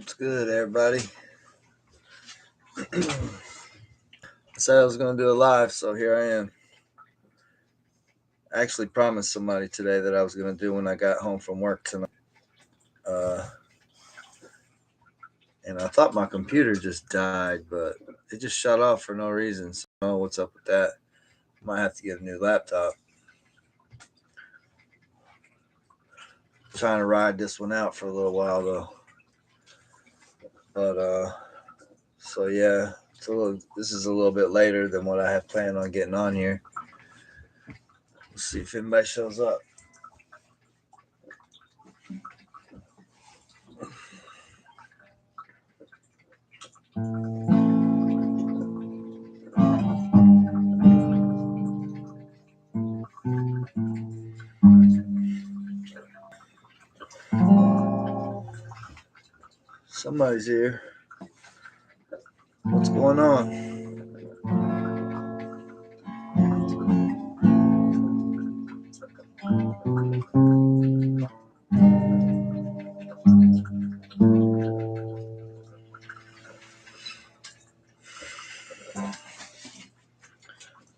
It's good, everybody. I said I was going to do a live, so here I am. I actually promised somebody today that I was going to do when I got home from work tonight. Uh, and I thought my computer just died, but it just shut off for no reason. So I don't know what's up with that. Might have to get a new laptop. Trying to ride this one out for a little while, though. But, so yeah, this is a little bit later than what I have planned on getting on here. We'll see if anybody shows up. Somebody's here. What's going on?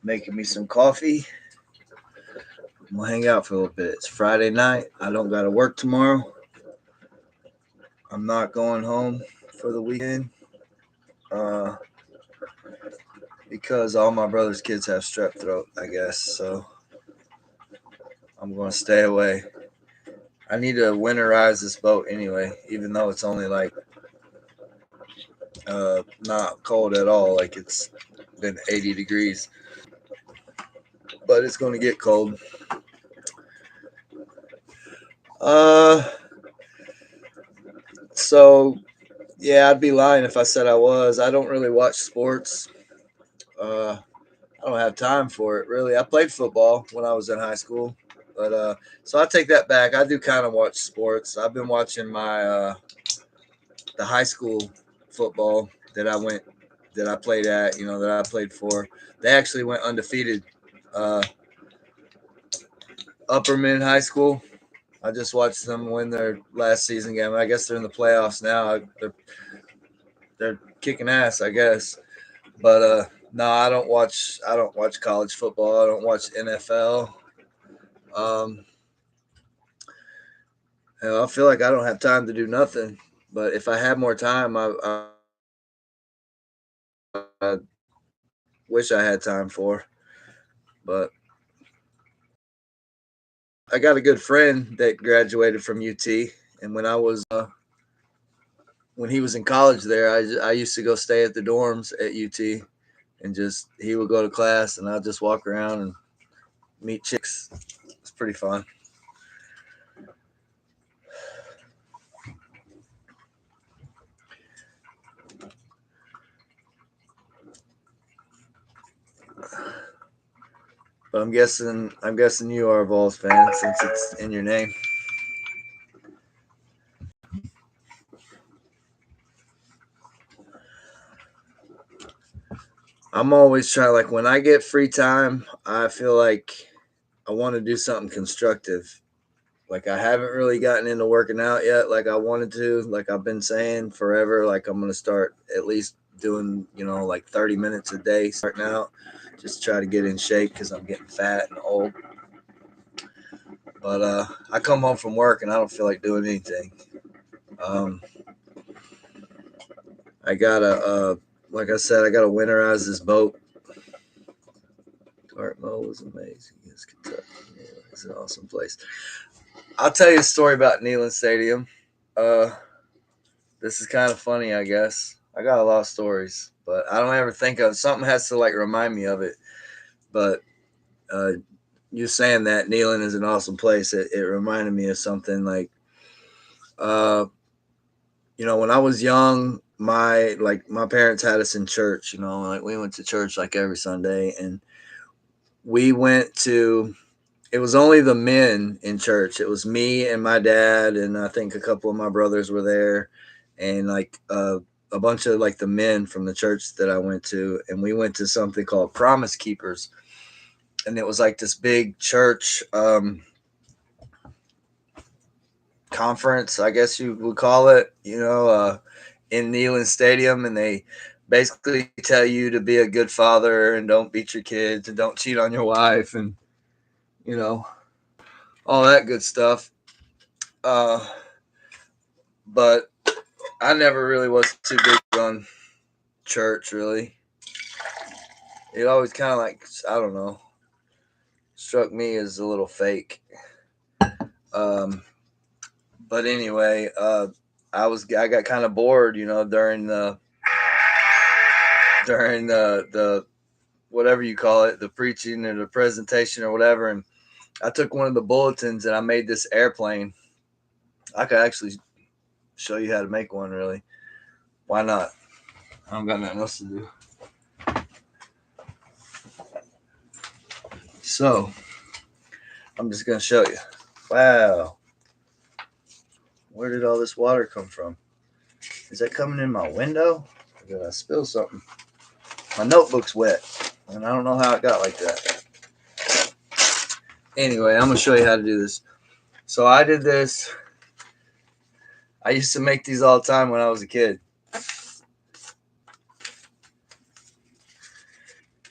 Making me some coffee. I'm gonna hang out for a little bit. It's Friday night. I don't gotta work tomorrow. I'm not going home for the weekend. Uh, because all my brother's kids have strep throat, I guess. So I'm gonna stay away. I need to winterize this boat anyway, even though it's only like not cold at all. Like it's been 80 degrees, but it's gonna get cold. Uh, so yeah, I'd be lying if I said I was. I don't really watch sports. I don't have time for it really. I played football when I was in high school, but so I take that back. I do kind of watch sports. I've been watching my the high school football that I played at. That I played for. They actually went undefeated. Uh, Upperman High School. I just watched them win their last season game. I guess they're in the playoffs now. They're kicking ass, I guess. But no, I don't watch. I don't watch college football. I don't watch NFL. Um, I feel like I don't have time to do nothing. But if I had more time, I wish I had time for. But I got a good friend that graduated from UT, and when he was in college there, I used to go stay at the dorms at UT, and just he would go to class, and I'd just walk around and meet chicks. It's pretty fun. But I'm guessing you are a Vols fan since it's in your name. I'm always trying. Like when I get free time, I feel like I want to do something constructive. Like I haven't really gotten into working out yet, like I wanted to. Like I've been saying forever. Like I'm gonna start at least doing like 30 minutes a day starting out, just try to get in shape because I'm getting fat and old. But I come home from work and I don't feel like doing anything. Um, I gotta, like I said, I gotta winterize this boat. Dartmouth was amazing. It's Kentucky. Yeah, it's an awesome place. I'll tell you a story about Neyland Stadium. Uh, this is kind of funny, I guess. I got a lot of stories, but I don't ever think of something has to like remind me of it. But uh, you saying that Neyland is an awesome place, it reminded me of something like, uh, when I was young, my parents had us in church. Like we went to church like every Sunday, and we went to it was only the men in church. It was me and my dad, and I think a couple of my brothers were there, and like a bunch of like the men from the church that I went to, and we went to something called Promise Keepers, and it was like this big church conference, I guess you would call it, in Neyland Stadium, and they basically tell you to be a good father and don't beat your kids and don't cheat on your wife and you know all that good stuff. Uh, but I never really was too big on church. Really, it always kind of like I don't know struck me as a little fake. Um, but anyway, I got kind of bored, during the whatever you call it, the preaching or the presentation or whatever, and I took one of the bulletins and I made this airplane. I could actually show you how to make one. Really, why not? I don't got nothing else to do. So I'm just gonna show you. Wow, where did all this water come from? Is that coming in my window? Or did I spill something? My notebook's wet, and I don't know how it got like that. Anyway, I'm gonna show you how to do this. So I did this. I used to make these all the time when I was a kid,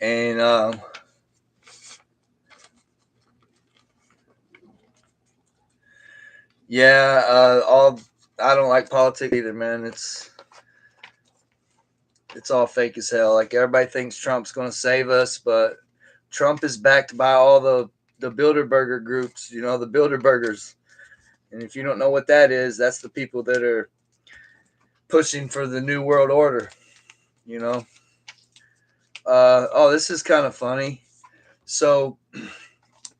and yeah, all I don't like politics either, man. It's all fake as hell. Like everybody thinks Trump's going to save us, but Trump is backed by all the Bilderberger groups. The Bilderbergers. And if you don't know what that is, that's the people that are pushing for the new world order. You know. Oh, this is kind of funny. So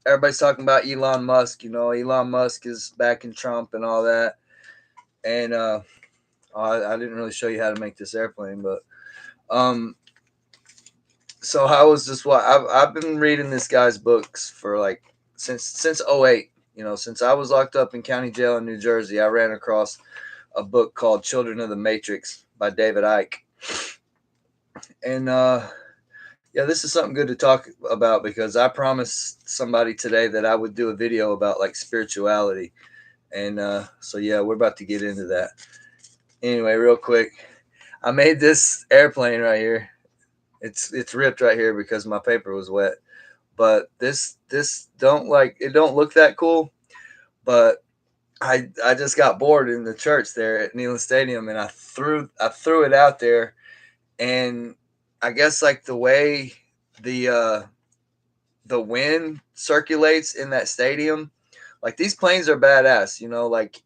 everybody's talking about Elon Musk. Elon Musk is backing Trump and all that. And I didn't really show you how to make this airplane, but so I was just I've been reading this guy's books for like since '08. Since I was locked up in county jail in New Jersey, I ran across a book called Children of the Matrix by David Icke. And yeah, this is something good to talk about because I promised somebody today that I would do a video about like spirituality. And so yeah, we're about to get into that. Anyway, real quick, I made this airplane right here. It's ripped right here because my paper was wet. But this it don't look that cool. But I just got bored in the church there at Neyland Stadium, and I threw it out there, and I guess like the way the wind circulates in that stadium, like these planes are badass. Like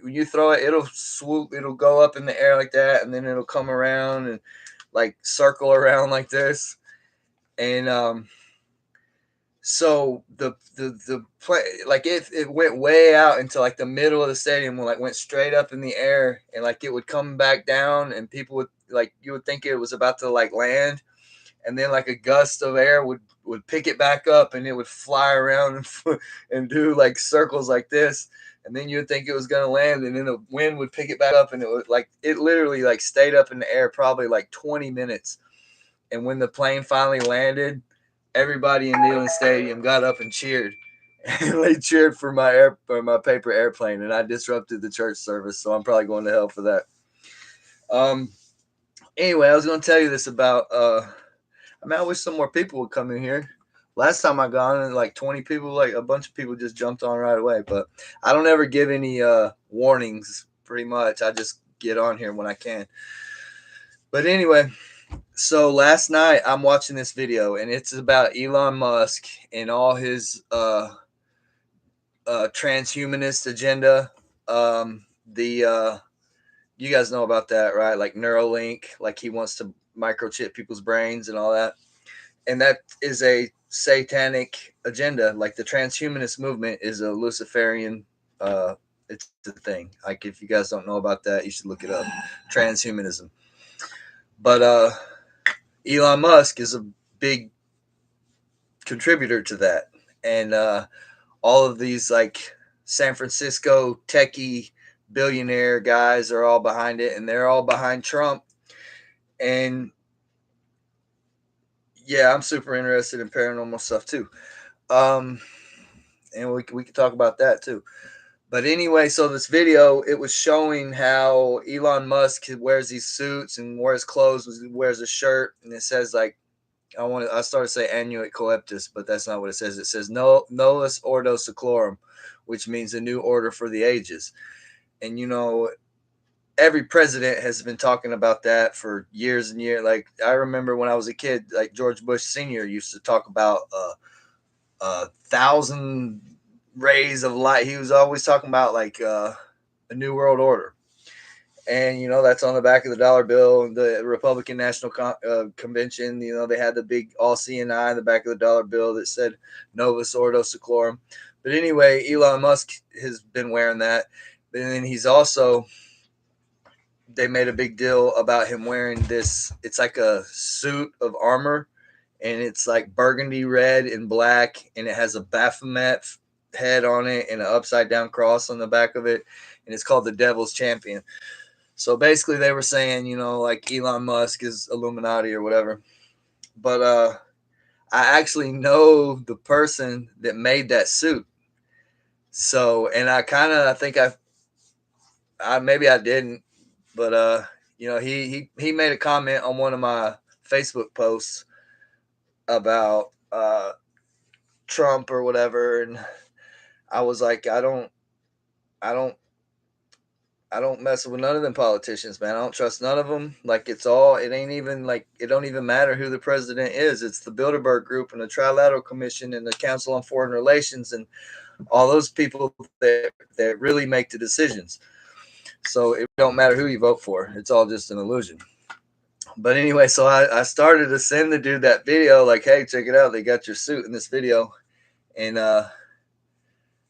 when you throw it, it'll swoop, it'll go up in the air like that, and then it'll come around and like circle around like this, and so the play like it went way out into like the middle of the stadium, like went straight up in the air, and like it would come back down, and people would like you would think it was about to like land, and then like a gust of air would pick it back up, and it would fly around and do like circles like this, and then you would think it was gonna land, and then the wind would pick it back up, and it literally like stayed up in the air probably like 20 minutes, and when the plane finally landed, everybody in Neyland Stadium got up and cheered. And they cheered for my paper airplane, and I disrupted the church service, so I'm probably going to hell for that. Um. Anyway, I was going to tell you this about. I wish some more people would come in here. Last time I got on, like 20 people, like a bunch of people just jumped on right away. But I don't ever give any warnings. Pretty much, I just get on here when I can. But anyway. So last night I'm watching this video, and it's about Elon Musk and all his transhumanist agenda. The you guys know about that, right? Like Neuralink, like he wants to microchip people's brains and all that, and that is a satanic agenda. Like the transhumanist movement is a Luciferian. It's a thing. Like if you guys don't know about that, you should look it up. Transhumanism, but Elon Musk is a big contributor to that, and all of these like San Francisco techie billionaire guys are all behind it, and they're all behind Trump. And yeah, I'm super interested in paranormal stuff too, and we can talk about that too. But anyway, so this video, it was showing how Elon Musk wears these suits and wears clothes, wears a shirt, and it says like, I started to say Annuit Coeptus, but that's not what it says. It says no Novus Ordo Seclorum, which means a new order for the ages. And every president has been talking about that for years and years. Like I remember when I was a kid, like George Bush Sr. used to talk about a thousand rays of light. He was always talking about like a new world order. And that's on the back of the dollar bill. The Republican National Convention, they had the big all seeing eye in the back of the dollar bill that said Novus Ordo Seclorum. But anyway, Elon Musk has been wearing that. But then he's also, they made a big deal about him wearing this. It's like a suit of armor, and it's like burgundy red and black, and it has a Baphomet head on it and an upside down cross on the back of it, and it's called the Devil's Champion. So basically, they were saying, like Elon Musk is Illuminati or whatever. But I actually know the person that made that suit. So, and I think I maybe I didn't, but he made a comment on one of my Facebook posts about Trump or whatever, and I was like, I don't I don't mess with none of them politicians, man. I don't trust none of them. Like it ain't even like it don't even matter who the president is. It's the Bilderberg Group and the Trilateral Commission and the Council on Foreign Relations and all those people that really make the decisions. So it don't matter who you vote for. It's all just an illusion. But anyway, so I started to send the dude that video, like, hey, check it out. They got your suit in this video. And I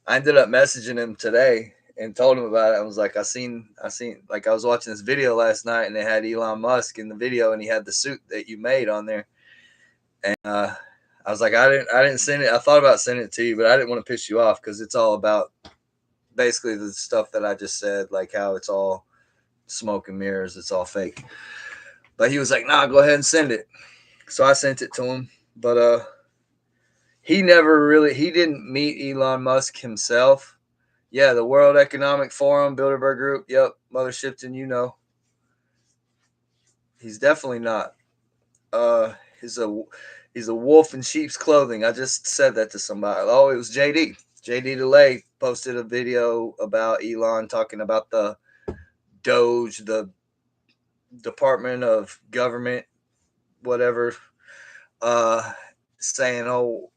ended up messaging him today and told him about it. I was like, like I was watching this video last night and they had Elon Musk in the video and he had the suit that you made on there. And I was like, I didn't send it. I thought about sending it to you, but I didn't want to piss you off because it's all about basically the stuff that I just said, like how it's all smoke and mirrors. It's all fake. But he was like, nah, go ahead and send it. So I sent it to him. But he didn't meet Elon Musk himself. Yeah, the World Economic Forum, Bilderberg Group. Yep, Mother Shipton, he's definitely not. He's a wolf in sheep's clothing. I just said that to somebody. Oh, it was JD. JD DeLay posted a video about Elon talking about the Doge, the Department of Government, whatever, saying, "Oh,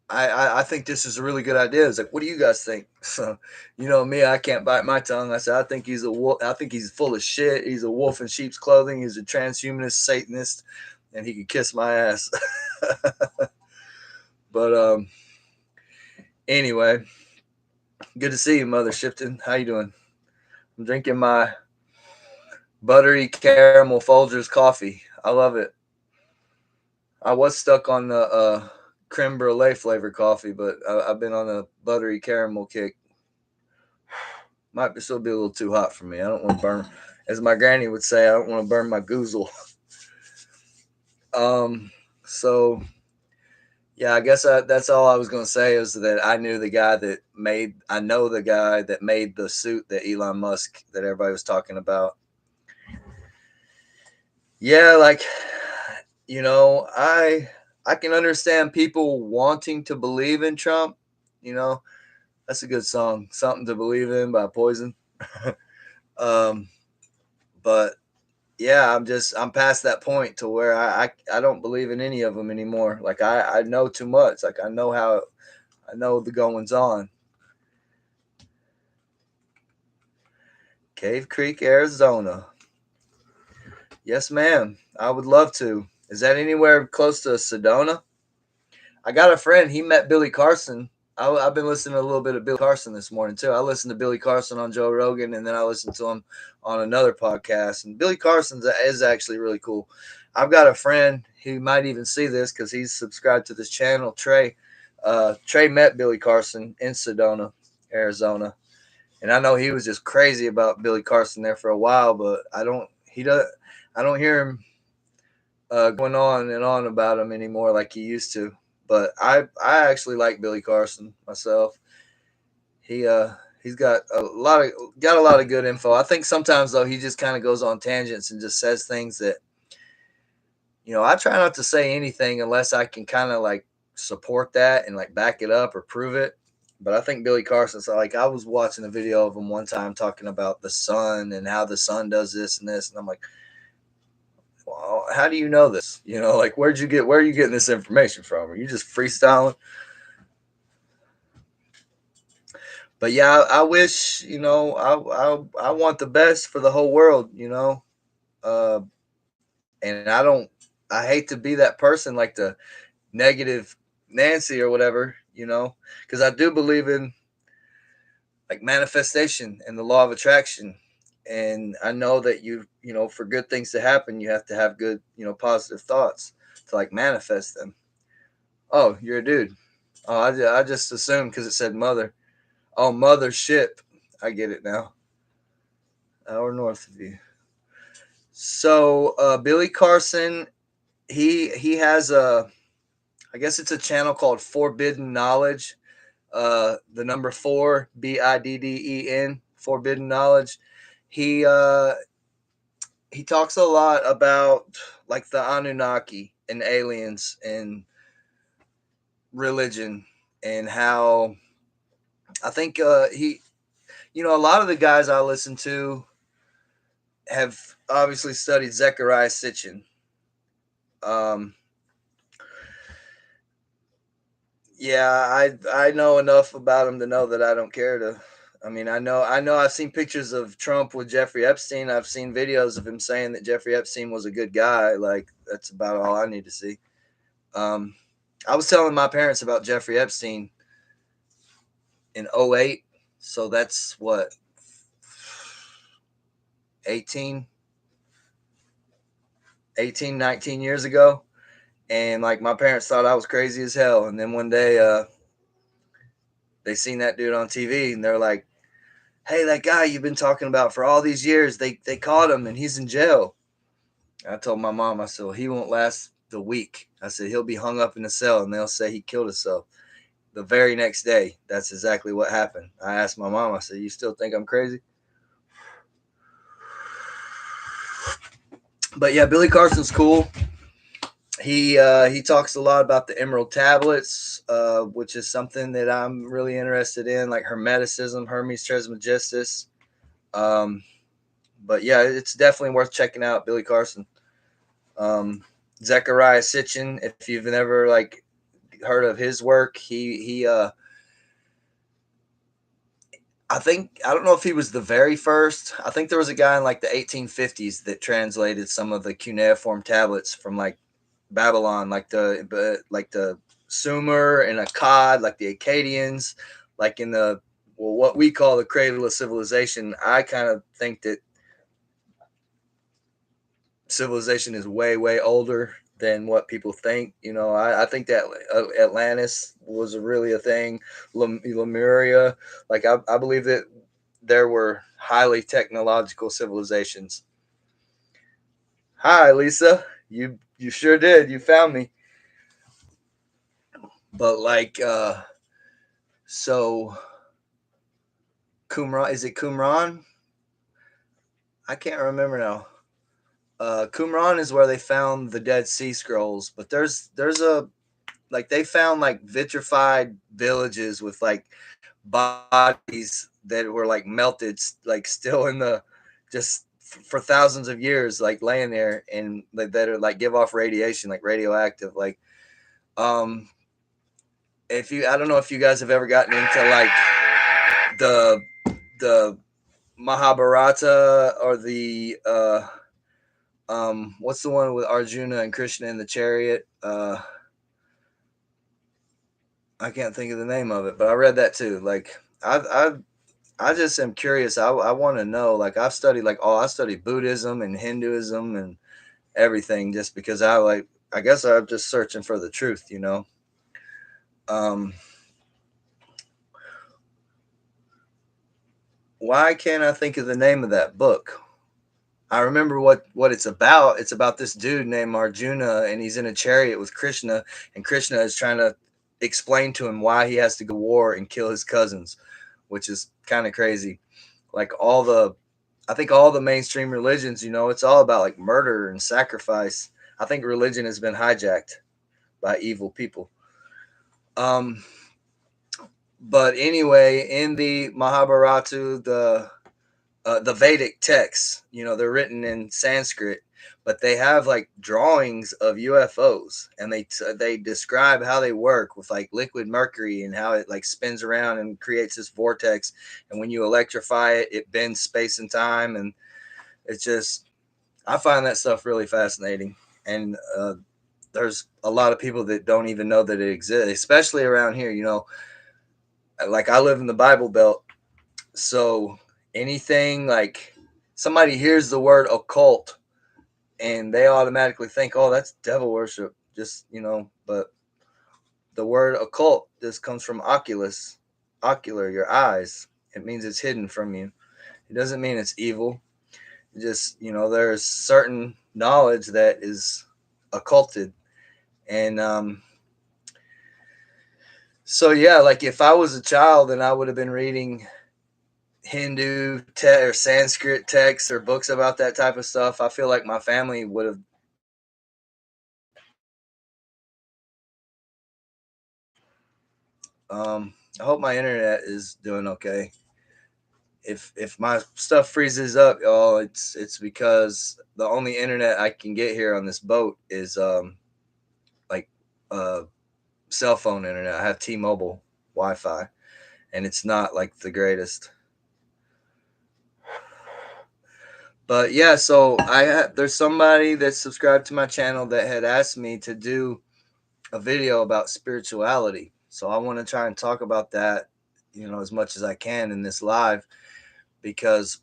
I think this is a really good idea." It's like, what do you guys think? So, me, I can't bite my tongue. I said, I think he's a wolf. I think he's full of shit. He's a wolf in sheep's clothing. He's a transhumanist Satanist, and he could kiss my ass. But anyway, good to see you, Mother Shipton. How you doing? I'm drinking my buttery caramel Folgers coffee. I love it. I was stuck on the creme brulee flavor coffee, but I've been on a buttery caramel kick. Might still be a little too hot for me. I don't want to burn, as my granny would say, I don't want to burn my goozle. So yeah, I guess that's all I was going to say is that I know the guy that made the suit that Elon Musk that everybody was talking about. Yeah, like, I can understand people wanting to believe in Trump. That's a good song, "Something to Believe In" by Poison. um, but yeah, I'm past that point to where I don't believe in any of them anymore. Like I know too much. Like I know the goings on. Cave Creek, Arizona. Yes, ma'am. I would love to. Is that anywhere close to Sedona? I got a friend. He met Billy Carson. I've been listening to a little bit of Billy Carson this morning too. I listened to Billy Carson on Joe Rogan, and then I listened to him on another podcast. And Billy Carson is actually really cool. I've got a friend who might even see this because he's subscribed to this channel. Trey. Trey met Billy Carson in Sedona, Arizona, and I know he was just crazy about Billy Carson there for a while. But I don't hear him going on and on about him anymore like he used to. But I actually like Billy Carson myself. He He's got a lot of good info. I think sometimes though he just kind of goes on tangents and just says things that I try not to say anything unless I can kind of like support that and like back it up or prove it. But I think Billy Carson's like I was watching a video of him one time talking about the sun and how the sun does this and this, and I'm like, well, how do you know this? Like where are you getting this information from? Are you just freestyling? But yeah, I wish I want the best for the whole world. Uh, and I hate to be that person like the negative Nancy or whatever, because I do believe in like manifestation and the law of attraction. And I know that for good things to happen, you have to have good, positive thoughts to like manifest them. Oh, you're a dude. Oh, I just assumed because it said mother. Oh, mothership. I get it now. Hour north of you. So Billy Carson, he has I guess it's a channel called Forbidden Knowledge. The number four, Bidden, Forbidden Knowledge. He uh, he talks a lot about like the Anunnaki and aliens and religion and how I think a lot of the guys I listen to have obviously studied Zecharia Sitchin. Um, yeah, I know enough about him to know that I don't care to. I mean, I know I've seen pictures of Trump with Jeffrey Epstein. I've seen videos of him saying that Jeffrey Epstein was a good guy. Like that's about all I need to see. Um, I was telling my parents about Jeffrey Epstein in '08, so that's what 18, 18, 19 years ago. And like my parents thought I was crazy as hell. And then one day they seen that dude on TV and they're like, hey, that guy you've been talking about for all these years, they caught him and he's in jail. I told my mom, I said, well, he won't last the week. I said, he'll be hung up in a cell and they'll say he killed himself. The very next day, that's exactly what happened. I asked my mom, I said, you still think I'm crazy? But yeah, Billy Carson's cool. He talks a lot about the Emerald Tablets, which is something that I'm really interested in, like Hermeticism, Hermes Trismegistus. Um, but yeah, it's definitely worth checking out Billy Carson. Zecharia Sitchin, if you've never like heard of his work, he I don't know if he was the very first. I think there was a guy in like the 1850s that translated some of the cuneiform tablets from like Babylon, like the Sumer and Akkad, like the Akkadians, like in the what we call the cradle of civilization. I kind of think that civilization is way way older than what people think. I think that Atlantis was really a thing. Lemuria, like I believe that there were highly technological civilizations. Hi, Lisa. You sure did. You found me. But like so Qumran, is it Qumran? I can't remember now. Qumran is where they found the Dead Sea Scrolls, but there's a like they found like vitrified villages with like bodies that were like melted, like still in the just for thousands of years, like laying there and like that are like give off radiation, like radioactive. Like, um, if you, I don't know if you guys have ever gotten into like the the Mahabharata or the what's the one with Arjuna and Krishna in the chariot? I can't think of the name of it, but I read that too. Like I just am curious. I want to know. Like I studied Buddhism and Hinduism and everything just because I guess I'm just searching for the truth. Um, why can't I think of the name of that book? I remember what it's about. It's about this dude named Arjuna, and he's in a chariot with Krishna, and Krishna is trying to explain to him why he has to go to war and kill his cousins. which is kind of crazy. Like I think all the mainstream religions, it's all about like murder and sacrifice. I think religion has been hijacked by evil people. Um, but anyway, in the Mahabharata, the Vedic texts, they're written in Sanskrit, but they have like drawings of UFOs, and they describe how they work with like liquid mercury and how it like spins around and creates this vortex, and when you electrify it, it bends space and time, and it's just I find that stuff really fascinating, and there's a lot of people that don't even know that it exists, especially around here. Like I live in the Bible Belt, so anything like somebody hears the word occult and they automatically think, oh, that's devil worship. Just, but the word occult just comes from ocular, your eyes. It means it's hidden from you. It doesn't mean it's evil. It just, there's certain knowledge that is occulted. And so, yeah, like if I was a child and I would have been reading Hindu or Sanskrit texts or books about that type of stuff, I feel like my family would have. I hope my internet is doing okay. If my stuff freezes up, y'all, it's because the only internet I can get here on this boat is like uh cell phone internet. I have T-Mobile Wi-Fi, and it's not like the greatest. But yeah, so there's somebody that subscribed to my channel that had asked me to do a video about spirituality. So I want to try and talk about that, as much as I can in this live, because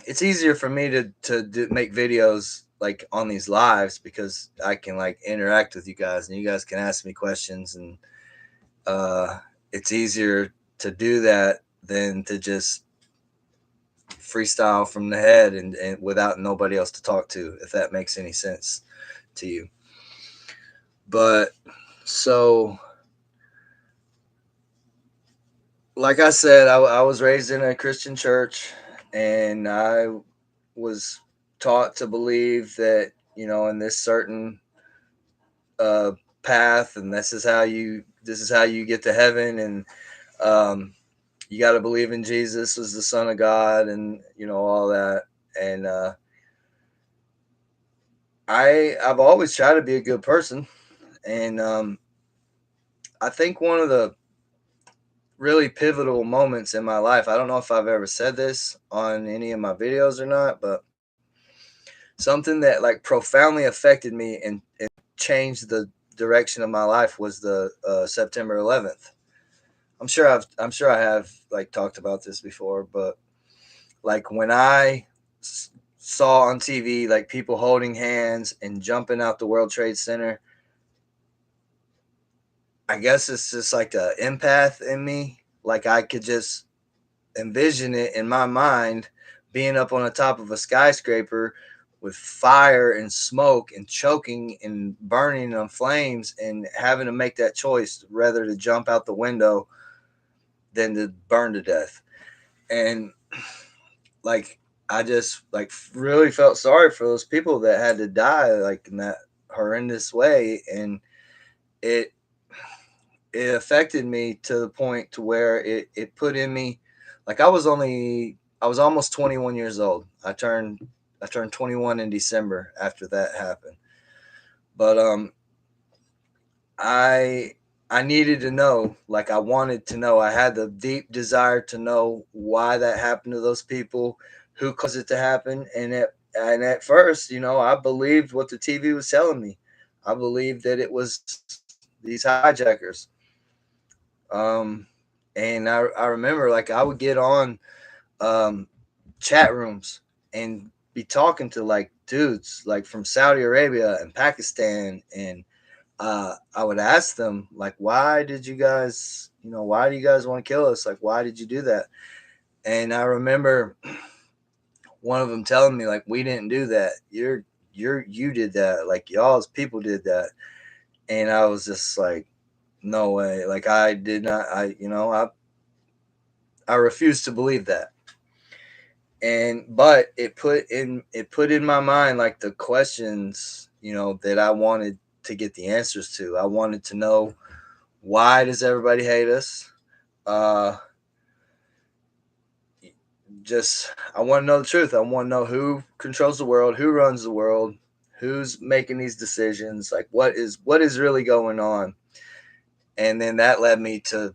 it's easier for me to make videos like on these lives because I can like interact with you guys and you guys can ask me questions, and uh, it's easier to do that than to just freestyle from the head and without nobody else to talk to, if that makes any sense to you. But so, like I said, I was raised in a Christian church, and I was taught to believe that, in this certain uh, path, and this is how you get to heaven, and um, you got to believe in Jesus as the Son of God, and all that. And I've always tried to be a good person, and I think one of the really pivotal moments in my life. I don't know if I've ever said this on any of my videos or not, but something that like profoundly affected me and changed the direction of my life was the September 11th. I'm sure I have like talked about this before, but like when saw on TV like people holding hands and jumping out the World Trade Center, I guess it's just like a empath in me. Like I could just envision it in my mind being up on the top of a skyscraper with fire and smoke and choking and burning on flames and having to make that choice rather to jump out the window than to burn to death. And like I just like really felt sorry for those people that had to die like in that horrendous way, and it it affected me to the point to where it put in me like I was almost 21 years old. I turned 21 in December after that happened. But I I needed to know, like I wanted to know. I had the deep desire to know why that happened to those people, who caused it to happen, and at first, I believed what the TV was telling me. I believed that it was these hijackers. Um, and I remember like I would get on um, chat rooms and be talking to like dudes like from Saudi Arabia and Pakistan, and I would ask them like, why did you guys, why do you guys want to kill us? Like, why did you do that? And I remember one of them telling me like, we didn't do that. You did that. Like y'all's people did that. And I was just like, no way. Like I did not. I refused to believe that. But it put in my mind like the questions, that I wanted to get the answers to. I wanted to know, why does everybody hate us? I want to know the truth. I want to know who controls the world, who runs the world, who's making these decisions, like what is really going on. And then that led me to,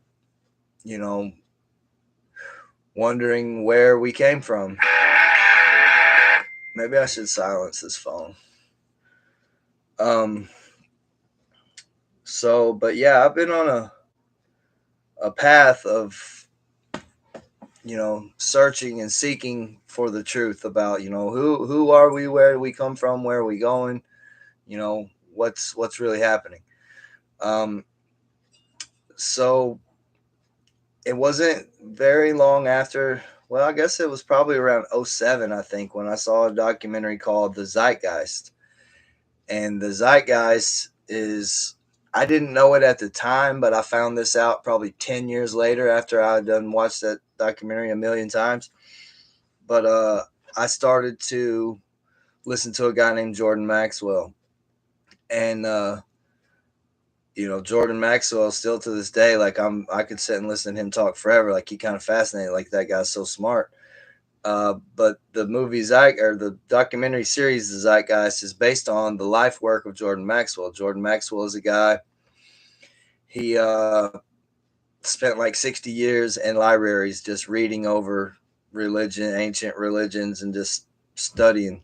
wondering where we came from. Maybe I should silence this phone. But yeah, I've been on a path of, searching and seeking for the truth about, who are we, where do we come from, where are we going, what's really happening. So it wasn't very long after, well, I guess it was probably around 07, I think, when I saw a documentary called The Zeitgeist. And The Zeitgeist is, I didn't know it at the time, but I found this out probably 10 years later after I had done watched that documentary a million times. But I started to listen to a guy named Jordan Maxwell. And Jordan Maxwell, still to this day, like I could sit and listen to him talk forever. Like, he kind of fascinating. Like, that guy's so smart. But the the documentary series, The Zeitgeist, is based on the life work of Jordan Maxwell. Jordan Maxwell is a guy. He spent like 60 years in libraries just reading over ancient religions, and just studying.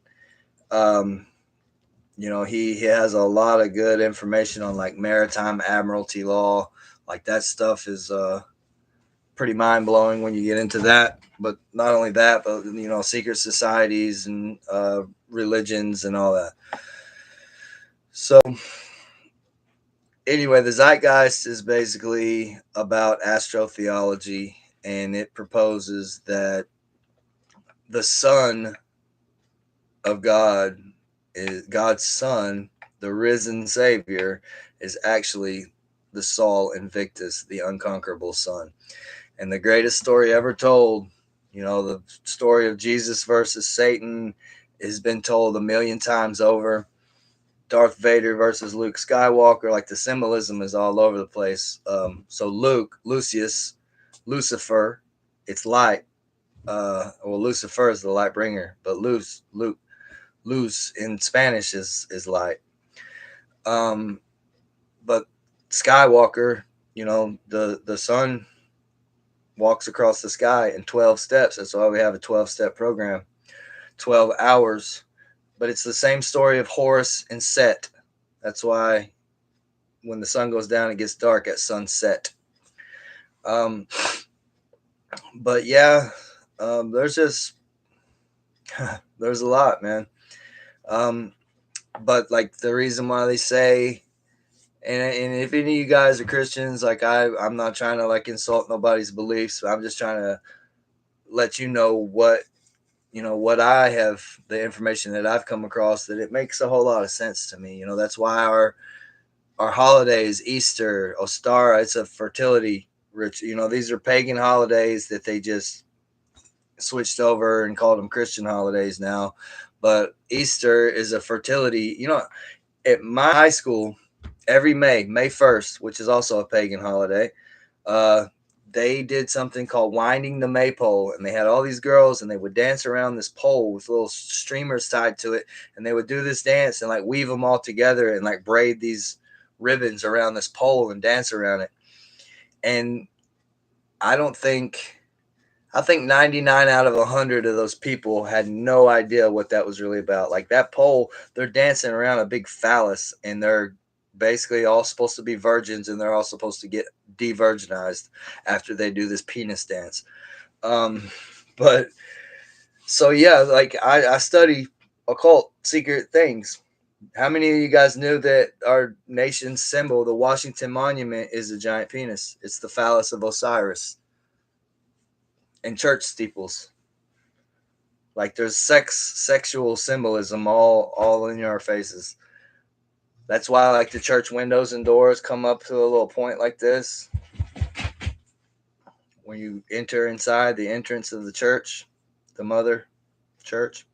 He has a lot of good information on like maritime admiralty law. Like, that stuff is pretty mind blowing when you get into that. But not only that, but secret societies and religions and all that. So anyway, the Zeitgeist is basically about astrotheology, and it proposes that the Son of God is God's Son, the risen Savior, is actually the Sol Invictus, the unconquerable Son. And the greatest story ever told, the story of Jesus versus Satan, has been told a million times over. Darth Vader versus Luke Skywalker, like, the symbolism is all over the place. So Lucifer, it's light. Lucifer is the light bringer, but Luz in Spanish is light. But Skywalker, the sun walks across the sky in 12 steps. That's why we have a 12-step program, 12 hours. But it's the same story of Horus and Set. That's why when the sun goes down, it gets dark at sunset. But yeah, there's a lot, man. But like, the reason why they say, and if any of you guys are Christians, like, I'm not trying to like insult nobody's beliefs. I'm just trying to let you know what I have, the information that I've come across, that it makes a whole lot of sense to me. That's why our holidays, Easter, Ostara, it's a fertility rich. These are pagan holidays that they just switched over and called them Christian holidays now. But Easter is a fertility. At my high school, every May 1st, which is also a pagan holiday, they did something called winding the maypole, and they had all these girls, and they would dance around this pole with little streamers tied to it, and they would do this dance and like weave them all together and like braid these ribbons around this pole and dance around it. And I think 99 out of 100 of those people had no idea what that was really about. Like, that pole, they're dancing around a big phallus, and they're basically all supposed to be virgins, and they're all supposed to get de-virginized after they do this penis dance. But so yeah, like, I study occult secret things. How many of you guys knew that our nation's symbol, the Washington Monument, is a giant penis? It's the phallus of Osiris. And church steeples, like, there's sexual symbolism all in our faces. That's why, like, the church windows and doors come up to a little point like this. when you enter inside the entrance of the church, the mother church.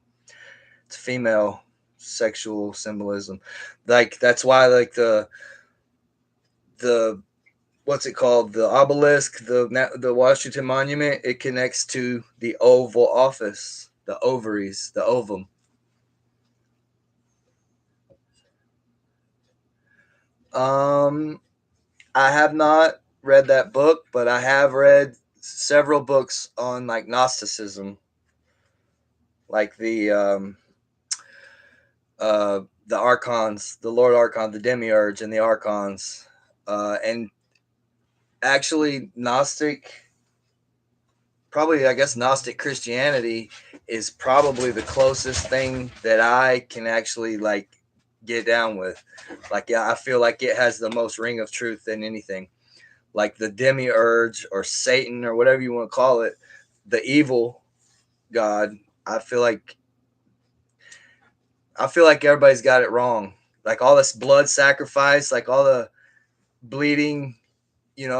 It's female sexual symbolism. Like that's why like the what's it called? The obelisk, the Washington Monument, it connects to the Oval Office, the ovaries, the ovum. Um I have not read that book, but I have read several books on like Gnosticism, like the archons, the Lord Archon, the Demiurge, and the archons, and actually Gnostic, probably I guess Gnostic Christianity is probably the closest thing that I can actually like get down with. Like yeah, I feel like it has the most ring of truth than anything. Like the Demiurge or Satan or whatever you want to call it, the evil god. I feel like I feel like everybody's got it wrong. Like all this blood sacrifice, like all the bleeding, you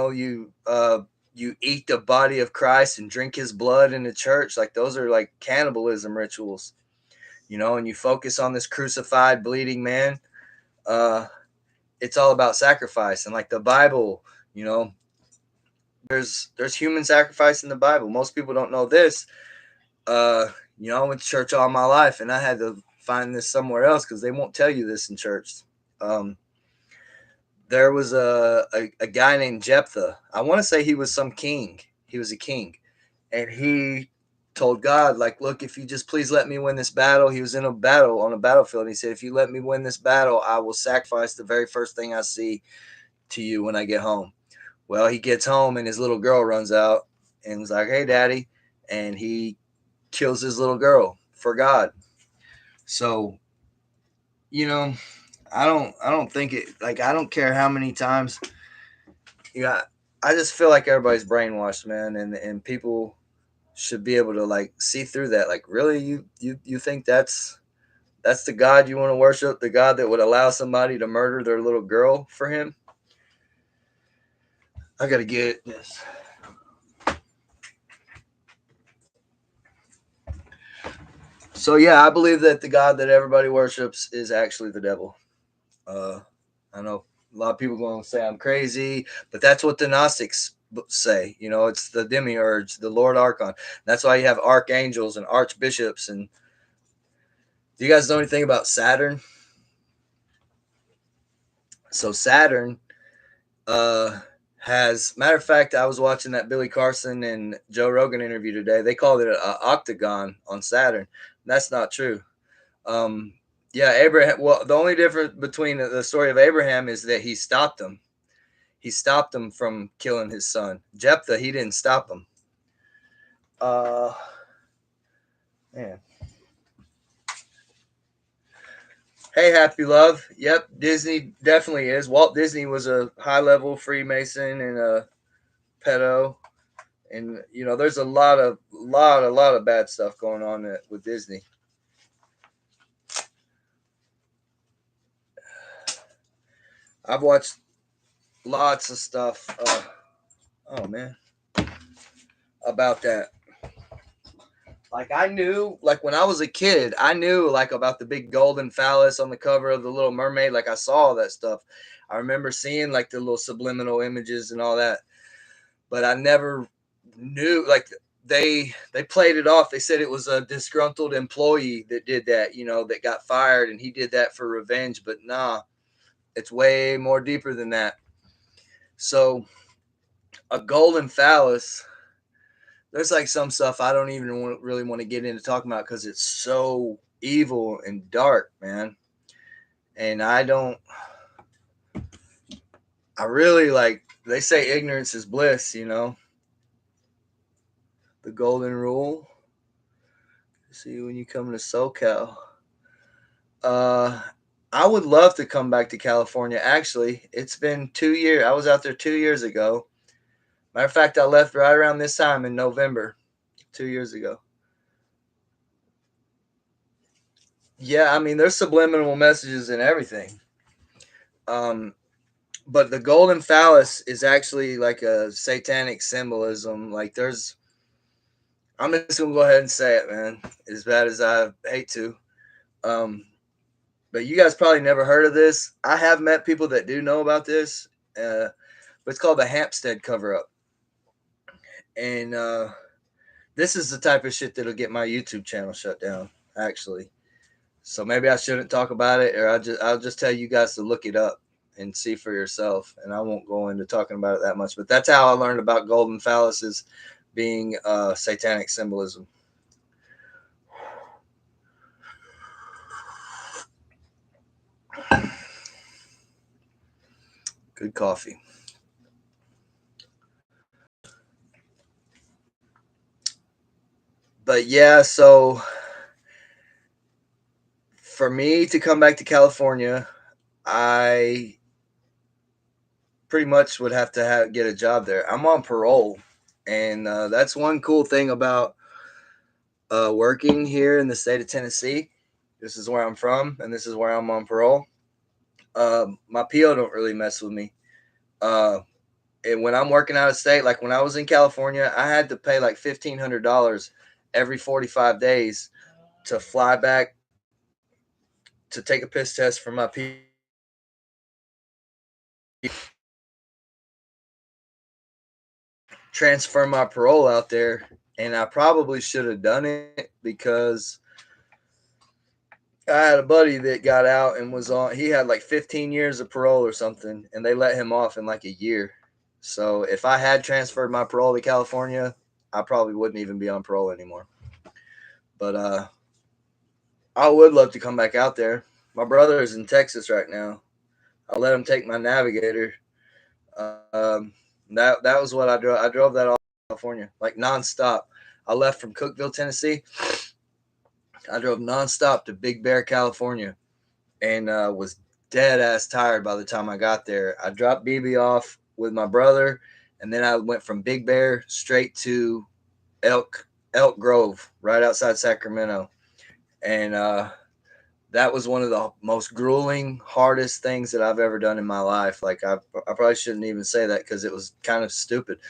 eat the body of Christ and drink his blood in the church. Like those are like cannibalism rituals, and you focus on this crucified, bleeding man. Uh, it's all about sacrifice. And like the Bible, you know, there's human sacrifice in the Bible. Most people don't know this. I went to church all my life and I had to find this somewhere else because they won't tell you this in church. Um, there was a guy named Jephthah. I want to say he was some king. He was a king. And he told God, like, look, if you just please let me win this battle. He was in a battle on a battlefield. And he said, if you let me win this battle, I will sacrifice the very first thing I see to you when I get home. Well, he gets home and his little girl runs out and was like, hey, daddy. And he kills his little girl for God. So, you know, I don't think it like I don't care how many times I just feel like everybody's brainwashed, man, and people should be able to like see through that. Like, really, you think that's the God you want to worship? The God that would allow somebody to murder their little girl for him? I gotta get this. So yeah, I believe that the God that everybody worships is actually the devil. Uh, I know a lot of people going to say I'm crazy, but that's what the Gnostics say. It's the demiurge, the Lord Archon. That's why you have archangels and archbishops. And do you guys know anything about Saturn? So Saturn uh, has, matter of fact, I was watching that Billy Carson and Joe Rogan interview today. They called it an octagon on Saturn. That's not true. Um, yeah, Abraham. Well, the only difference between the story of Abraham is that he stopped them. He stopped him from killing his son. Jephthah, he didn't stop him. Uh, man. Hey, Happy Love. Yep, Disney definitely is. Walt Disney was a high level Freemason and a pedo, and there's a lot of bad stuff going on with Disney. I've watched lots of stuff. Oh man, about that. Like I knew, like when I was a kid, I knew like about the big golden phallus on the cover of the Little Mermaid. Like I saw all that stuff. I remember seeing like the little subliminal images and all that, but I never knew like they played it off. They said it was a disgruntled employee that did that, that got fired, and he did that for revenge. But nah, it's way more deeper than that. So a golden phallus, there's like some stuff I don't even really want to get into talking about because it's so evil and dark, man. And I really like, they say ignorance is bliss, the golden rule. See, when you come to SoCal, uh, I would love to come back to California. Actually, it's been 2 years. I was out there 2 years ago. Matter of fact, I left right around this time in November, 2 years ago. Yeah, I mean, there's subliminal messages and everything. Um, But the golden phallus is actually like a satanic symbolism. Like I'm just gonna go ahead and say it, man. As bad as I hate to. Um, but you guys probably never heard of this. I have met people that do know about this. But it's called the Hampstead cover up. And this is the type of shit that'll get my YouTube channel shut down, actually. So maybe I shouldn't talk about it, or I'll just tell you guys to look it up and see for yourself. And I won't go into talking about it that much. But that's how I learned about golden phalluses being satanic symbolism. Good coffee. But yeah, so for me to come back to California, I pretty much would have to get a job there. I'm on parole, and that's one cool thing about working here in the state of Tennessee. This is where I'm from, and this is where I'm on parole. My PO don't really mess with me. Uh, and when I'm working out of state, like when I was in California, I had to pay like $1,500 every 45 days to fly back to take a piss test for my PO. Transfer my parole out there, and I probably should have done it because I had a buddy that got out and was on. He had like 15 years of parole or something, and they let him off in like a year. So if I had transferred my parole to California, I probably wouldn't even be on parole anymore. But I would love to come back out there. My brother is in Texas right now. I'll let him take my Navigator. Um, that was what I drove. I drove that all California, like nonstop. I left from Cookeville, Tennessee. I drove nonstop to Big Bear, California, and was dead ass tired by the time I got there. I dropped BB off with my brother, and then I went from Big Bear straight to Elk Grove, right outside Sacramento, and that was one of the most grueling, hardest things that I've ever done in my life. Like I probably shouldn't even say that because it was kind of stupid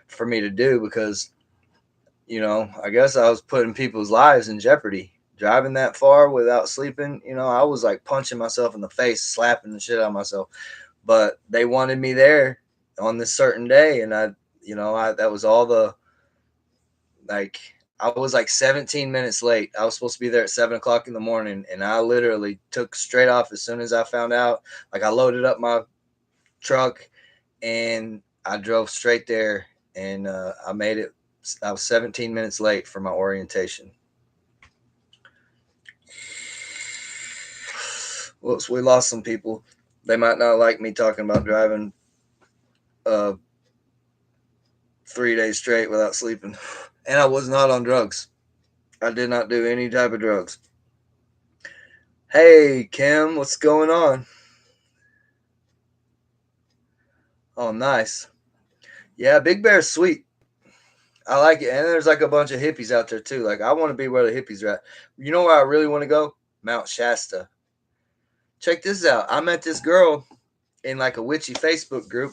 for me to do because I guess I was putting people's lives in jeopardy. Driving that far without sleeping, I was like punching myself in the face, slapping the shit out of myself. But they wanted me there on this certain day, and that was all the like. I was like 17 minutes late. I was supposed to be there at 7 o'clock in the morning, and I literally took straight off as soon as I found out. Like I loaded up my truck, and I drove straight there, and I made it. I was 17 minutes late for my orientation. Whoops, we lost some people. They might not like me talking about driving 3 days straight without sleeping. And I was not on drugs. I did not do any type of drugs. Hey, Kim, what's going on? Oh, nice. Yeah, Big Bear's sweet. I like it. And there's like a bunch of hippies out there too. Like I want to be where the hippies are at. You know where I really want to go? Mount Shasta. Check this out. I met this girl in like a witchy Facebook group.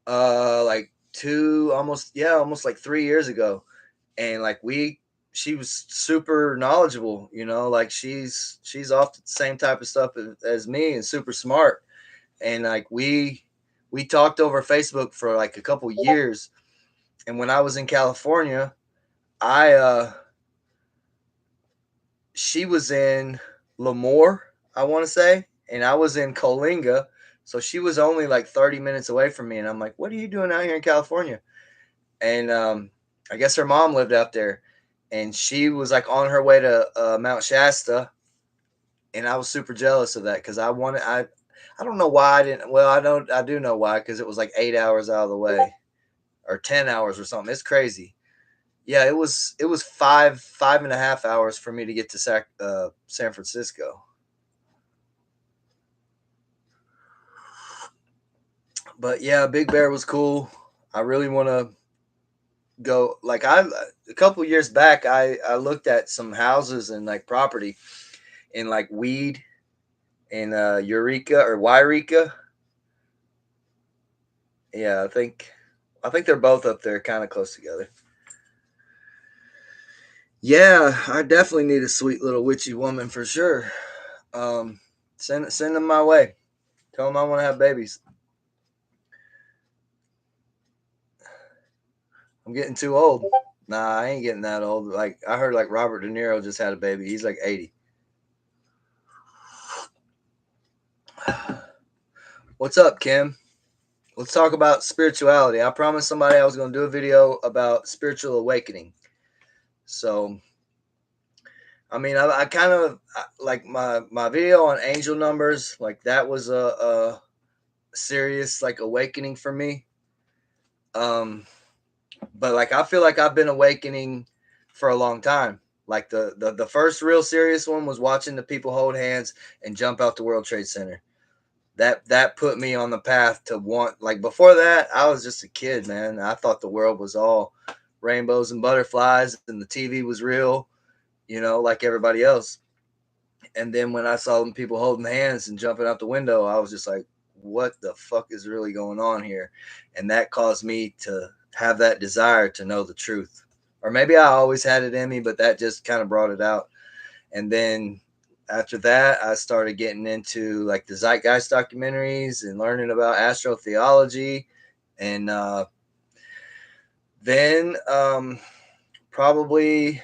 Like almost like 3 years ago. And like she was super knowledgeable, like she's off the same type of stuff as me and super smart. And like we talked over Facebook for like a couple years. And when I was in California, I she was in Lemoore, I want to say, and I was in Coalinga. So she was only like 30 minutes away from me. And I'm like, what are you doing out here in California? And I guess her mom lived out there. And she was like on her way to Mount Shasta. And I was super jealous of that because I don't know why I didn't. Well, I do know why because it was like 8 hours out of the way or 10 hours or something. It's crazy. Yeah, it was 5.5 hours for me to get to San Francisco. But yeah, Big Bear was cool. I really want to go. Like a couple years back, I looked at some houses and like property in like Weed in Eureka or Yreka, Yeah, I think they're both up there, kind of close together. Yeah, I definitely need a sweet little witchy woman for sure. Um, send them my way. Tell them I want to have babies. I'm getting too old. Nah, I ain't getting that old. Like I heard, like Robert De Niro just had a baby. He's like 80. What's up, Kim? Let's talk about spirituality. I promised somebody I was going to do a video about spiritual awakening. So, I mean, I kind of like my video on angel numbers. Like that was a serious like awakening for me. Um, but like I feel like I've been awakening for a long time. Like the first real serious one was watching the people hold hands and jump out the World Trade Center. That put me on the path to want, like before that I was just a kid, man. I thought the world was all rainbows and butterflies and the TV was real, like everybody else. And then when I saw them people holding hands and jumping out the window, I was just like, what the fuck is really going on here? And that caused me to have that desire to know the truth. Or maybe I always had it in me, but that just kind of brought it out. And then after that, I started getting into like the Zeitgeist documentaries and learning about astrotheology. And then probably,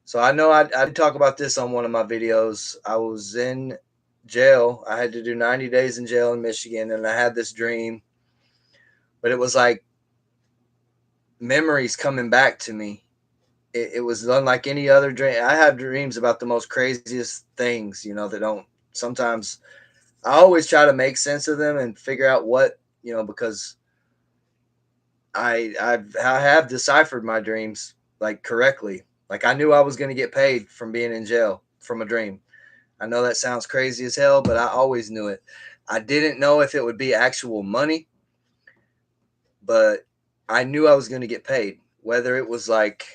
so I know I did talk about this on one of my videos. I was in jail. I had to do 90 days in jail in Michigan, and I had this dream, but it was like memories coming back to me. It was unlike any other dream. I have dreams about the most craziest things, that don't sometimes. I always try to make sense of them and figure out what, because I have deciphered my dreams like correctly. Like I knew I was going to get paid from being in jail from a dream. I know that sounds crazy as hell, but I always knew it. I didn't know if it would be actual money, but I knew I was going to get paid. Whether it was like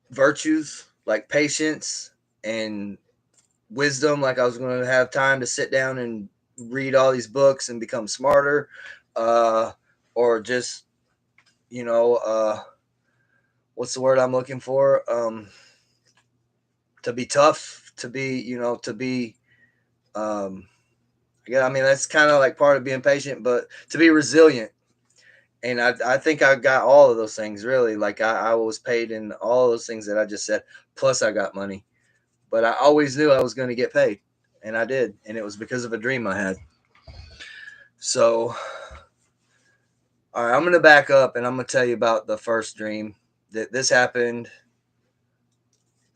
virtues, like patience and wisdom, like I was going to have time to sit down and read all these books and become smarter, uh, or just, you know, uh, what's the word I'm looking for? To be tough, to be, to be, um, yeah, I mean, that's kind of like part of being patient, but to be resilient. And I think I got all of those things really. Like I was paid in all of those things that I just said, plus I got money. But I always knew I was going to get paid, and I did. And it was because of a dream I had. So, all right, I'm going to back up and I'm going to tell you about the first dream that this happened.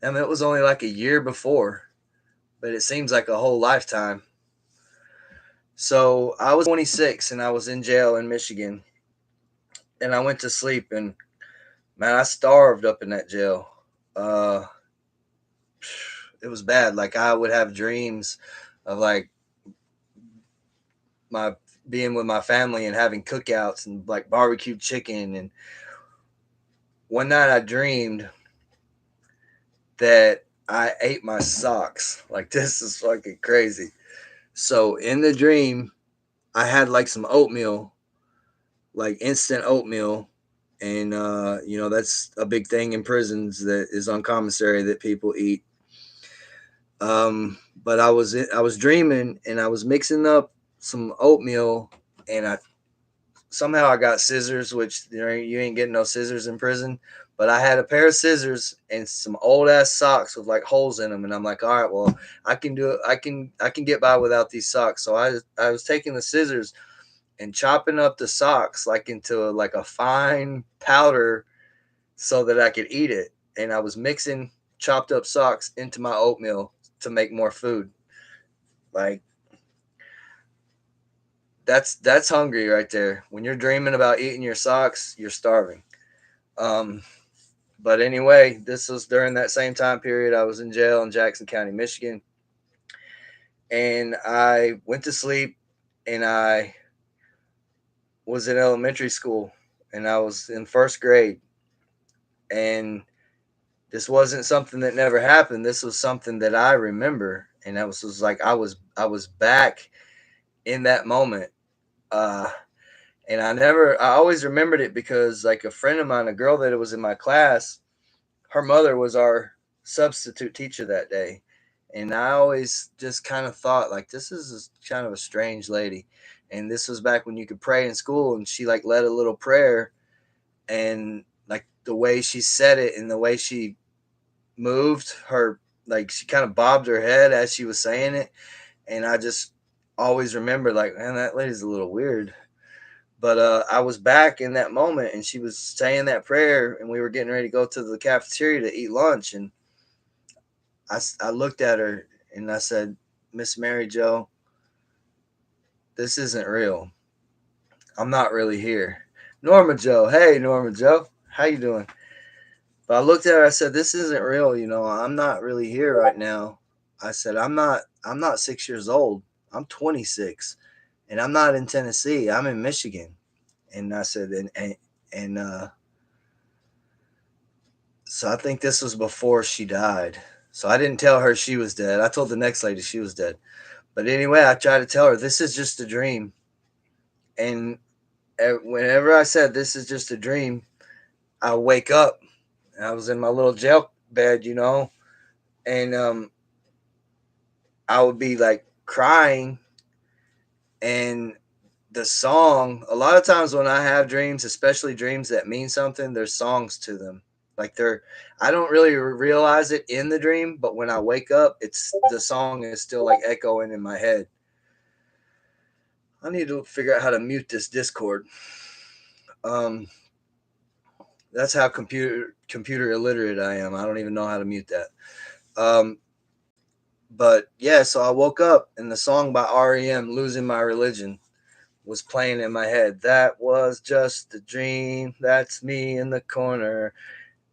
I mean, it was only like a year before, but it seems like a whole lifetime. So I was 26 and I was in jail in Michigan, and I went to sleep, and man, I starved up in that jail. Uh, it was bad. Like I would have dreams of like my being with my family and having cookouts and like barbecue chicken. And one night I dreamed that I ate my socks. Like this is fucking crazy. So in the dream, I had like some oatmeal, like instant oatmeal. And that's a big thing in prisons that is on commissary that people eat. But I was dreaming and I was mixing up some oatmeal, and I somehow I got scissors, which you ain't getting no scissors in prison. But I had a pair of scissors and some old ass socks with like holes in them, and I'm like, all right, well, I can do it. I can get by without these socks. So I was taking the scissors and chopping up the socks like into like a fine powder so that I could eat it. And I was mixing chopped up socks into my oatmeal to make more food. Like that's hungry right there. When you're dreaming about eating your socks, you're starving. Um, but anyway, this was during that same time period. I was in jail in Jackson County, Michigan, and I went to sleep, and I was in elementary school, and I was in first grade, and this wasn't something that never happened. This was something that I remember, and that was like I was back in that moment. Uh, and I always remembered it because like a friend of mine, a girl that was in my class, her mother was our substitute teacher that day. And I always just kind of thought like this is kind of a strange lady. And this was back when you could pray in school, and she like led a little prayer, and like the way she said it and the way she moved her, like she kind of bobbed her head as she was saying it. And I just always remember like, man, that lady's a little weird. But I was back in that moment, and she was saying that prayer, and we were getting ready to go to the cafeteria to eat lunch. And I looked at her and I said, Miss Mary Jo, this isn't real. I'm not really here. Norma Jo, hey Norma Jo, how you doing? But I looked at her. I said, "This isn't real. You know, I'm not really here right now." I said, I'm not 6 years old. I'm 26, and I'm not in Tennessee. I'm in Michigan." And I said, and so I think this was before she died. So I didn't tell her she was dead. I told the next lady she was dead. But anyway, I tried to tell her this is just a dream. And whenever I said this is just a dream, I wake up. I was in my little jail bed, you know, and I would be like crying. And the song, a lot of times when I have dreams, especially dreams that mean something, there's songs to them. Like I don't really realize it in the dream, but when I wake up, it's the song is still like echoing in my head. I need to figure out how to mute this Discord. Um, that's how computer illiterate I am. I don't even know how to mute that. Um, but yeah, so I woke up and the song by REM, "Losing My Religion," was playing in my head. That was just a dream. That's me in the corner.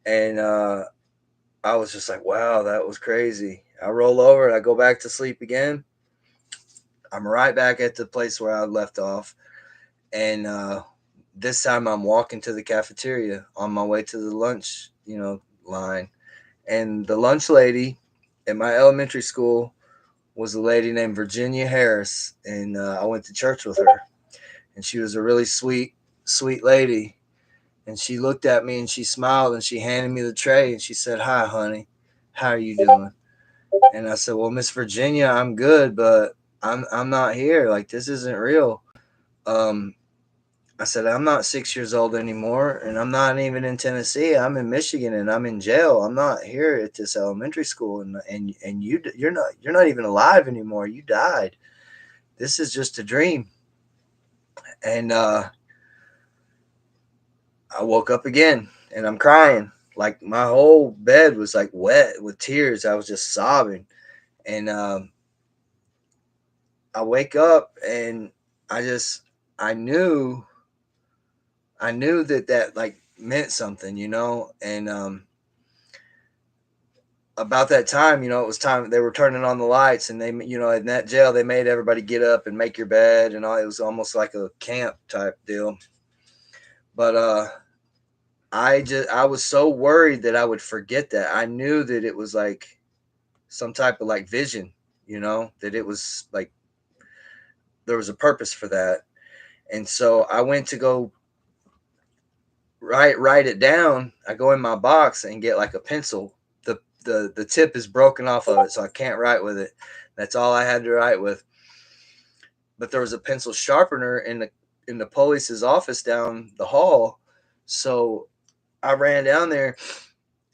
And I was just like, wow, that was crazy. I roll over and I go back to sleep again. I'm right back at the place where I left off. And this time I'm walking to the cafeteria on my way to the lunch, line. And the lunch lady at my elementary school was a lady named Virginia Harris. And I went to church with her. And she was a really sweet lady. And she looked at me and she smiled and she handed me the tray and she said, "Hi, honey. How are you doing?" And I said, "Well, Miss Virginia, I'm good, but I'm not here. Like this isn't real." Um, I said, "I'm not 6 years old anymore, and I'm not even in Tennessee. I'm in Michigan, and I'm in jail. I'm not here at this elementary school, and you're not even alive anymore. You died. This is just a dream." And I woke up again, and I'm crying. Like my whole bed was like wet with tears. I was just sobbing, and I wake up, and I just I knew that like meant something, and about that time, it was time they were turning on the lights, and they, in that jail, they made everybody get up and make your bed and all. It was almost like a camp type deal. But I was so worried that I would forget that. I knew that it was like some type of like vision, that it was like there was a purpose for that. And so I went to go write it down. I go in my box and get like a pencil. The tip is broken off of it, so I can't write with it. That's all I had to write with. But there was a pencil sharpener in the police's office down the hall. So I ran down there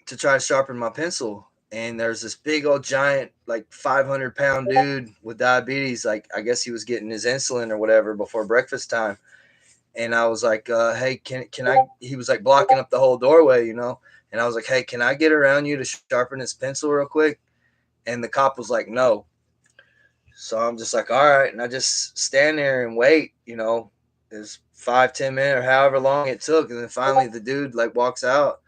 to try to sharpen my pencil. And there's this big old giant, like 500-pound dude with diabetes. Like, I guess he was getting his insulin or whatever before breakfast time. And I was like, "Hey, can I?" He was like blocking up the whole doorway, And I was like, "Hey, can I get around you to sharpen this pencil real quick?" And the cop was like, "No." So I'm just like, "All right," and I just stand there and wait. It's 5-10 minutes or however long it took, and then finally the dude like walks out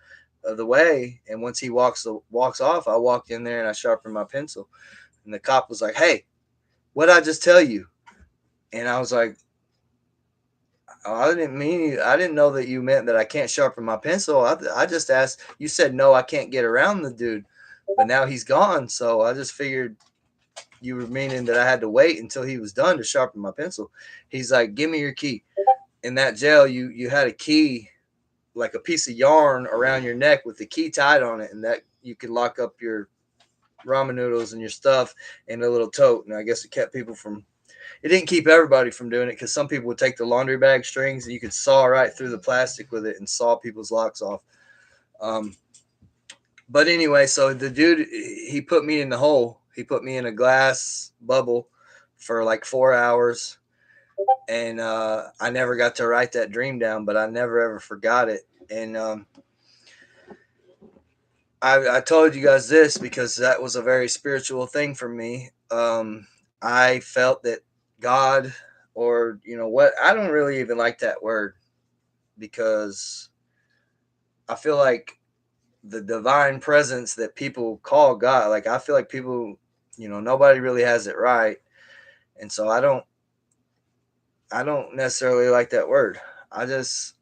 of the way, and once he walks off, I walked in there and I sharpened my pencil, and the cop was like, "Hey, what did I just tell you?" And I was like, "Oh, I didn't know that you meant that I can't sharpen my pencil. I just asked, you said no, I can't get around the dude, but now he's gone. So I just figured you were meaning that I had to wait until he was done to sharpen my pencil. He's like, give me your key. In that jail, you had a key, like a piece of yarn around your neck with the key tied on it, and that you could lock up your ramen noodles and your stuff in a little tote. And I guess it kept people from, it didn't keep everybody from doing it, because some people would take the laundry bag strings and you could saw right through the plastic with it and saw people's locks off. Um, but anyway, so the dude, he put me in the hole. He put me in a glass bubble for like 4 hours. And I never got to write that dream down, but I never ever forgot it. And I told you guys this because that was a very spiritual thing for me. I felt that God, or you know what, I don't really even like that word, because I feel like the divine presence that people call God, like I feel like people, nobody really has it right. And so I don't necessarily like that word. But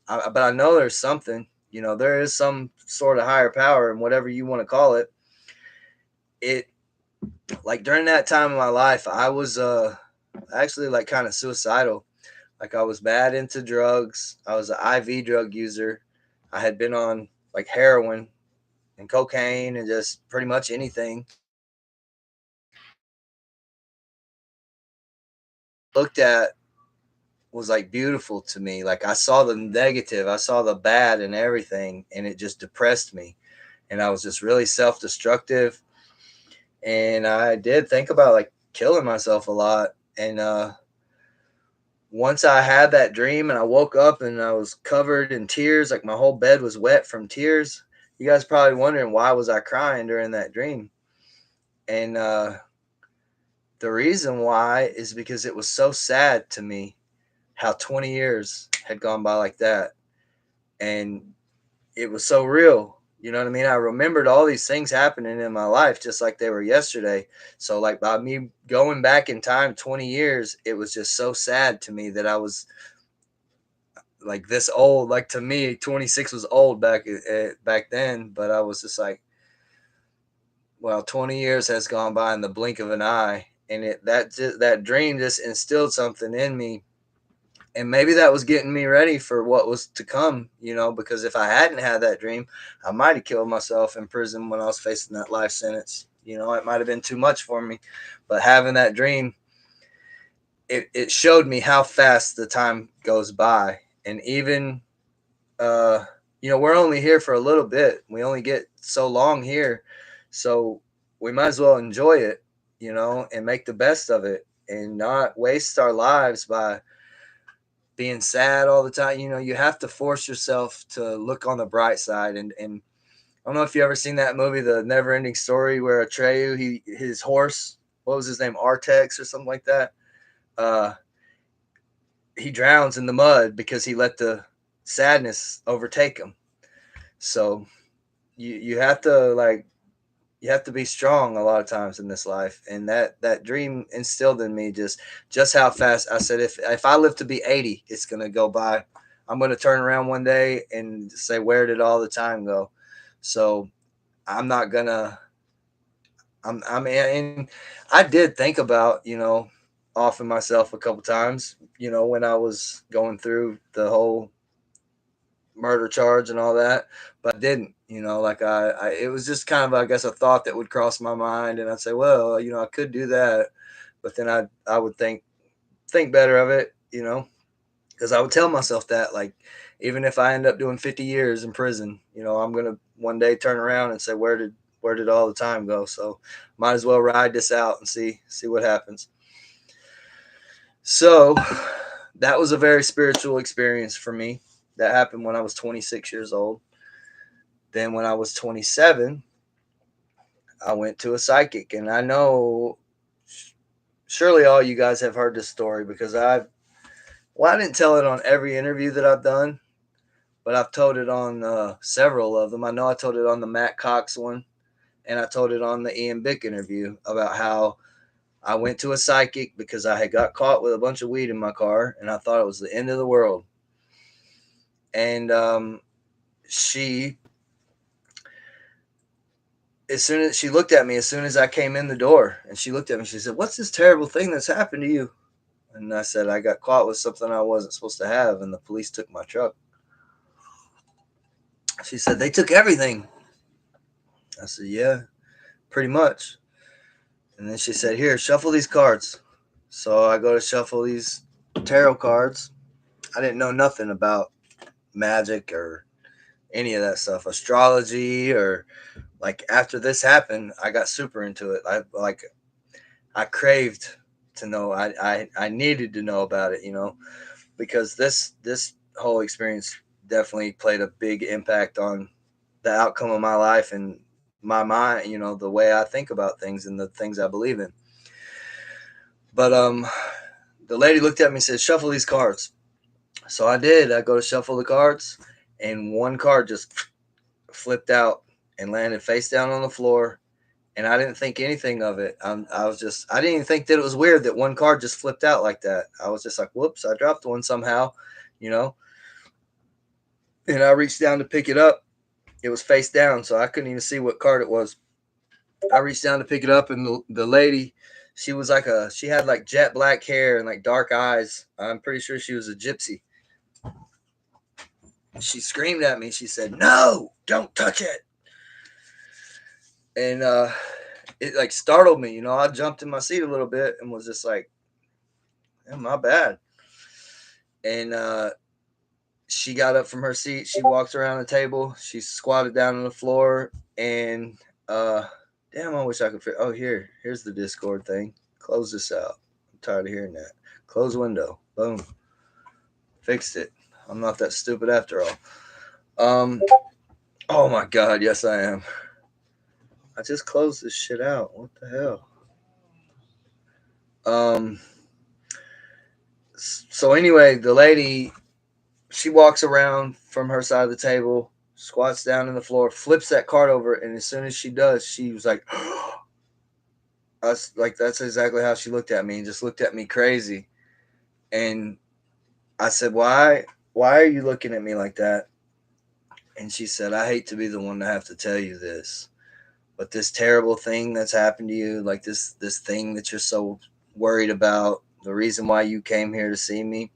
I know there's something, there is some sort of higher power, and whatever you want to call it. It, like, during that time of my life, I was actually like kind of suicidal. Like, I was bad into drugs. I was an IV drug user. I had been on like heroin and cocaine and just pretty much anything. Looked at was like beautiful to me. Like, I saw the negative, I saw the bad and everything, and it just depressed me. And I was just really self-destructive. And I did think about like killing myself a lot. And once I had that dream and I woke up and I was covered in tears, like my whole bed was wet from tears. You guys probably wondering, why was I crying during that dream? And the reason why is because it was so sad to me how 20 years had gone by like that. And it was so real. You know what I mean? I remembered all these things happening in my life just like they were yesterday. So, like, by me going back in time 20 years, it was just so sad to me that I was like this old. Like, to me, 26 was old back then, but I was just like, well, 20 years has gone by in the blink of an eye, and that dream just instilled something in me. And maybe that was getting me ready for what was to come, because if I hadn't had that dream, I might have killed myself in prison when I was facing that life sentence. It might have been too much for me. But having that dream, it showed me how fast the time goes by. And even, uh, we're only here for a little bit. We only get so long here. So we might as well enjoy it, and make the best of it and not waste our lives by being sad all the time. You have to force yourself to look on the bright side. And I don't know if you ever seen that movie, The Never Ending Story, where Atreyu, his horse, what was his name, Artex or something like that, uh, he drowns in the mud because he let the sadness overtake him. So you have to, like, you have to be strong a lot of times in this life. And that dream instilled in me just how fast. I said, if I live to be 80, it's going to go by. I'm going to turn around one day and say, where did all the time go? So I'm not going to, and I did think about, offing myself a couple times, when I was going through the whole murder charge and all that, but I didn't. Like, it was just kind of, I guess, a thought that would cross my mind, and I'd say, well, I could do that, but then I would think better of it, because I would tell myself that, like, even if I end up doing 50 years in prison, I'm gonna one day turn around and say, where did all the time go? So might as well ride this out and see what happens. So that was a very spiritual experience for me. That happened when I was 26 years old. Then when I was 27, I went to a psychic. And I know surely all you guys have heard this story, because I didn't tell it on every interview that I've done, but I've told it on several of them. I know I told it on the Matt Cox one, and I told it on the Ian Bick interview about how I went to a psychic because I had got caught with a bunch of weed in my car, and I thought it was the end of the world. And she as soon as she looked at me, as soon as I came in the door, and she looked at me, she said, "What's this terrible thing that's happened to you?" And I said, "I got caught with something I wasn't supposed to have, and the police took my truck." She said, "They took everything." I said, "Yeah, pretty much." And then she said, "Here, shuffle these cards." So I go to shuffle these tarot cards. I didn't know nothing about magic or any of that stuff, astrology, or like after this happened, I got super into it. I craved to know. I needed to know about it, because this whole experience definitely played a big impact on the outcome of my life and my mind, the way I think about things and the things I believe in. But the lady looked at me and said, "Shuffle these cards." So I did. I go to shuffle the cards, and one card just flipped out and landed face down on the floor. And I didn't think anything of it. I didn't even think that it was weird that one card just flipped out like that. I was just like, whoops, I dropped one somehow, you know? And I reached down to pick it up. It was face down, so I couldn't even see what card it was. I reached down to pick it up, and the lady, she had like jet black hair and like dark eyes. I'm pretty sure she was a gypsy. She screamed at me. She said, "No, don't touch it." And it like startled me. I jumped in my seat a little bit and was just like, "Yeah, my bad." And she got up from her seat. She walked around the table. She squatted down on the floor. And damn, I wish I could. Oh, here's the Discord thing. Close this out. I'm tired of hearing that. Close window. Boom. Fixed it. I'm not that stupid after all. Oh my God, yes I am. I just closed this shit out. What the hell? Um. So anyway, the lady, she walks around from her side of the table, squats down on the floor, flips that card over, and as soon as she does, she was like, that's exactly how she looked at me and just looked at me crazy. And I said, why are you looking at me like that? And she said, "I hate to be the one to have to tell you this, but this terrible thing that's happened to you, like this thing that you're so worried about, the reason why you came here to see me,"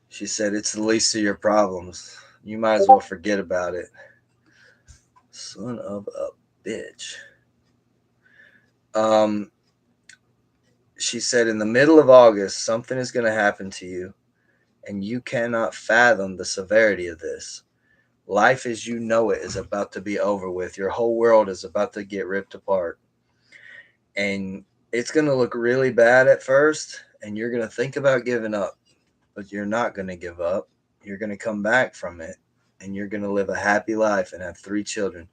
she said, "it's the least of your problems. You might as well forget about it." Son of a bitch. Um, she said, "In the middle of August, something is going to happen to you, and you cannot fathom the severity of this. Life as you know it is about to be over with. Your whole world is about to get ripped apart. And it's going to look really bad at first, and you're going to think about giving up, but you're not going to give up. You're going to come back from it, and you're going to live a happy life and have 3 children."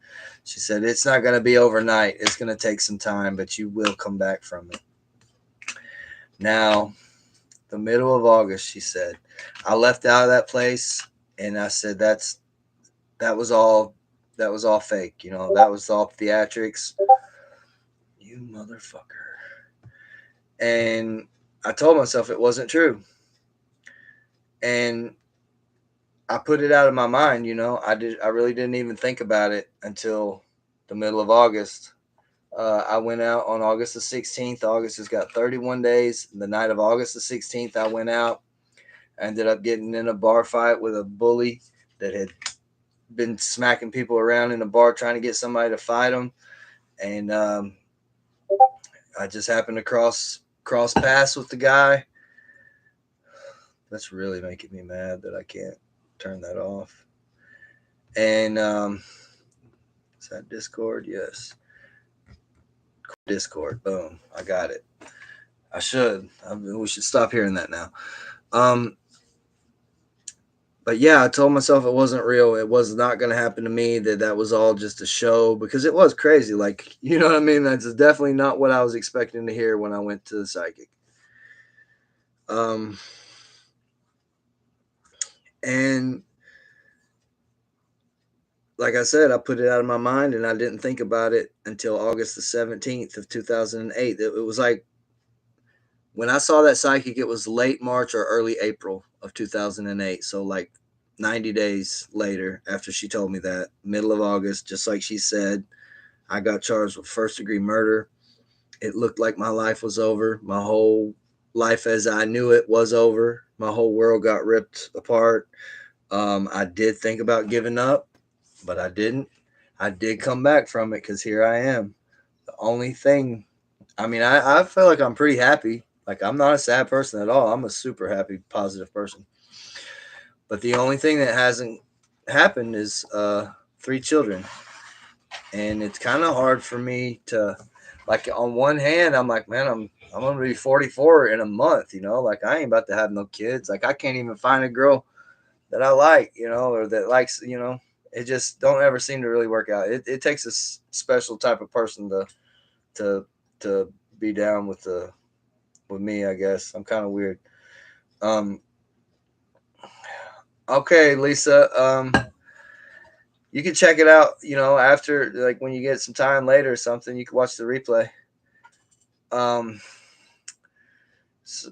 She said, "It's not going to be overnight. It's going to take some time, but you will come back from it." Now, the middle of August, she said, I left out of that place, and I said, that was all fake. That was all theatrics. You motherfucker. And I told myself it wasn't true. And I put it out of my mind. I really didn't even think about it until the middle of August. I went out on August the 16th. August has got 31 days. The night of August the 16th, I went out. I ended up getting in a bar fight with a bully that had been smacking people around in a bar trying to get somebody to fight them. And I just happened to cross paths with the guy. That's really making me mad that I can't turn that off. And is that Discord? Yes. Discord. Boom. I got it. I should. We should stop hearing that now. But yeah, I told myself it wasn't real. It was not going to happen to me. That was all just a show, because it was crazy. Like, you know what I mean? That's definitely not what I was expecting to hear when I went to the psychic. And like I said, I put it out of my mind, and I didn't think about it until August the 17th of 2008. It was like when I saw that psychic, it was late March or early April of 2008. So like 90 days later after she told me that, middle of August, just like she said. I got charged with first degree murder. It looked like my life was over. My whole life as I knew it was over. My whole world got ripped apart. I did think about giving up, but I didn't. I did come back from it because here I am. The only thing, I mean, I feel like I'm pretty happy. Like, I'm not a sad person at all. I'm a super happy, positive person. But the only thing that hasn't happened is 3 children. And it's kind of hard for me to, like, on one hand, I'm like, man, I'm gonna be 44 in a month, like I ain't about to have no kids. Like, I can't even find a girl that I like, or that likes, it just don't ever seem to really work out. It takes a special type of person to to be down with me, I guess. I'm kind of weird. Um okay, Lisa, you can check it out, after, like, when you get some time later or something, you can watch the replay. Um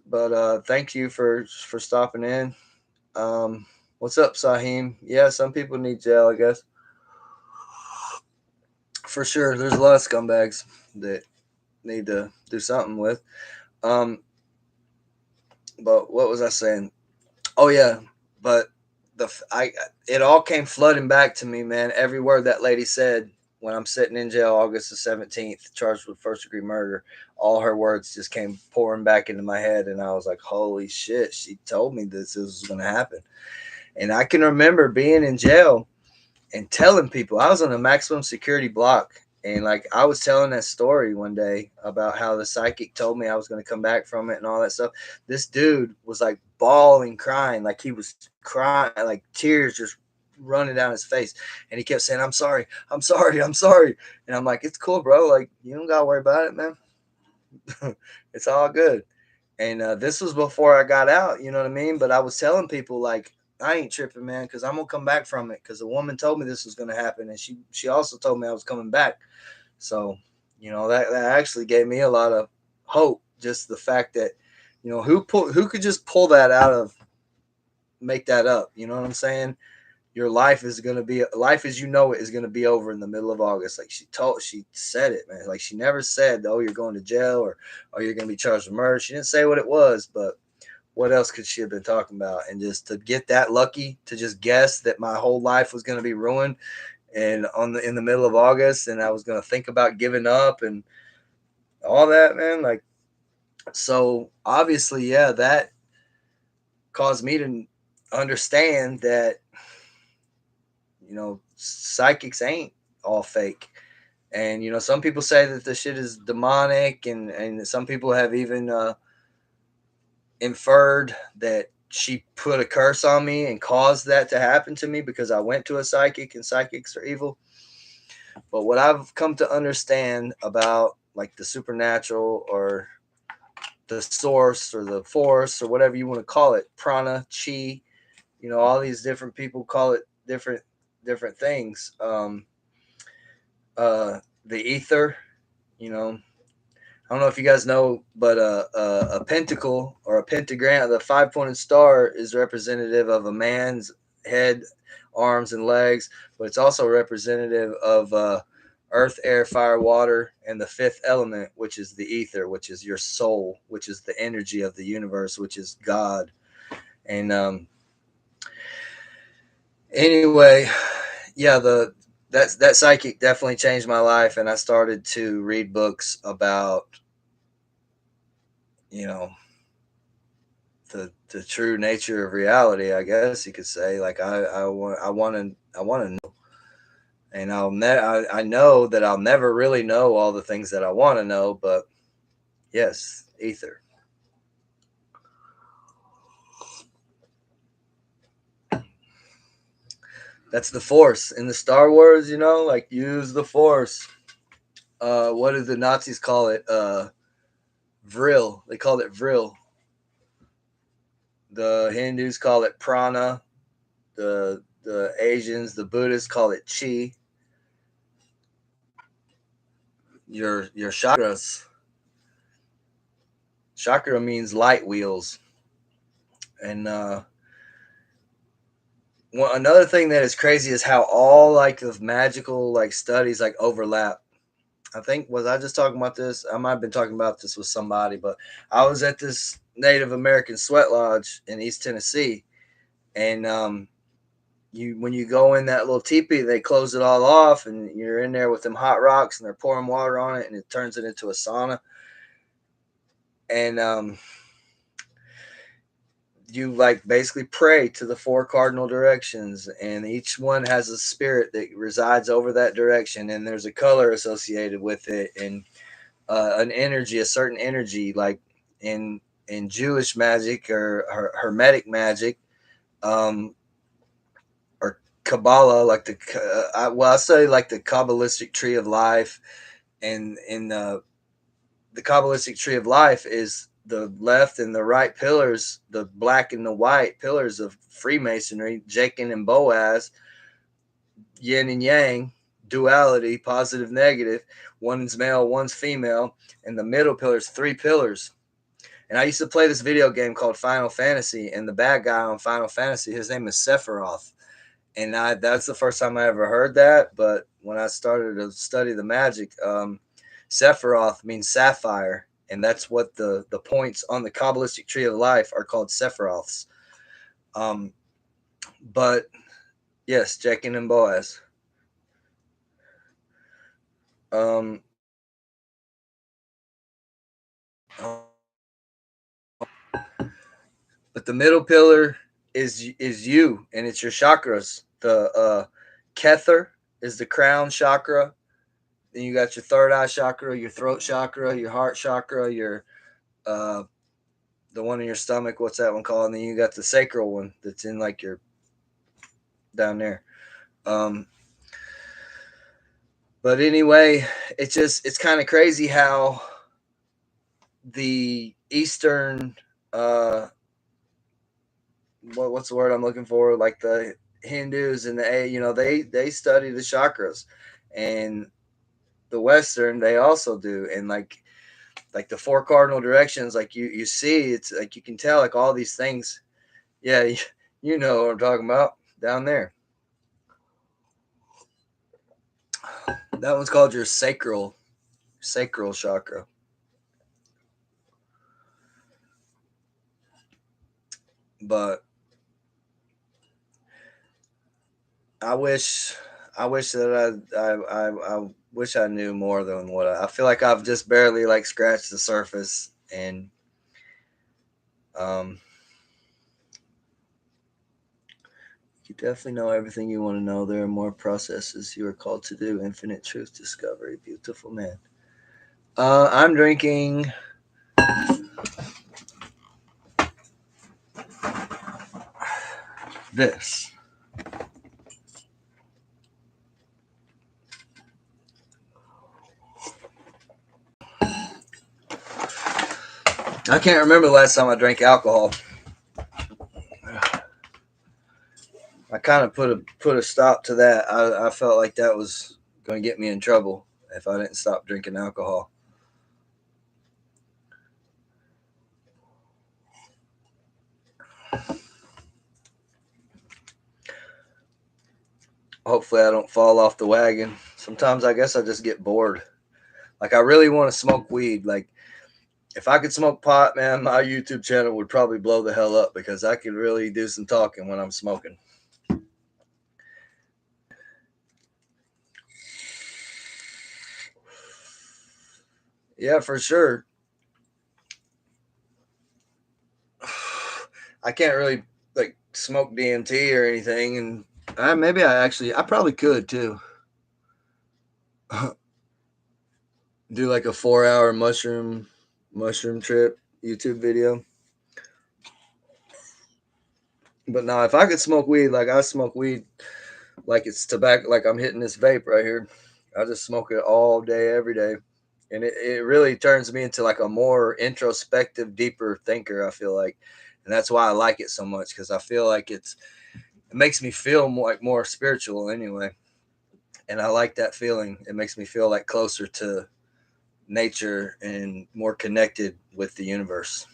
but thank you for stopping in. What's up, Saheem? Yeah, some people need jail, I guess. For sure, there's a lot of scumbags that need to do something with. Um, but what was I saying? Oh yeah, but I it all came flooding back to me, man. Every word that lady said when I'm sitting in jail, August the 17th, charged with first degree murder. All her words just came pouring back into my head, and I was like, "Holy shit!" She told me this was going to happen, and I can remember being in jail and telling people I was on a maximum security block. And like, I was telling that story one day about how the psychic told me I was going to come back from it and all that stuff. This dude was like bawling, crying, like he was crying, like tears just running down his face. And he kept saying, "I'm sorry, I'm sorry, I'm sorry." And I'm like, "It's cool, bro. Like, you don't got to worry about it, man. It's all good." And this was before I got out, you know what I mean? But I was telling people, like, I ain't tripping, man, because I'm gonna come back from it. Because the woman told me this was gonna happen, and she also told me I was coming back. So, that actually gave me a lot of hope. Just the fact that, who could just pull that out of, make that up. You know what I'm saying? Your life is gonna be, life as you know it is gonna be over in the middle of August. Like, she said it, man. Like, she never said, "Oh, you're going to jail," or "Oh, you're gonna be charged with murder." She didn't say what it was, but what else could she have been talking about? And just to get that lucky to just guess that my whole life was gonna be ruined, and in the middle of August, and I was gonna think about giving up and all that, man. Like, so obviously, yeah, that caused me to understand that, psychics ain't all fake. And some people say that the shit is demonic, and some people have even inferred that she put a curse on me and caused that to happen to me because I went to a psychic and psychics are evil. But what I've come to understand about, like, the supernatural, or the source, or the force, or whatever you want to call it, prana, chi, all these different people call it different things. The ether, I don't know if you guys know, but a pentacle, or a pentagram, the 5-pointed star, is representative of a man's head, arms, and legs, but it's also representative of earth, air, fire, water, and the fifth element, which is the ether, which is your soul, which is the energy of the universe, which is God. And anyway, yeah, that psychic definitely changed my life, and I started to read books about, you know the true nature of reality, I guess you could say. Like, I want to know, and I know that I'll never really know all the things that I want to know, but yes, ether. That's the force in the Star Wars, like, use the force. What did the Nazis call it? Vril. They called it Vril. The Hindus call it prana. The Asians, the Buddhists call it chi. Your chakras. Chakra means light wheels. And another thing that is crazy is how all, like, of magical, like, studies, like, overlap. I think, was I just talking about this? I might have been talking about this with somebody, but I was at this Native American sweat lodge in East Tennessee, and you when you go in that little teepee, they close it all off, and you're in there with them hot rocks, and they're pouring water on it, and it turns it into a sauna. And you like basically pray to the four cardinal directions, and each one has a spirit that resides over that direction, and there's a color associated with it, and an energy, a certain energy, like in Jewish magic or Hermetic magic, um, or Kabbalah, like I study like the Kabbalistic tree of life, and in the Kabbalistic tree of life is the left and the right pillars, the black and the white pillars of Freemasonry, Jachin and Boaz, yin and yang, duality, positive, negative, one's male, one's female, and the middle pillars, three pillars. And I used to play this video game called Final Fantasy, and the bad guy on Final Fantasy, his name is Sephiroth. And that's the first time I ever heard that. But when I started to study the magic, Sephiroth means sapphire, and that's what the points on the Kabbalistic tree of life are called, Sephiroths. But yes, Jachin and Boaz. Um, but the middle pillar is you, and it's your chakras. The Kether is the crown chakra. Then you got your third eye chakra, your throat chakra, your heart chakra, your uh, the one in your stomach. What's that one called? And then you got the sacral one that's in like your down there. Um, but anyway, it's kind of crazy how the Eastern what's the word I'm looking for? Like the Hindus and they study the chakras, and the Western they also do, and like the four cardinal directions, like you see, it's like you can tell like all these things. Yeah, you know what I'm talking about down there. That one's called your sacral chakra. But I wish I wish that I wish I knew more than what I feel like I've just barely like scratched the surface, and um you definitely know everything you want to know. There are more processes you are called to do. Infinite truth discovery. Beautiful man. I'm drinking this. I can't remember the last time I drank alcohol. I kind of put a stop to that. I felt like that was going to get me in trouble if I didn't stop drinking alcohol. Hopefully, I don't fall off the wagon. Sometimes I guess I just get bored. Like I really want to smoke weed. Like if I could smoke pot, man, my YouTube channel would probably blow the hell up because I could really do some talking when I'm smoking. Yeah, for sure. I can't really like smoke DMT or anything, and maybe I probably could too. Do like a 4 hour mushroom trip YouTube video. But now, if I could smoke weed, like I smoke weed, like it's tobacco, like I'm hitting this vape right here. I just smoke it all day, every day, and it really turns me into like a more introspective, deeper thinker. I feel like, and that's why I like it so much because I feel like it makes me feel more spiritual anyway, and I like that feeling. It makes me feel like closer to nature and more connected with the universe.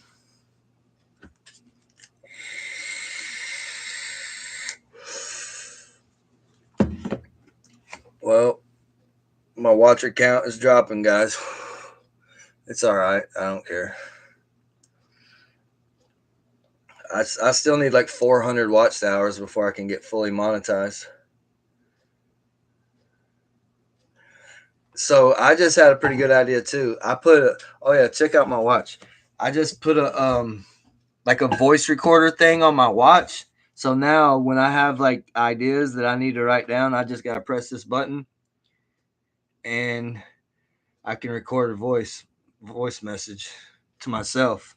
Well, my my watcher count is dropping, guys. It's all right. I don't care. I still need like 400 watch hours before I can get fully monetized. So I just had a pretty good idea too. Oh yeah, check out my watch. I just put a like a voice recorder thing on my watch. So now when I have like ideas that I need to write down, I just gotta press this button and I can record a voice message to myself.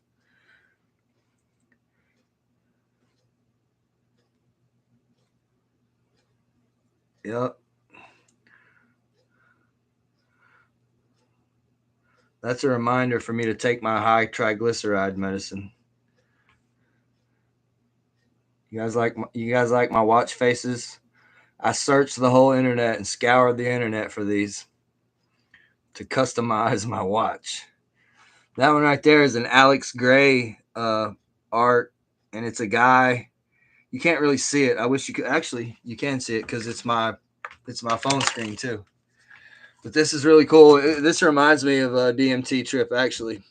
Yep. That's a reminder for me to take my high triglyceride medicine. You guys like my watch faces? I searched the whole internet and scoured the internet for these to customize my watch. That one right there is an Alex Gray art, and it's a guy. You can't really see it. I wish you could. Actually, you can see it because it's my phone screen too. But this is really cool. This reminds me of a DMT trip actually,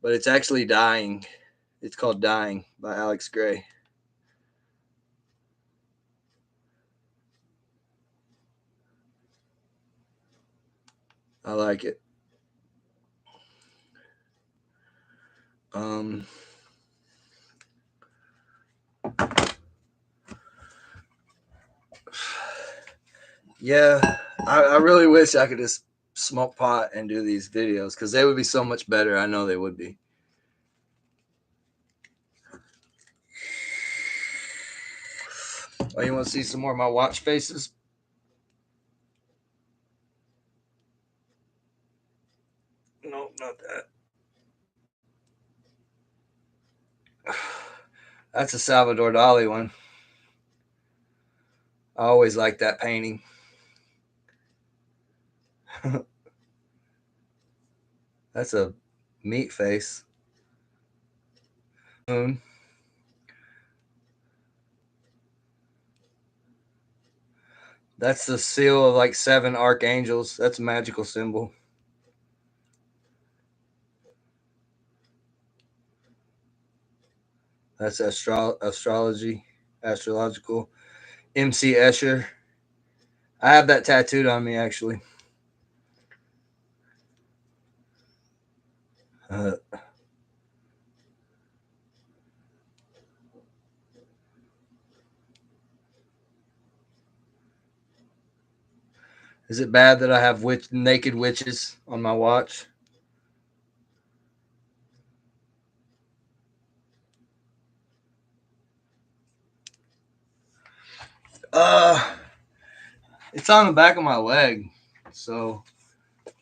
but it's actually Dying. It's called Dying by Alex Gray. I like it. Um, yeah, I really wish I could just smoke pot and do these videos because they would be so much better. I know they would be. Oh, you want to see some more of my watch faces? Nope, not that. That's a Salvador Dali one. I always like that painting. That's a meat face. Moon. That's the seal of like 7 archangels. That's a magical symbol. That's astrological. MC Escher. I have that tattooed on me actually. Uh, is it bad that I have naked witches on my watch? Uh, it's on the back of my leg, so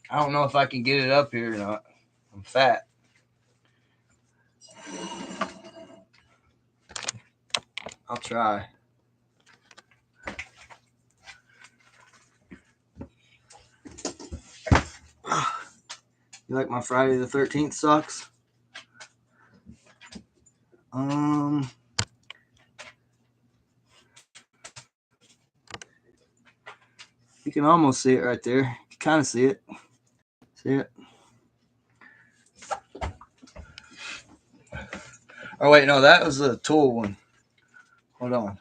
I don't know if I can get it up here or not. I'm fat. I'll try. You like my Friday the 13th socks? Um, you can almost see it right there. You can kind of see it. See it? Oh wait, no, that was a Tool one. Hold on.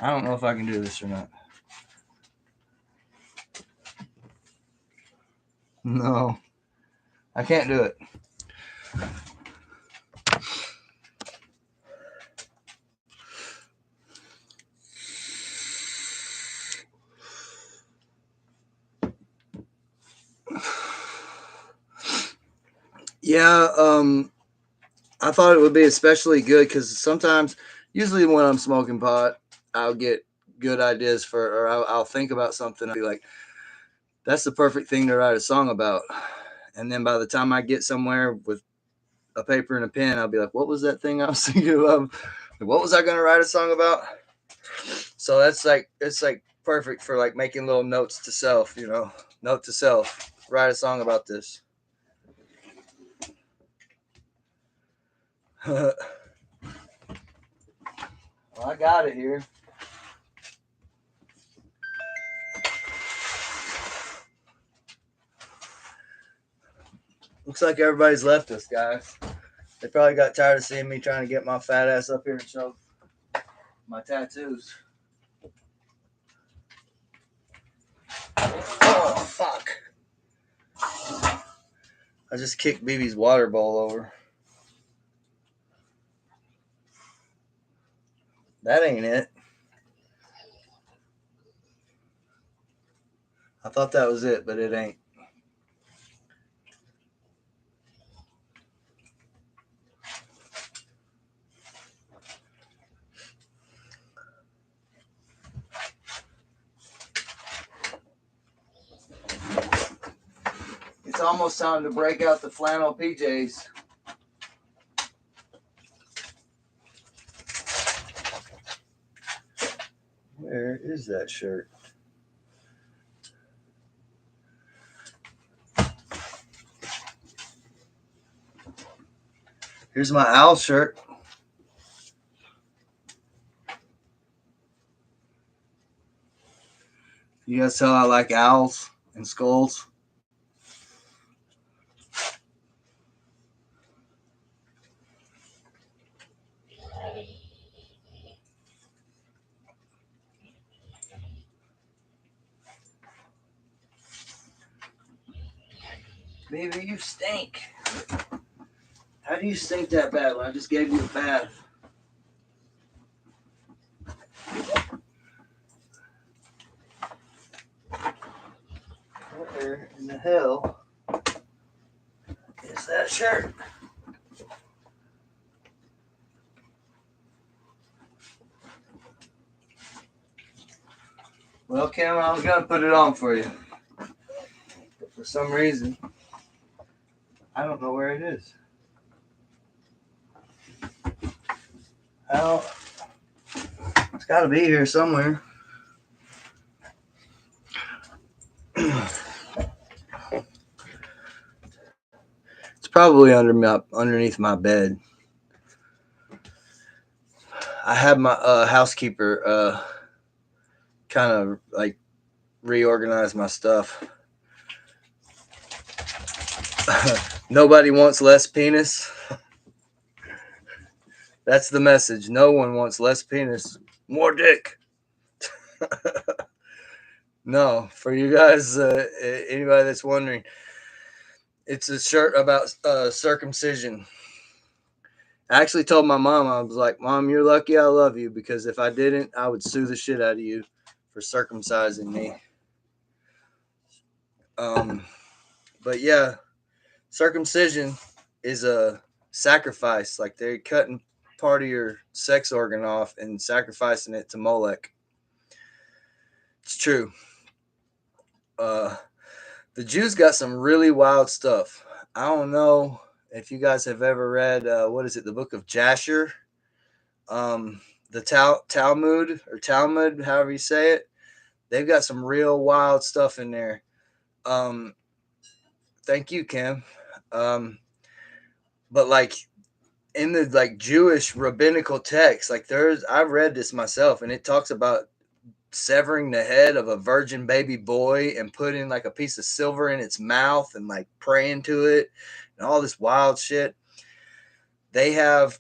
I don't know if I can do this or not. No, I can't do it. Yeah, I thought it would be especially good because sometimes, usually when I'm smoking pot, I'll get good ideas or I'll think about something. I'll be like, that's the perfect thing to write a song about. And then by the time I get somewhere with a paper and a pen, I'll be like, what was that thing I was thinking of? What was I going to write a song about? So it's like perfect for like making little notes to self, note to self, write a song about this. Well, I got it here. Looks like everybody's left us, guys. They probably got tired of seeing me trying to get my fat ass up here and show my tattoos. Oh, fuck. I just kicked BB's water bowl over. That ain't it. I thought that was it, but it ain't. It's almost time to break out the flannel PJs. Where is that shirt? Here's my owl shirt. You guys tell I like owls and skulls. Baby, you stink. How do you stink that bad when I just gave you a bath? Where in the hell is that shirt? Well, Cam, I was gonna put it on for you, but for some reason, I don't know where it is. Well, it's got to be here somewhere. It's probably underneath my bed. I had my housekeeper kind of like reorganize my stuff. Nobody wants less penis. That's the message. No one wants less penis. More dick. No, for you guys, anybody that's wondering, it's a shirt about circumcision. I actually told my mom, I was like, Mom, you're lucky I love you, because if I didn't, I would sue the shit out of you for circumcising me. But yeah, circumcision is a sacrifice. Like they're cutting part of your sex organ off and sacrificing it to Molech. It's true. The Jews got some really wild stuff. I don't know if you guys have ever read what is it, the book of Jasher, the Talmud or Talmud, however you say it. They've got some real wild stuff in there. Thank you, Kim. But like in the like Jewish rabbinical text, like I've read this myself, and it talks about severing the head of a virgin baby boy and putting like a piece of silver in its mouth and like praying to it and all this wild shit. They have.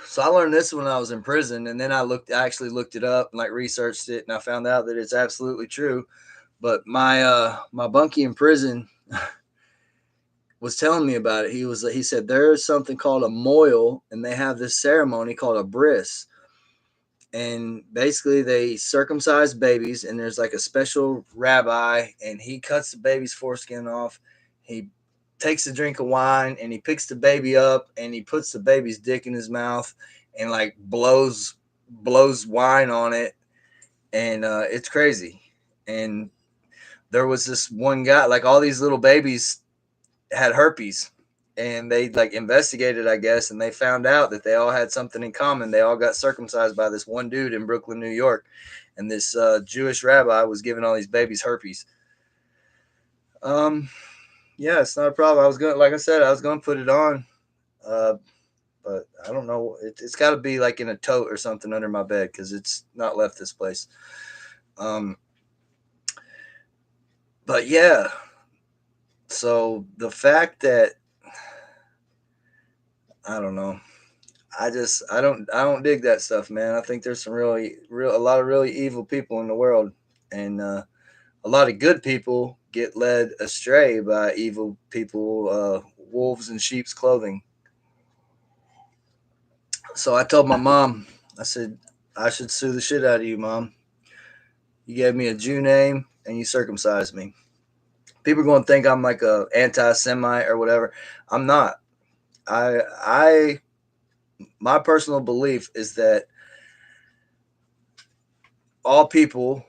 So I learned this when I was in prison, and then I actually looked it up and like researched it, and I found out that it's absolutely true. But my bunkie in prison was telling me about it. He said there's something called a moil, and they have this ceremony called a bris, and basically they circumcise babies, and there's like a special rabbi, and he cuts the baby's foreskin off. He takes a drink of wine, and he picks the baby up, and he puts the baby's dick in his mouth, and like blows wine on it, and it's crazy. And there was this one guy, like all these little babies had herpes, and they like investigated, I guess, and they found out that they all had something in common. They all got circumcised by this one dude in Brooklyn, New York, and this Jewish rabbi was giving all these babies herpes. Yeah, it's not a problem. I was gonna, like I said, I was gonna put it on, but I don't know. It's got to be like in a tote or something under my bed because it's not left this place. Um, but yeah, so the fact that I don't know, I don't dig that stuff, man. I think there's some a lot of really evil people in the world, and a lot of good people get led astray by evil people, wolves in sheep's clothing. So I told my mom, I said, I should sue the shit out of you, mom. You gave me a Jew name and you circumcised me. People are going to think I'm like a anti-Semite or whatever. I'm not. I my personal belief is that all people,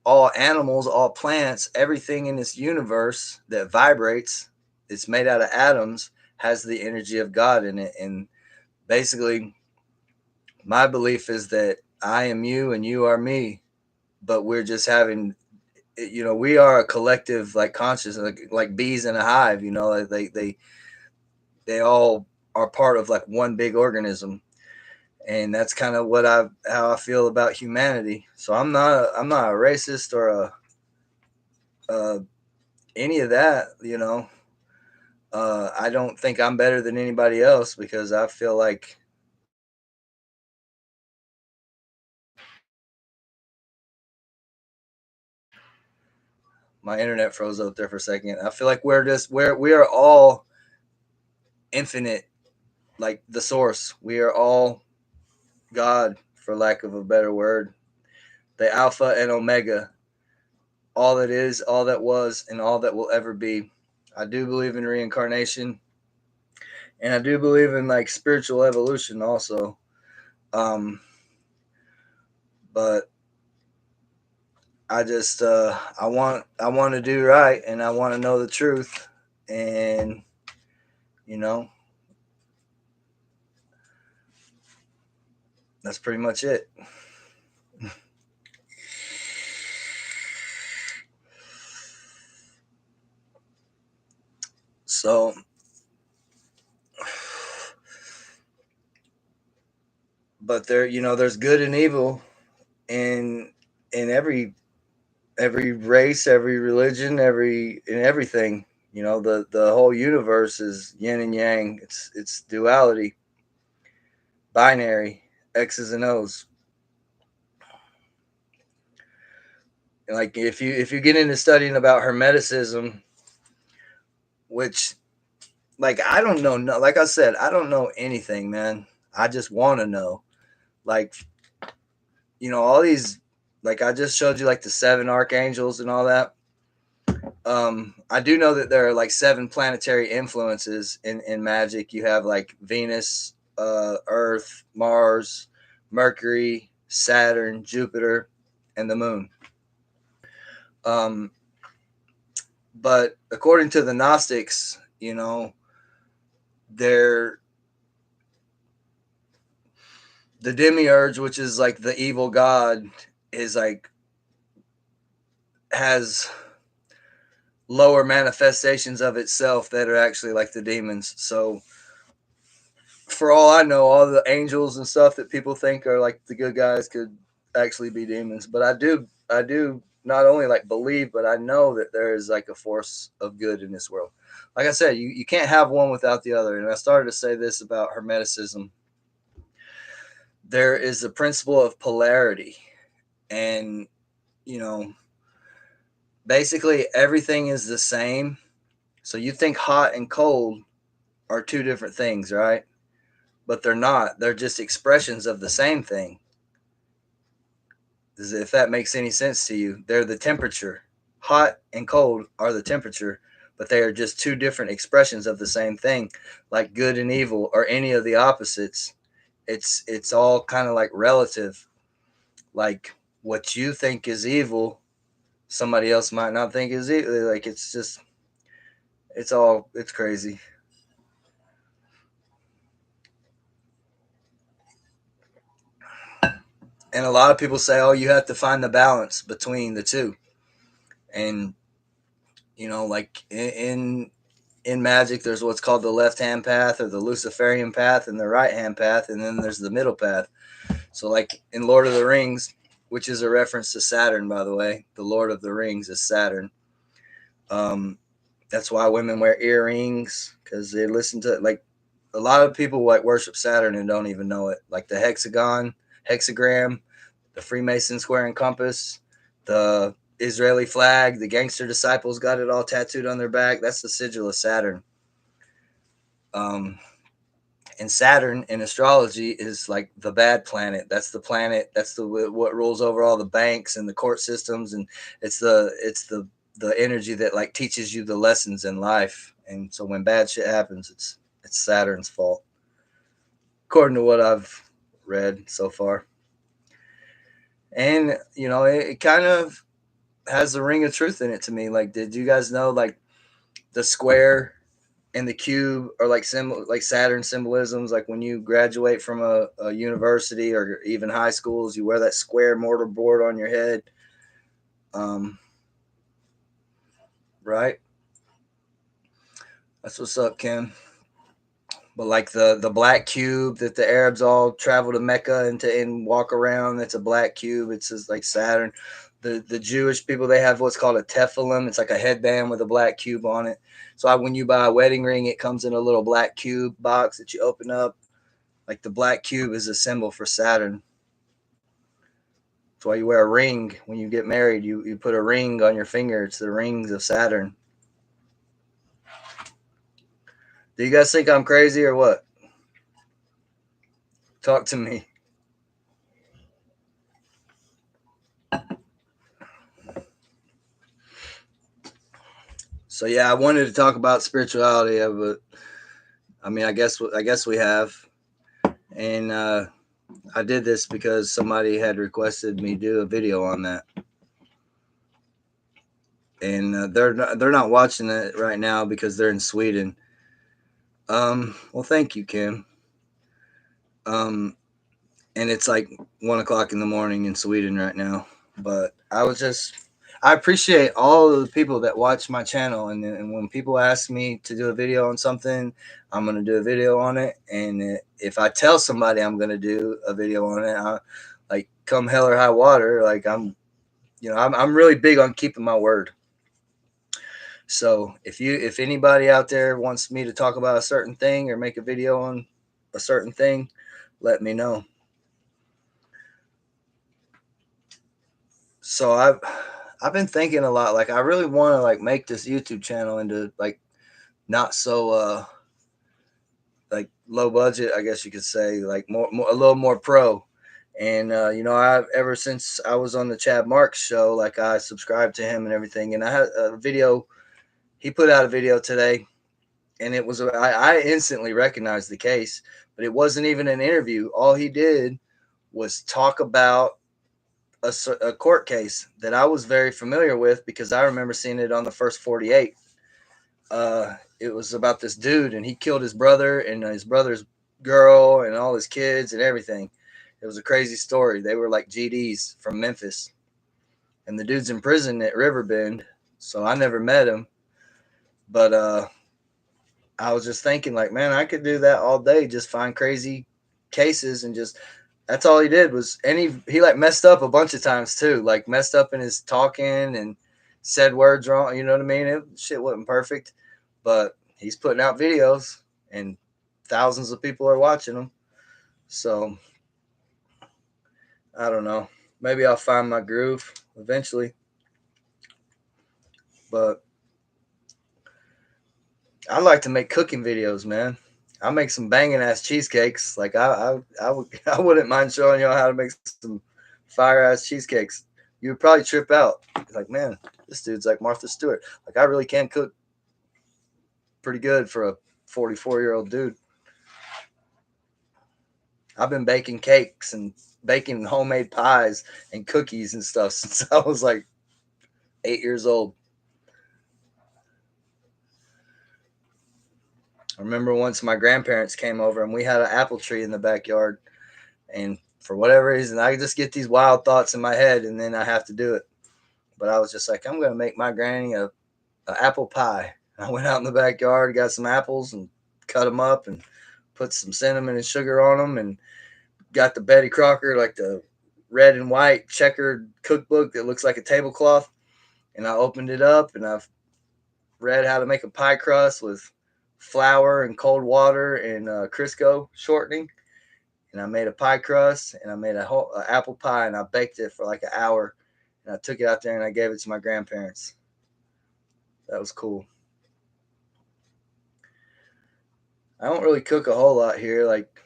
all animals, all plants, everything in this universe that vibrates, it's made out of atoms, has the energy of God in it. And basically, my belief is that I am you and you are me, but we're just having, we are a collective like conscious, like bees in a hive. Like they all are part of like one big organism, and that's kind of how I feel about humanity. So I'm not a racist or a any of that. I don't think I'm better than anybody else because I feel like my internet froze up there for a second. I feel like we are all infinite, like the source. We are all God, for lack of a better word, the Alpha and Omega, all that is, all that was, and all that will ever be. I do believe in reincarnation, and I do believe in like spiritual evolution also. Um, but I want to do right, and I want to know the truth, and you know that's pretty much it. So, but there's good and evil in every race, every religion, in everything. The whole universe is yin and yang. It's duality, binary, X's and O's. And like if you get into studying about Hermeticism, which like I don't know, no, like I said, I don't know anything, man. I just want to know. Like all these, like I just showed you, like the seven archangels and all that. I do know that there are like seven planetary influences in magic. You have like Venus, Earth, Mars, Mercury, Saturn, Jupiter, and the Moon. Um, but according to the Gnostics, they're the demiurge, which is like the evil god, is like has lower manifestations of itself that are actually like the demons. So for all I know, all the angels and stuff that people think are like the good guys could actually be demons. But I do not only like believe, but I know that there is like a force of good in this world. Like I said, you can't have one without the other. And I started to say this about Hermeticism. There is the principle of polarity. And, you know, basically everything is the same. So you think hot and cold are two different things, right? But they're not. They're just expressions of the same thing. If that makes any sense to you, they're the temperature. Hot and cold are the temperature, but they are just two different expressions of the same thing, like good and evil or any of the opposites. It's all kind of like relative. Like what you think is evil, somebody else might not think is evil. Like it's crazy. And a lot of people say, "Oh, you have to find the balance between the two." And like in magic, there's what's called the left-hand path or the Luciferian path and the right-hand path, and then there's the middle path. So, like in Lord of the Rings, which is a reference to Saturn, by the way, the Lord of the Rings is Saturn. That's why women wear earrings, because they listen to, like, a lot of people like worship Saturn and don't even know it. Like the hexagram, the Freemason square and compass, the Israeli flag, the gangster disciples got it all tattooed on their back. That's the sigil of Saturn. And Saturn in astrology is like the bad planet. That's the planet. That's the what rules over all the banks and the court systems, and it's the energy that like teaches you the lessons in life. And so when bad shit happens, it's Saturn's fault, according to what I've read so far. And it kind of has a ring of truth in it to me. Like, did you guys know like the square and the cube are like like Saturn symbolisms? Like when you graduate from a university or even high schools, you wear that square mortar board on your head. Right? That's what's up, Kim. But like the black cube that the Arabs all travel to Mecca and walk around, that's a black cube. It's just like Saturn. The Jewish people, they have what's called a tefillin. It's like a headband with a black cube on it. So when you buy a wedding ring, it comes in a little black cube box that you open up. Like the black cube is a symbol for Saturn. That's why you wear a ring when you get married. You put a ring on your finger. It's the rings of Saturn. Do you guys think I'm crazy or what? Talk to me. So yeah, I wanted to talk about spirituality, but I mean, I guess we have, and I did this because somebody had requested me do a video on that, and they're not watching it right now because they're in Sweden. Well, thank you, Kim. And it's like 1:00 in the morning in Sweden right now, but I appreciate all of the people that watch my channel, and when people ask me to do a video on something, I'm going to do a video on it. And if I tell somebody I'm going to do a video on it, like come hell or high water, like I'm really big on keeping my word. So if anybody out there wants me to talk about a certain thing or make a video on a certain thing, let me know. So I've been thinking a lot. Like I really want to like make this YouTube channel into like not so like low budget, I guess you could say, like more a little more pro. And I've ever since I was on the Chad Marks show, like I subscribed to him and everything. And I had a video. He put out a video today, and it was I instantly recognized the case, but it wasn't even an interview. All he did was talk about a court case that I was very familiar with because I remember seeing it on the first 48. It was about this dude, and he killed his brother and his brother's girl and all his kids and everything. It was a crazy story. They were like GDs from Memphis, and the dude's in prison at Riverbend. So I never met him, but I was just thinking, like, man, I could do that all day. Just find crazy cases and just. That's all he did was, and he like messed up a bunch of times too, like messed up in his talking and said words wrong. You know what I mean? Shit wasn't perfect, but he's putting out videos and thousands of people are watching them. So I don't know. Maybe I'll find my groove eventually, but I like to make cooking videos, man. I make some banging ass cheesecakes. Like I wouldn't mind showing y'all how to make some fire ass cheesecakes. You would probably trip out. Like, man, this dude's like Martha Stewart. Like I really can cook pretty good for a 44-year-old dude. I've been baking cakes and baking homemade pies and cookies and stuff since I was like 8 years old. I remember once my grandparents came over and we had an apple tree in the backyard, and for whatever reason, I just get these wild thoughts in my head and then I have to do it. But I was just like, I'm going to make my granny a apple pie. I went out in the backyard, got some apples, and cut them up, and put some cinnamon and sugar on them, and got the Betty Crocker, like the red and white checkered cookbook that looks like a tablecloth. And I opened it up, and I've read how to make a pie crust with flour and cold water and Crisco shortening. And I made a pie crust, and I made a whole apple pie, and I baked it for like an hour. And I took it out there and I gave it to my grandparents. That was cool. I don't really cook a whole lot here. Like,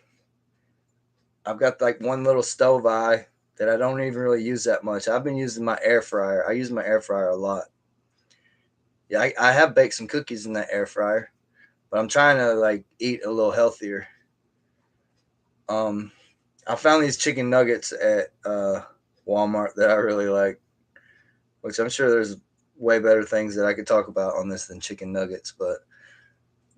I've got like one little stove eye that I don't even really use that much. I've been using my air fryer. I use my air fryer a lot. Yeah, I have baked some cookies in that air fryer, but I'm trying to like eat a little healthier. Um, I found these chicken nuggets at Walmart that I really like, which I'm sure there's way better things that I could talk about on this than chicken nuggets, but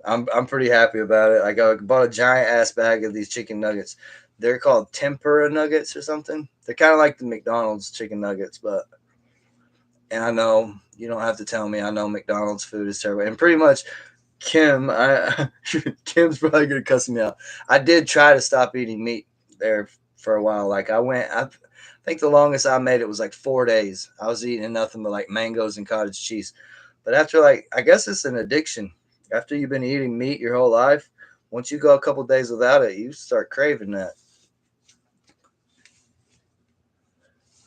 I'm pretty happy about it. I bought a giant ass bag of these chicken nuggets. They're called tempura nuggets or something. They're kind of like the McDonald's chicken nuggets, but and I know you don't have to tell me. I know McDonald's food is terrible, and pretty much Kim's probably gonna cuss me out. I did try to stop eating meat there for a while. Like I think the longest I made it was like 4 days. I was eating nothing but like mangoes and cottage cheese. But after like I guess it's an addiction. After you've been eating meat your whole life, once you go a couple days without it, you start craving that.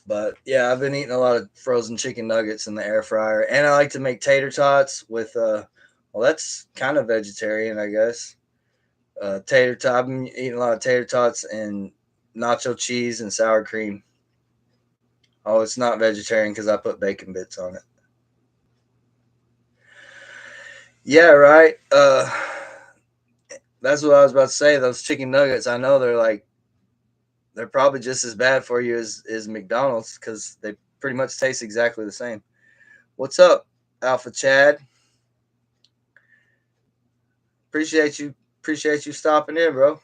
But yeah, I've been eating a lot of frozen chicken nuggets in the air fryer, and I like to make tater tots with well, that's kind of vegetarian, I guess. Tater tot. I've been eating a lot of tater tots and nacho cheese and sour cream. Oh, it's not vegetarian because I put bacon bits on it. Yeah, right. That's what I was about to say. Those chicken nuggets, I know they're probably just as bad for you as McDonald's because they pretty much taste exactly the same. What's up, Alpha Chad? Appreciate you stopping in, bro.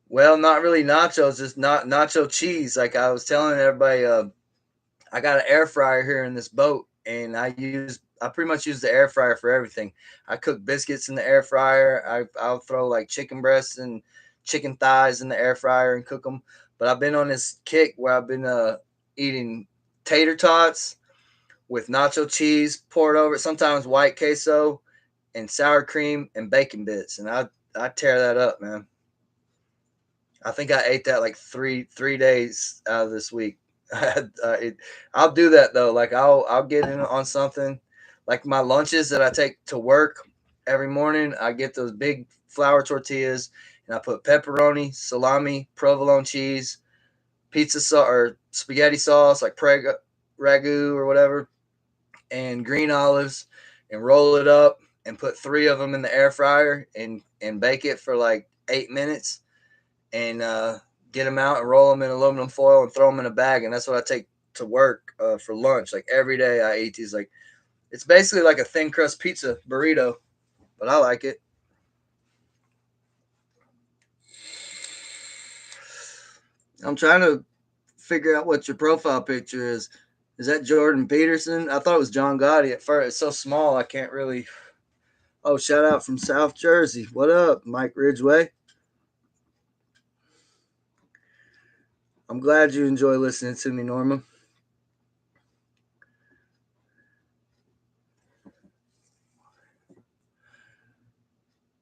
Well, not really nachos, just not nacho cheese. Like I was telling everybody, I got an air fryer here in this boat, and I pretty much use the air fryer for everything. I cook biscuits in the air fryer. I'll throw like chicken breasts and chicken thighs in the air fryer and cook them. But I've been on this kick where I've been eating tater tots with nacho cheese poured over it, sometimes white queso and sour cream and bacon bits, and I tear that up, man. I think I ate that like three days out of this week. I'll do that though. Like I'll get in on something. Like my lunches that I take to work every morning, I get those big flour tortillas, and I put pepperoni, salami, provolone cheese, pizza sauce or spaghetti sauce like ragu or whatever, and green olives, and roll it up and put three of them in the air fryer and bake it for like 8 minutes, and get them out and roll them in aluminum foil and throw them in a bag. And that's what I take to work for lunch. Like every day I eat these. Like it's basically like a thin crust pizza burrito, but I like it. I'm trying to figure out what your profile picture is. Is that Jordan Peterson? I thought it was John Gotti at first. It's so small I can't really. Oh, shout out from South Jersey. What up, Mike Ridgway? I'm glad you enjoy listening to me, Norma.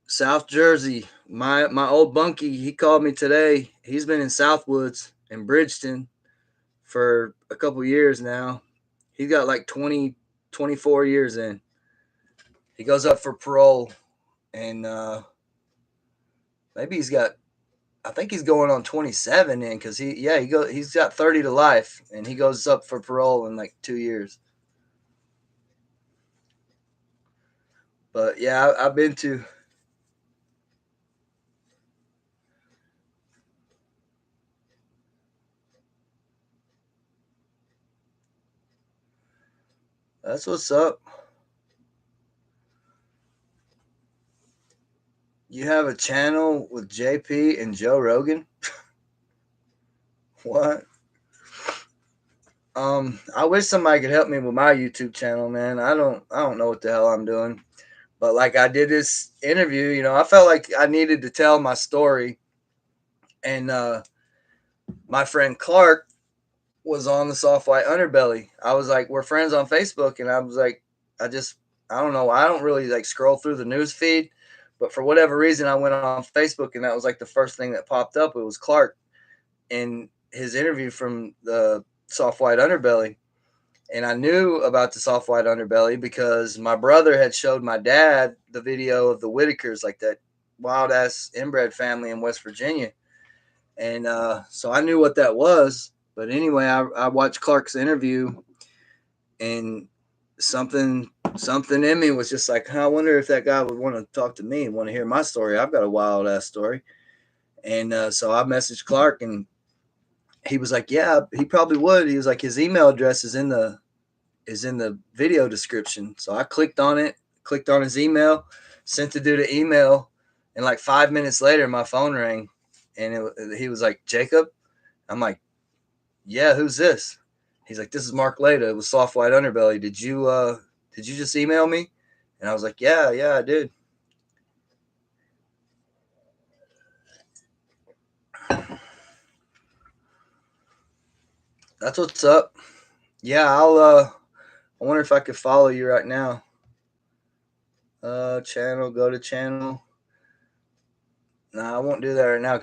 South Jersey. My old bunkie, he called me today. He's been in Southwoods and Bridgeton for a couple years now. He's got like 20, 24 years in. He goes up for parole, and maybe he's got. I think he's going on 27 in because he's got 30 to life, and he goes up for parole in like 2 years. But yeah, I've been to. That's what's up. You have a channel with JP and Joe Rogan. What? I wish somebody could help me with my YouTube channel, man. I don't know what the hell I'm doing. But like I did this interview, I felt like I needed to tell my story. And my friend Clark was on the Soft White Underbelly. I was like, we're friends on Facebook, and I was like, I don't know, I don't really like scroll through the news feed, but for whatever reason, I went on Facebook, and that was like the first thing that popped up. It was Clark in his interview from the Soft White Underbelly. And I knew about the Soft White Underbelly because my brother had showed my dad the video of the Whitakers, like that wild ass inbred family in West Virginia. And so I knew what that was. But anyway, I watched Clark's interview, and something something in me was just like, I wonder if that guy would want to talk to me and want to hear my story. I've got a wild ass story. And so I messaged Clark, and he was like, yeah, he probably would. He was like, his email address is in the video description. So I clicked on it, clicked on his email, sent the dude an email, and like 5 minutes later, my phone rang, and he was like, Jacob. I'm like, yeah, who's this? He's like, this is Mark Leda. It was Soft White Underbelly. Did you just email me? And I was like, yeah, I did. That's what's up. Yeah, I wonder if I could follow you right now. Channel, go to channel. No, I won't do that right now.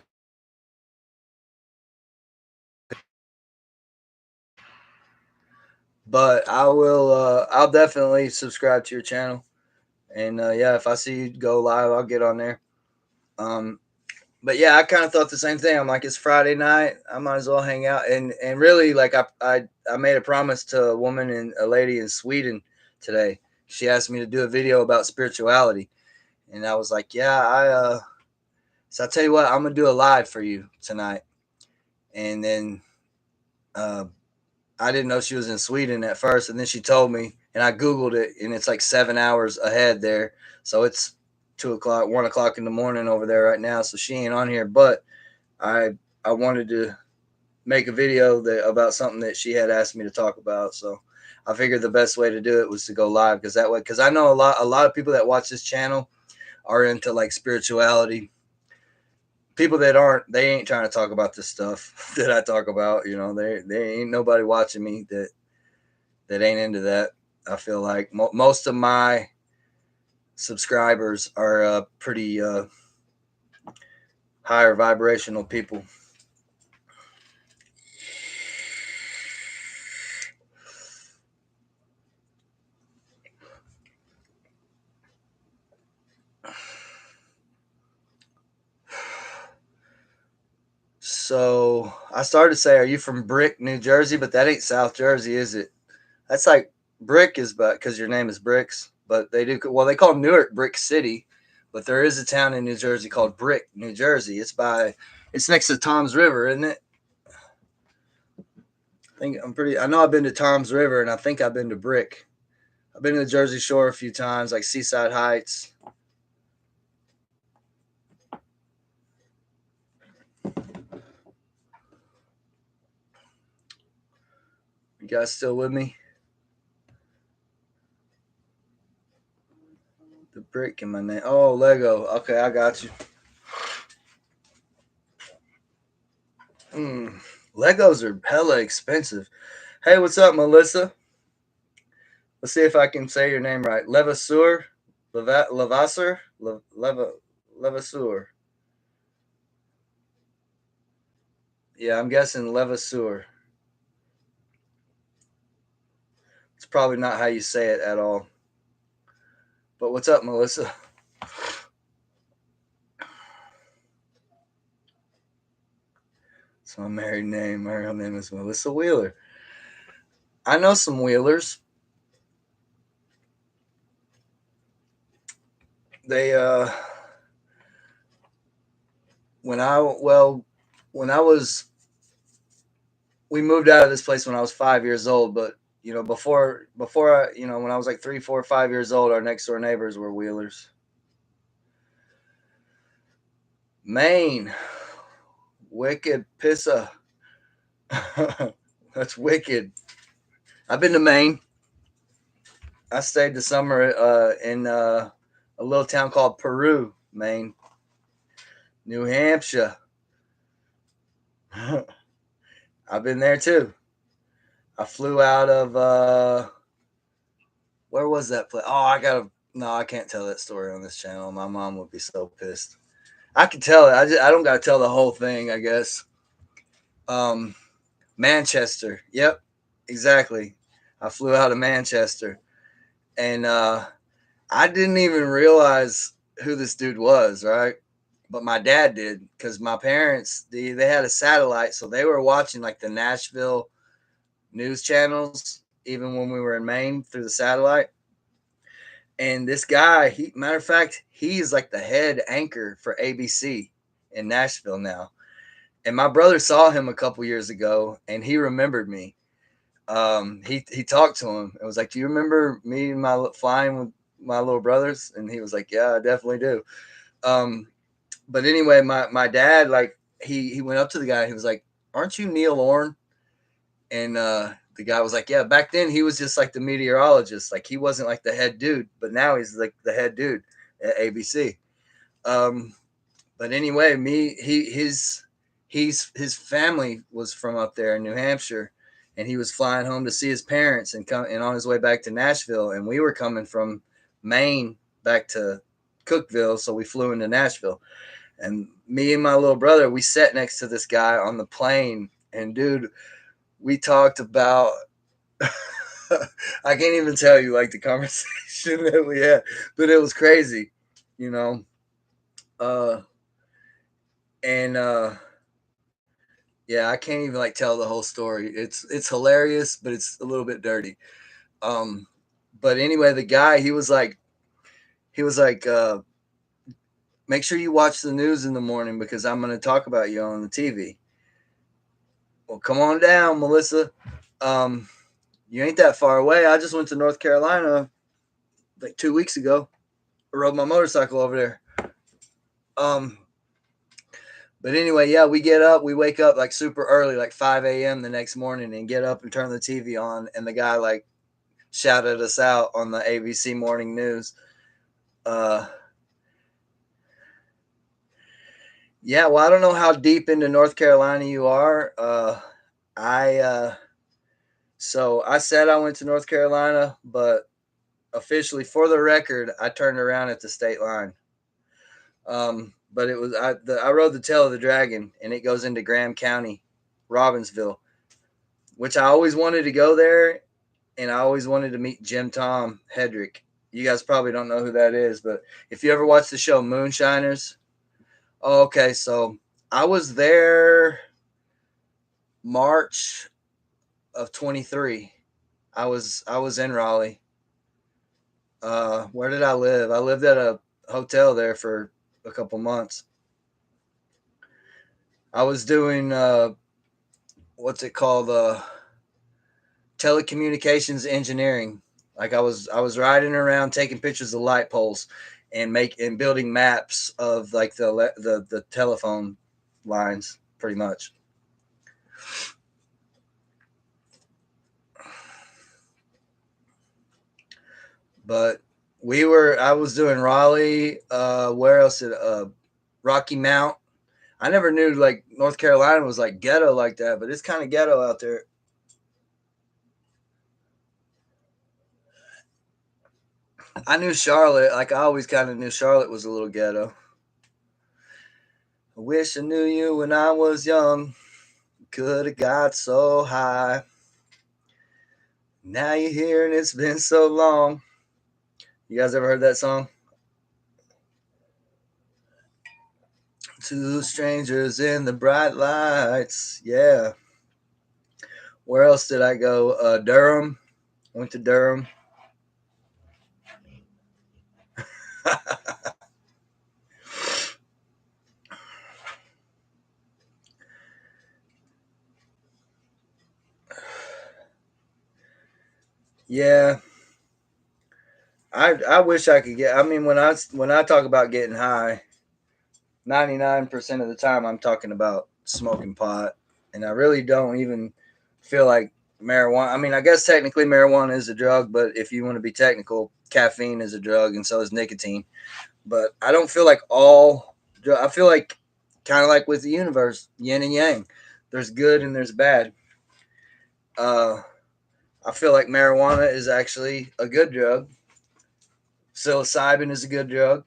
But I will. I'll definitely subscribe to your channel, and yeah, if I see you go live, I'll get on there. Um, but yeah, I kind of thought the same thing. I'm like, it's Friday night. I might as well hang out. And really, like, I made a promise to a lady in Sweden today. She asked me to do a video about spirituality, and I was like, yeah, so I tell you what, I'm gonna do a live for you tonight. And then uh, I didn't know she was in Sweden at first, and then she told me, and I googled it, and it's like 7 hours ahead there, so it's 2 o'clock, 1 o'clock in the morning over there right now. So she ain't on here, but I I wanted to make a video about something that she had asked me to talk about. So I figured the best way to do it was to go live, because that way, because I know a lot of people that watch this channel are into like spirituality. People that aren't, they ain't trying to talk about this stuff that I talk about. They ain't nobody watching me that ain't into that. I feel like most of my subscribers are pretty higher vibrational people. So I started to say, "Are you from Brick, New Jersey?" But that ain't South Jersey, is it? That's like Brick is, but because your name is Bricks. But they do well. They call Newark Brick City, but there is a town in New Jersey called Brick, New Jersey. It's next to Tom's River, isn't it? I know I've been to Tom's River, and I think I've been to Brick. I've been to the Jersey Shore a few times, like Seaside Heights. You guys still with me? The brick in my name. Oh, Lego. Okay, I got you. Mm, Legos are hella expensive. Hey, what's up, Melissa? Let's see if I can say your name right. Levasseur? Levasseur? Levasseur. Yeah, I'm guessing Levasseur. It's probably not how you say it at all. But what's up, Melissa? It's my married name. My real name is Melissa Wheeler. I know some Wheelers. They when I well when I was we moved out of this place when I was 5 years old, but before I when I was like 3, 4, 5 years old, our next door neighbors were Wheelers. Maine, wicked pissa. That's wicked. I've been to Maine. I stayed the summer in a little town called Peru, Maine. New Hampshire. I've been there too. I flew out of where was that place? Oh, no, I can't tell that story on this channel. My mom would be so pissed. I can tell it. I don't got to tell the whole thing, I guess. Um, Manchester. Yep, exactly. I flew out of Manchester, and I didn't even realize who this dude was, right? But my dad did because my parents they had a satellite, so they were watching like the Nashville news channels even when we were in Maine through the satellite. And this guy, matter of fact, he is like the head anchor for ABC in Nashville now. And my brother saw him a couple years ago, and he remembered me. He talked to him. It was like, "Do you remember me and my flying with my little brothers?" And he was like, "Yeah, I definitely do." Um, but anyway, my dad, like, he went up to the guy. He was like, "Aren't you Neil Orn?" And the guy was like, "Yeah." Back then, he was just like the meteorologist. Like, he wasn't like the head dude, but now he's like the head dude at ABC. Um, but anyway, his family was from up there in New Hampshire, and he was flying home to see his parents and on his way back to Nashville, and we were coming from Maine back to Cookeville, so we flew into Nashville. And me and my little brother, we sat next to this guy on the plane, and dude, we talked about I can't even tell you like the conversation that we had, but it was crazy, you know. Uh and Yeah, I can't even like tell the whole story. It's hilarious, but it's a little bit dirty. Um but anyway, the guy, he was like make sure you watch the news in the morning because I'm going to talk about you on the TV. Well, come on down, Melissa. Um you ain't that far away. I just went to North Carolina like 2 weeks ago. I rode my motorcycle over there. Um But anyway, yeah, we wake up like super early, like 5 a.m. the next morning, and get up and turn the TV on. And the guy like shouted us out on the ABC morning news. Uh, yeah, well, I don't know how deep into North Carolina you are. I So I said I went to North Carolina, but officially, for the record, I turned around at the state line. But I rode the tail of the dragon, and it goes into Graham County, Robbinsville, which I always wanted to go there, and I always wanted to meet Jim Tom Hedrick. You guys probably don't know who that is, but if you ever watch the show Moonshiners, oh, okay, so I was there March of 23. I was in Raleigh. Where did I live? I lived at a hotel there for a couple months. I was doing what's it called? Telecommunications engineering. Like I was riding around taking pictures of light poles and building maps of like the telephone lines, pretty much. But I was doing Raleigh. Where else? Rocky Mount. I never knew like North Carolina was like ghetto like that, but it's kind of ghetto out there. I knew Charlotte. Like I always kind of knew Charlotte was a little ghetto. I wish I knew you when I was young. Could have got so high. Now you're here and it's been so long. You guys ever heard that song? Two strangers in the bright lights. Yeah. Where else did I go? Durham. Went to Durham. Yeah. I wish I could get. I mean, when I talk about getting high, 99% of the time I'm talking about smoking pot, and I really don't even feel like marijuana. I mean, I guess technically marijuana is a drug, but if you want to be technical, caffeine is a drug, and so is nicotine. But I don't feel like all. I feel like kind of like with the universe, yin and yang. There's good and there's bad. Uh, I feel like marijuana is actually a good drug. Psilocybin is a good drug.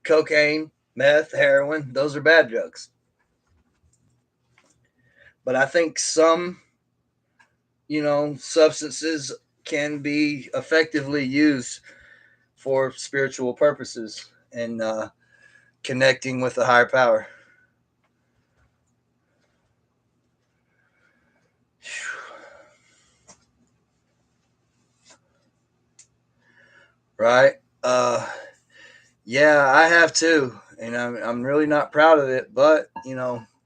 Cocaine, meth, heroin, those are bad drugs. But I think some, substances can be effectively used for spiritual purposes and connecting with a higher power. Right? Yeah, I have too, and I'm really not proud of it. But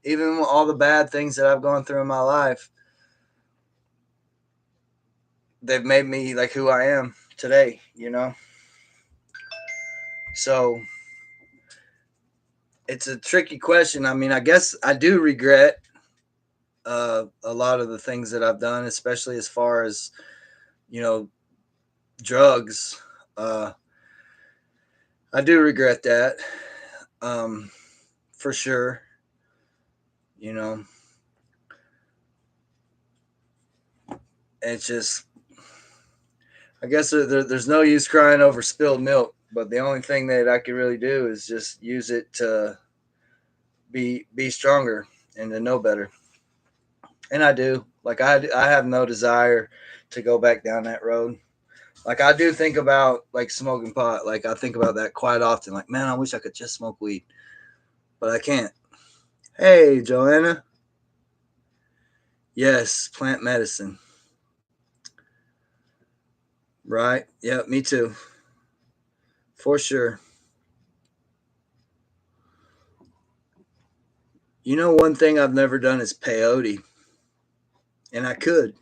even all the bad things that I've gone through in my life, they've made me like who I am today. So it's a tricky question. I mean, I guess I do regret a lot of the things that I've done, especially as far as you know drugs. Uh, I do regret that um, for sure. You know, it's just I guess there's no use crying over spilled milk. But the only thing that I can really do is just use it to be stronger and to know better. And I do. Like I have no desire to go back down that road. Like I do think about like smoking pot. Like I think about that quite often. Like, man, I wish I could just smoke weed, but I can't. Hey, Joanna. Yes, plant medicine. Right. Yep, me too. For sure. One thing I've never done is peyote, and I could.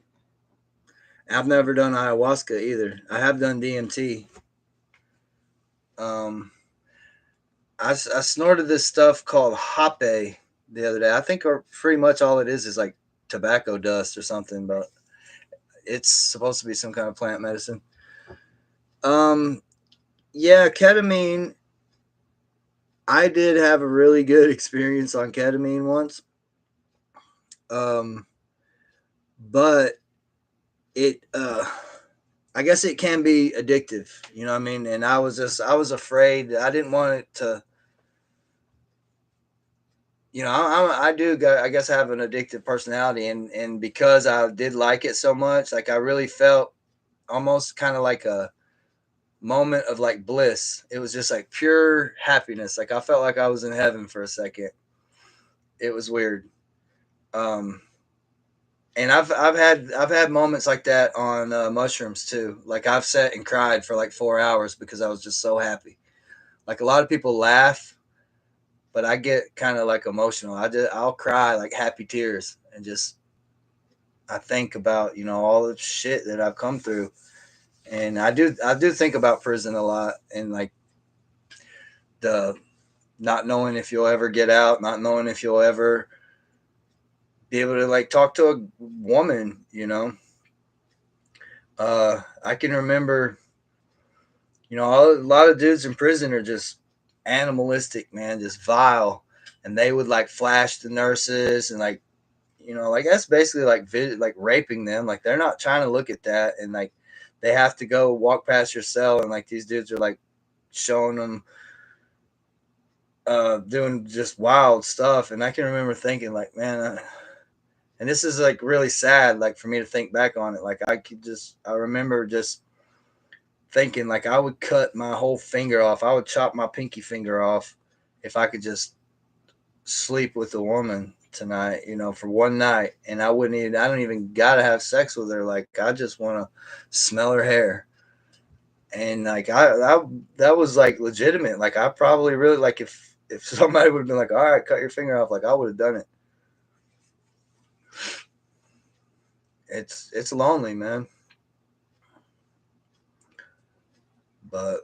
I've never done ayahuasca either. I have done DMT. Um, I snorted this stuff called hape the other day. I think pretty much all it is like tobacco dust or something, but it's supposed to be some kind of plant medicine. Um, yeah, ketamine. I did have a really good experience on ketamine once. Um, but it, I guess it can be addictive. You know what I mean? And I was afraid. I didn't want it to. I do. I guess I have an addictive personality, and because I did like it so much, like I really felt almost kind of like a moment of like bliss. It was just like pure happiness. Like I felt like I was in heaven for a second. It was weird. Um, and I've had moments like that on mushrooms too. Like I've sat and cried for like 4 hours because I was just so happy. Like a lot of people laugh, but I get kind of like emotional. I'll cry like happy tears and just I think about all the shit that I've come through, and I do think about prison a lot and like the not knowing if you'll ever get out, not knowing if you'll ever be able to like talk to a woman. I can remember, a lot of dudes in prison are just animalistic, man, just vile, and they would like flash the nurses and like, like that's basically like like raping them. Like they're not trying to look at that, and like they have to go walk past your cell, and like these dudes are like showing them doing just wild stuff. And I can remember thinking like, man, and this is like really sad, like for me to think back on it. Like I remember just thinking like I would cut my whole finger off. I would chop my pinky finger off if I could just sleep with a woman tonight, for one night. And I don't even gotta have sex with her. Like I just want to smell her hair. And like that was like legitimate. Like I probably really like if somebody would have been like, all right, cut your finger off, like I would have done it. It's lonely, man. But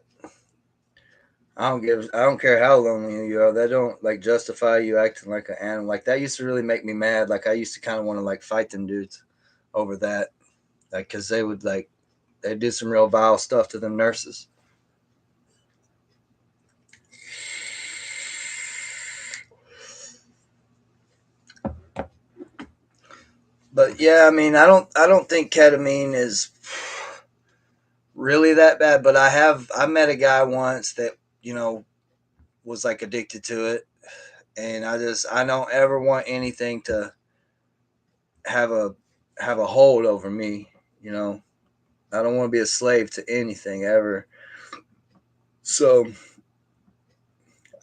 I don't care how lonely you are. That don't like justify you acting like an animal. Like that used to really make me mad. Like I used to kind of want to like fight them dudes. over that, like because they do some real vile stuff to them nurses. But yeah, I mean, I don't think ketamine is really that bad. But I met a guy once that was like addicted to it, and I don't ever want anything to have a have a hold over me. You know, I don't want to be a slave to anything ever. So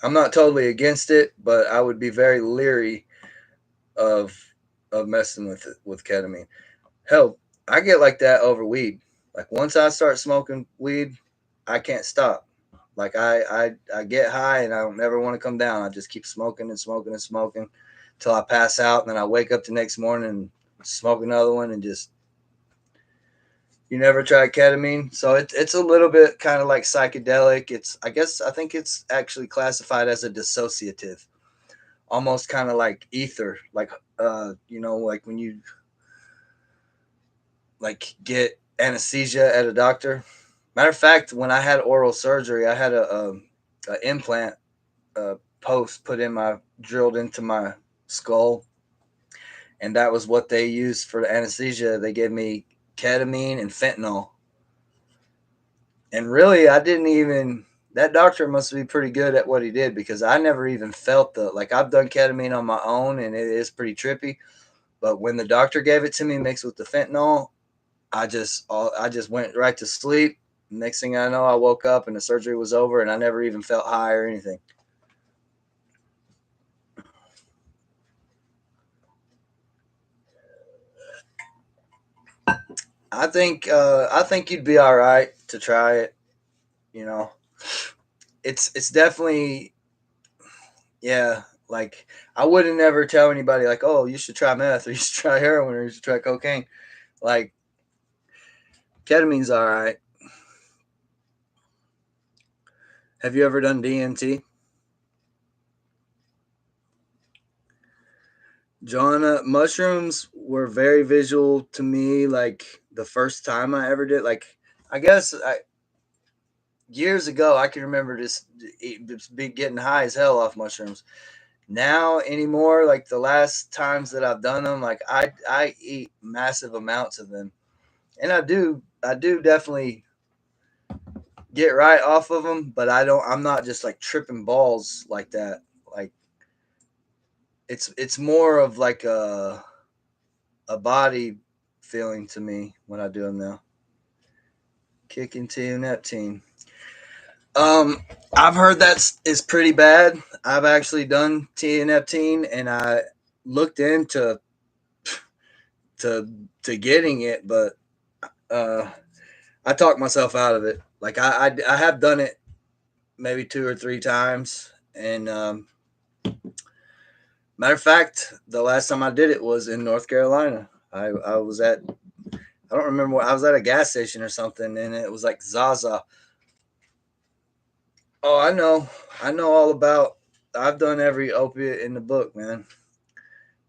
I'm not totally against it, but I would be very leery of messing with it with ketamine. Hell, I get like that over weed. Like once I start smoking weed, I can't stop. Like I get high and I don't never want to come down. I just keep smoking and smoking and smoking till I pass out, and then I wake up the next morning and smoke another one and just. You never tried ketamine, so it's a little bit kind of like psychedelic. I think it's actually classified as a dissociative, almost kind of like ether, like like when you like get anesthesia at a doctor. Matter of fact, when I had oral surgery, I had a implant post put in my drilled into my skull, and that was what they used for the anesthesia. They gave me ketamine and fentanyl, and really, I didn't even. That doctor must be pretty good at what he did because I never even felt the like I've done ketamine on my own and it is pretty trippy. But when the doctor gave it to me mixed with the fentanyl, I just went right to sleep. Next thing I know, I woke up and the surgery was over, and I never even felt high or anything. I think you'd be all right to try it. You know, it's definitely yeah. Like I wouldn't never tell anybody like, oh, you should try meth or you should try heroin or you should try cocaine. Like ketamine's all right. Have you ever done DMT? Joanna, mushrooms were very visual to me. Like the first time I ever did, like I guess years ago, I can remember just be getting high as hell off mushrooms. Now anymore, like the last times that I've done them, like I eat massive amounts of them, and I do definitely get right off of them, but I'm not just like tripping balls like that. Like it's more of like a body feeling to me when I do them now. Kicking to Neptune. Um, I've heard that is pretty bad. I've actually done TNFteen, and I looked into to to getting it, but uh, I talked myself out of it. Like I have done it maybe two or three times, and matter of fact, the last time I did it was in North Carolina. I was at I don't remember what I was at a gas station or something, and it was like Zaza. Oh, I know all about. I've done every opiate in the book, man.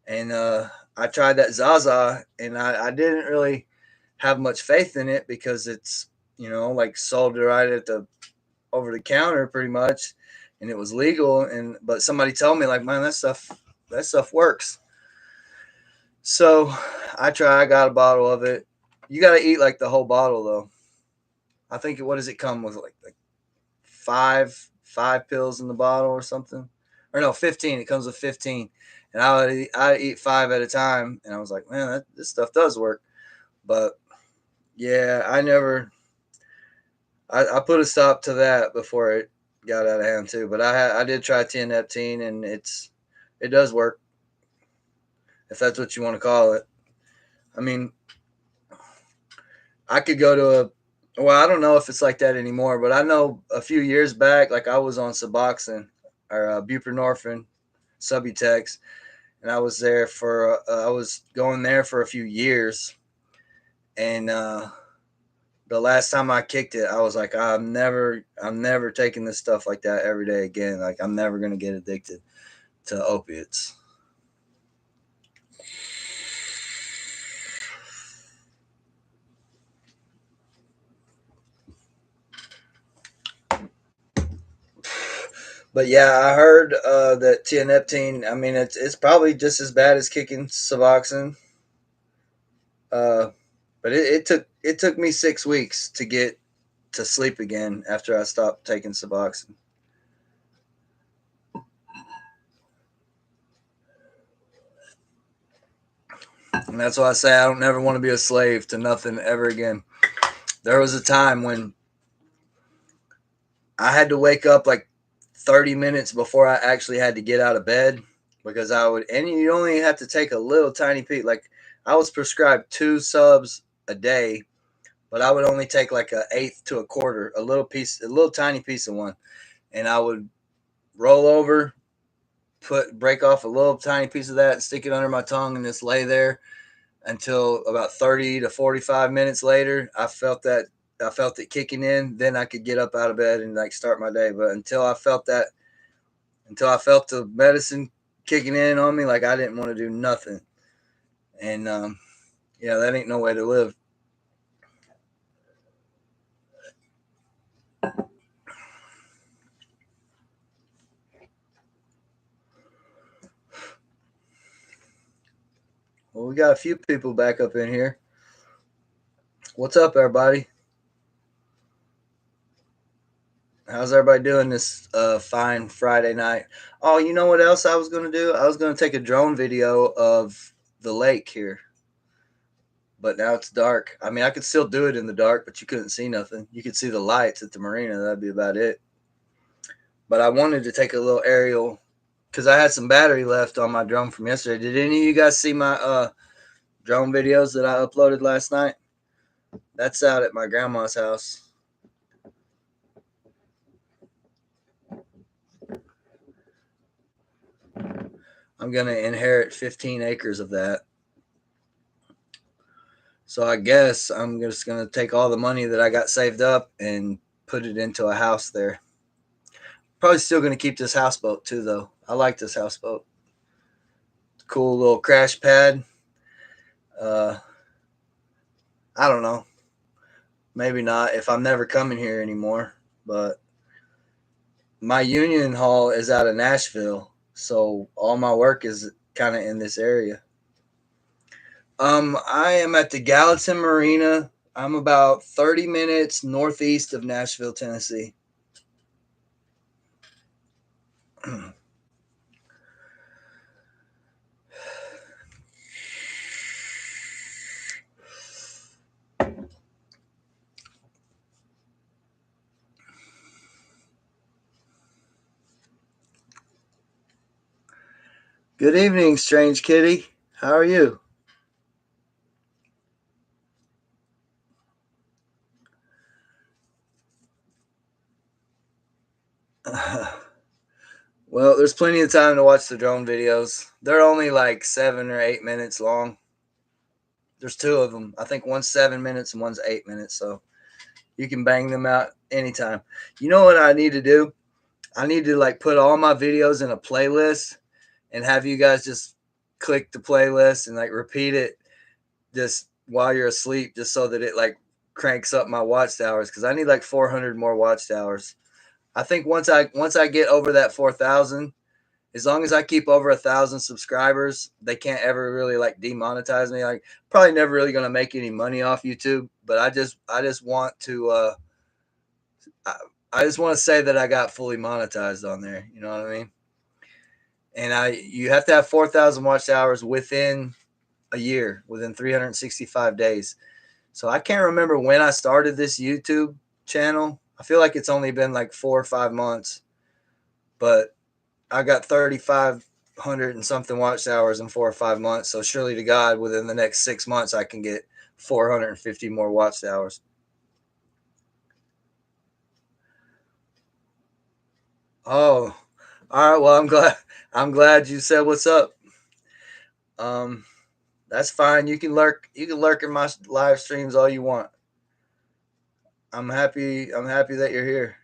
And I tried that Zaza, and I didn't really have much faith in it because it's like sold right at the over the counter pretty much, and it was legal. And but somebody told me like, man, that stuff works. So I try. I got a bottle of it. You got to eat like the whole bottle though. I think what does it come with like five pills in the bottle or something, or no 15. It comes with 15, and I eat five at a time, and I was like, man, this stuff does work. But yeah, I put a stop to that before it got out of hand too. But I did try tianeptine, and it does work if that's what you want to call it. I mean, I could go to a well, I don't know if it's like that anymore, but I know a few years back, like I was on Suboxone or buprenorphine, Subutex, and I was going there for a few years, and the last time I kicked it, I was like, I'm never taking this stuff like that every day again. Like I'm never gonna get addicted to opiates. But yeah, I heard that tianeptine. I mean, it's probably just as bad as kicking Suboxone. Uh, but it took me 6 weeks to get to sleep again after I stopped taking Suboxone. And that's why I say I don't never want to be a slave to nothing ever again. There was a time when I had to wake up like 30 minutes before I actually had to get out of bed because I would, and you only have to take a little tiny piece. Like I was prescribed 2 subs a day, but I would only take like an eighth to a quarter, a little piece, a little tiny piece of one. And I would roll over, break off a little tiny piece of that and stick it under my tongue and just lay there until about 30 to 45 minutes later. I felt it kicking in, then I could get up out of bed and like start my day. But until I felt the medicine kicking in on me, like I didn't want to do nothing. And yeah, that ain't no way to live. Well, we got a few people back up in here. What's up, everybody? How's everybody doing this fine Friday night? Oh, you know what else I was going to do? I was going to take a drone video of the lake here, but now it's dark. I mean, I could still do it in the dark, but you couldn't see nothing. You could see the lights at the marina. That'd be about it. But I wanted to take a little aerial because I had some battery left on my drone from yesterday. Did any of you guys see my drone videos that I uploaded last night? That's out at my grandma's house. I'm going to inherit 15 acres of that. So I guess I'm just going to take all the money that I got saved up and put it into a house there. Probably still going to keep this houseboat too, though. I like this houseboat. Cool little crash pad. Uh, I don't know. Maybe not if I'm never coming here anymore. But my union hall is out of Nashville, so all my work is kind of in this area. I am at the Gallatin Marina. I'm about 30 minutes northeast of Nashville, Tennessee. Good evening, strange kitty. How are you? Well, there's plenty of time to watch the drone videos. They're only like 7 or 8 minutes long. There's two of them. I think one's 7 minutes and one's 8 minutes. So you can bang them out anytime. You know what I need to do? I need to like put all my videos in a playlist and have you guys just click the playlist and like repeat it just while you're asleep, just so that it like cranks up my watch hours because I need like 400 more watch hours. I think once I get over that 4,000, as long as I keep over 1,000 subscribers, they can't ever really like demonetize me. Like probably never really gonna make any money off YouTube, but I just want to I, I just want to say that I got fully monetized on there. You know what I mean? And you have to have 4,000 watch hours within a year, within 365 days. So I can't remember when I started this YouTube channel. I feel like it's only been like 4 or 5 months, but I got 3,500 and something watch hours in 4 or 5 months. So surely to God, within the next 6 months, I can get 450 more watch hours. Oh, all right. Well, I'm glad you said what's up. Um, that's fine. You can lurk. You can lurk in my live streams all you want. I'm happy. I'm happy that you're here.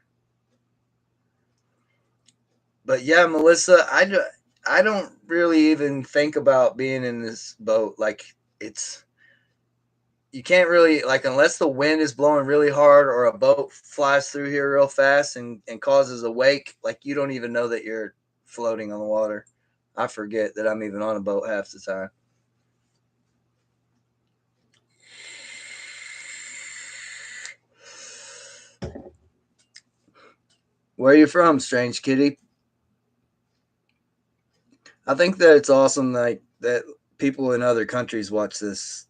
But yeah, Melissa, I don't really even think about being in this boat. Like it's you can't really, like, unless the wind is blowing really hard or a boat flies through here real fast and causes a wake, like, you don't even know that you're floating on the water. I forget that I'm even on a boat half the time. Where are you from, Strange Kitty? I think that it's awesome, like, that people in other countries watch this.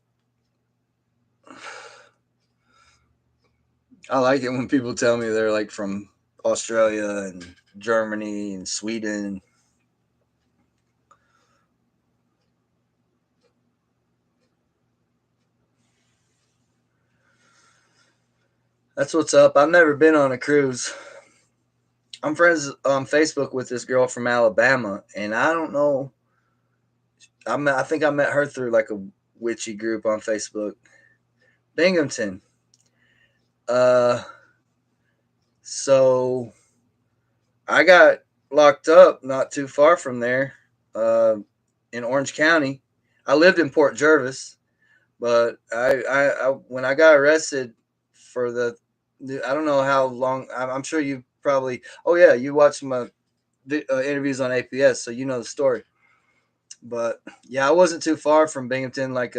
I like it when people tell me they're like from Australia and Germany and Sweden. That's what's up. I've never been on a cruise. I'm friends on Facebook with this girl from Alabama, and I don't know. I think I met her through like a witchy group on Facebook. Binghamton. Uh, so I got locked up not too far from there, uh, in Orange County. I lived in Port Jervis, but I when I got arrested for I don't know how long. I'm sure you probably. Oh yeah, you watched my interviews on APS, so you know the story. But yeah, I wasn't too far from Binghamton, like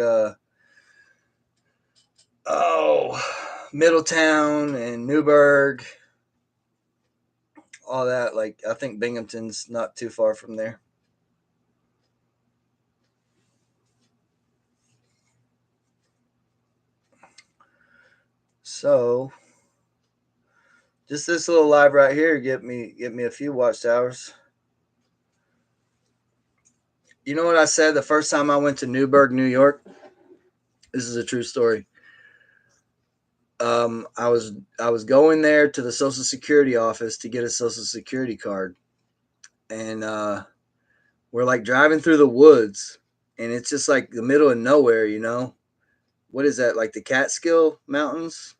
oh, Middletown and Newburgh, all that. Like I think Binghamton's not too far from there. So just this little live right here get me a few watchtowers. You know what I said the first time I went to Newburgh, New York? This is a true story. I was going there to the Social Security office to get a Social Security card, and we're like driving through the woods, and it's just like the middle of nowhere. What is that? Like the Catskill Mountains,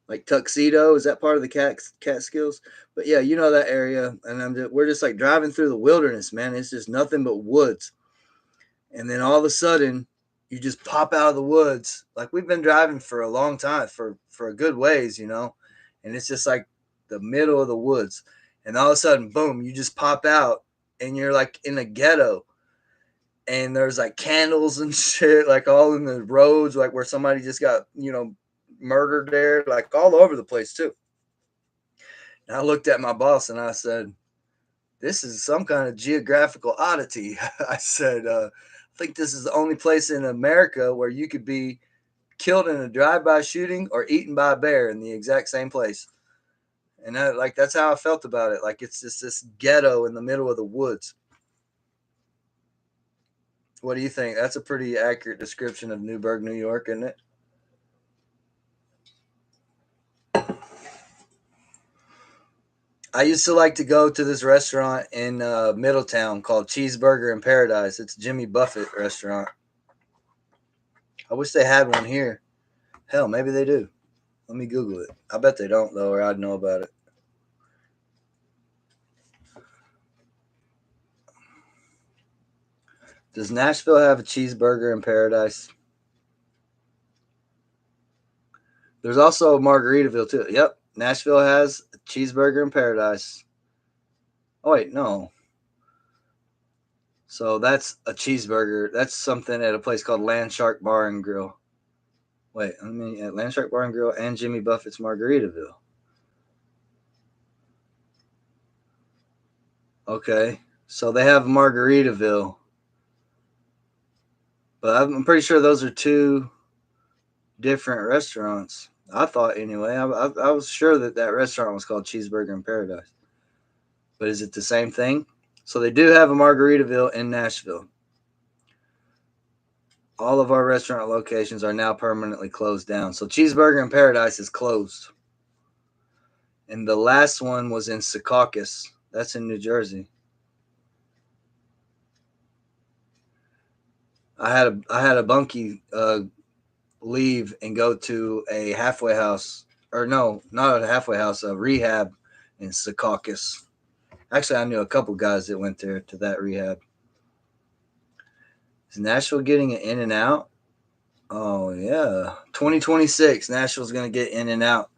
like Tuxedo? Is that part of the Catskills? But yeah, you know that area, and we're just like driving through the wilderness, man. It's just nothing but woods, and then all of a sudden you just pop out of the woods. Like we've been driving for a long time, for a good ways, and it's just like the middle of the woods, and all of a sudden boom, you just pop out and you're like in a ghetto, and there's like candles and shit like all in the roads, like where somebody just got murdered there, like all over the place too. And I looked at my boss and I said, this is some kind of geographical oddity. I said, I think this is the only place in America where you could be killed in a drive-by shooting or eaten by a bear in the exact same place. And that's how I felt about it. Like it's just this ghetto in the middle of the woods. What do you think? That's a pretty accurate description of Newburgh, New York, isn't it? I used to like to go to this restaurant in Middletown called Cheeseburger in Paradise. It's a Jimmy Buffett restaurant. I wish they had one here. Hell, maybe they do. Let me Google it. I bet they don't though, or I'd know about it. Does Nashville have a cheeseburger in Paradise? There's also Margaritaville too. Yep, Nashville has a cheeseburger in Paradise. Oh wait, no. So that's a cheeseburger. That's something at a place called Landshark Bar and Grill. Wait, I mean at Landshark Bar and Grill and Jimmy Buffett's Margaritaville. Okay, so they have Margaritaville, but I'm pretty sure those are two different restaurants. I thought anyway. I was sure that restaurant was called Cheeseburger in Paradise. But is it the same thing? So they do have a Margaritaville in Nashville. All of our restaurant locations are now permanently closed down. So Cheeseburger in Paradise is closed. And the last one was in Secaucus. That's in New Jersey. I had a bunkie leave and go to a halfway house, or no, not a halfway house, a rehab in Secaucus. Actually, I knew a couple guys that went there to that rehab. Is Nashville getting an In and Out? Oh yeah, 2026. Nashville's gonna get In and Out.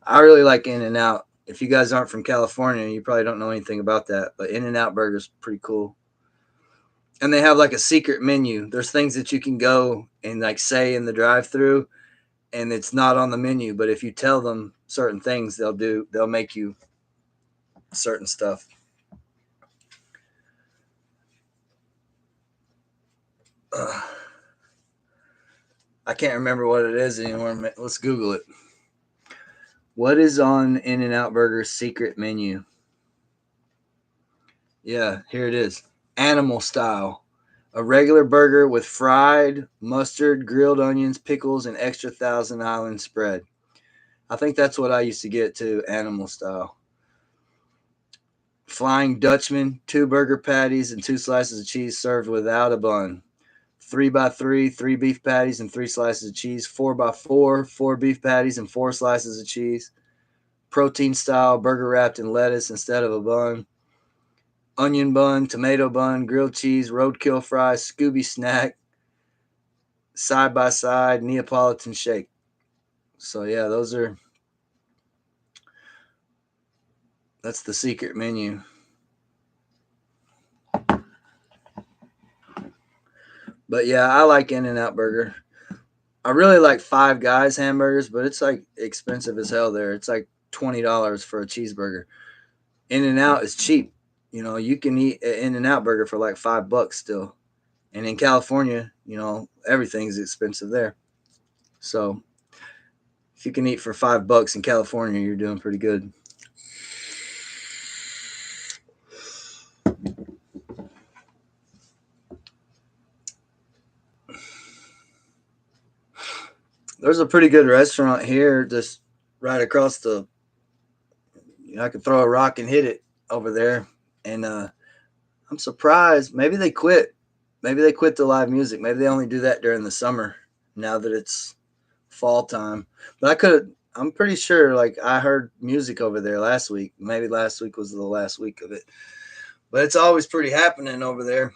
I really like In and Out. If you guys aren't from California, you probably don't know anything about that. But In and Out Burger's pretty cool. And they have like a secret menu. There's things that you can go and like say in the drive-through, and it's not on the menu. But if you tell them certain things, they'll make you certain stuff. Uh, I can't remember what it is anymore. Let's Google it. What is on In and Out Burger's secret menu? Yeah, here it is. Animal style. A regular burger with fried mustard, grilled onions, pickles, and extra Thousand Island spread. I think that's what I used to get too, animal style. Flying Dutchman, two burger patties and two slices of cheese served without a bun. Three by three, three beef patties and three slices of cheese. Four by four, four beef patties and four slices of cheese. Protein style burger wrapped in lettuce instead of a bun. Onion bun, tomato bun, grilled cheese, roadkill fries, Scooby snack, side by side, Neapolitan shake. So yeah, that's the secret menu. But yeah, I like In and Out Burger. I really like Five Guys hamburgers, but it's like expensive as hell there. It's like $20 for a cheeseburger. In and Out is cheap. You know, you can eat an In and Out burger for like $5 still. And in California, you know, everything's expensive there. So if you can eat for $5 in California, you're doing pretty good. There's a pretty good restaurant here, just right across the. You know, I could throw a rock and hit it over there, and I'm surprised. Maybe they quit. Maybe they quit the live music. Maybe they only do that during the summer. Now that it's fall time, but I could. I'm pretty sure. Like I heard music over there last week. Maybe last week was the last week of it. But it's always pretty happening over there.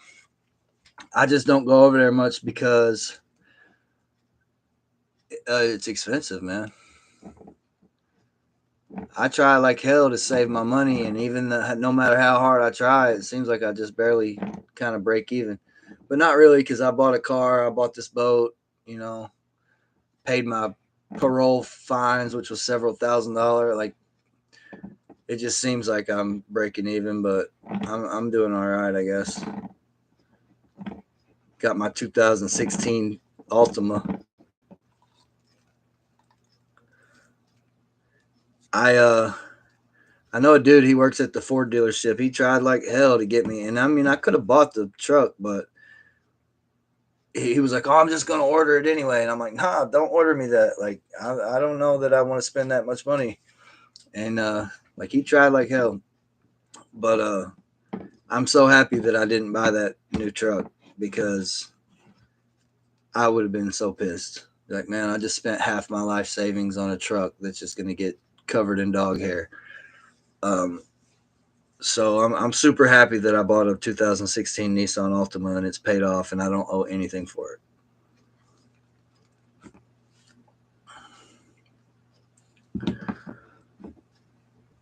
I just don't go over there much because it's expensive, man. I try like hell to save my money, and even no matter how hard I try, it seems like I just barely kind of break even. But not really, because I bought a car, I bought this boat, you know, paid my parole fines, which was several $1,000s. Like it just seems like I'm breaking even, but I'm doing all right, I guess. Got my 2016 Altima. I I know a dude. He works at the Ford dealership. He tried like hell to get me, and I mean, I could have bought the truck, but he was like, "Oh, I'm just gonna order it anyway," and I'm like, "Nah, don't order me that. Like, I don't know that I want to spend that much money." And like he tried like hell, but I'm so happy that I didn't buy that new truck because I would have been so pissed. Like, man, I just spent half my life savings on a truck that's just gonna get covered in dog hair. Um, so I'm super happy that I bought a 2016 Nissan Altima and it's paid off and I don't owe anything for it.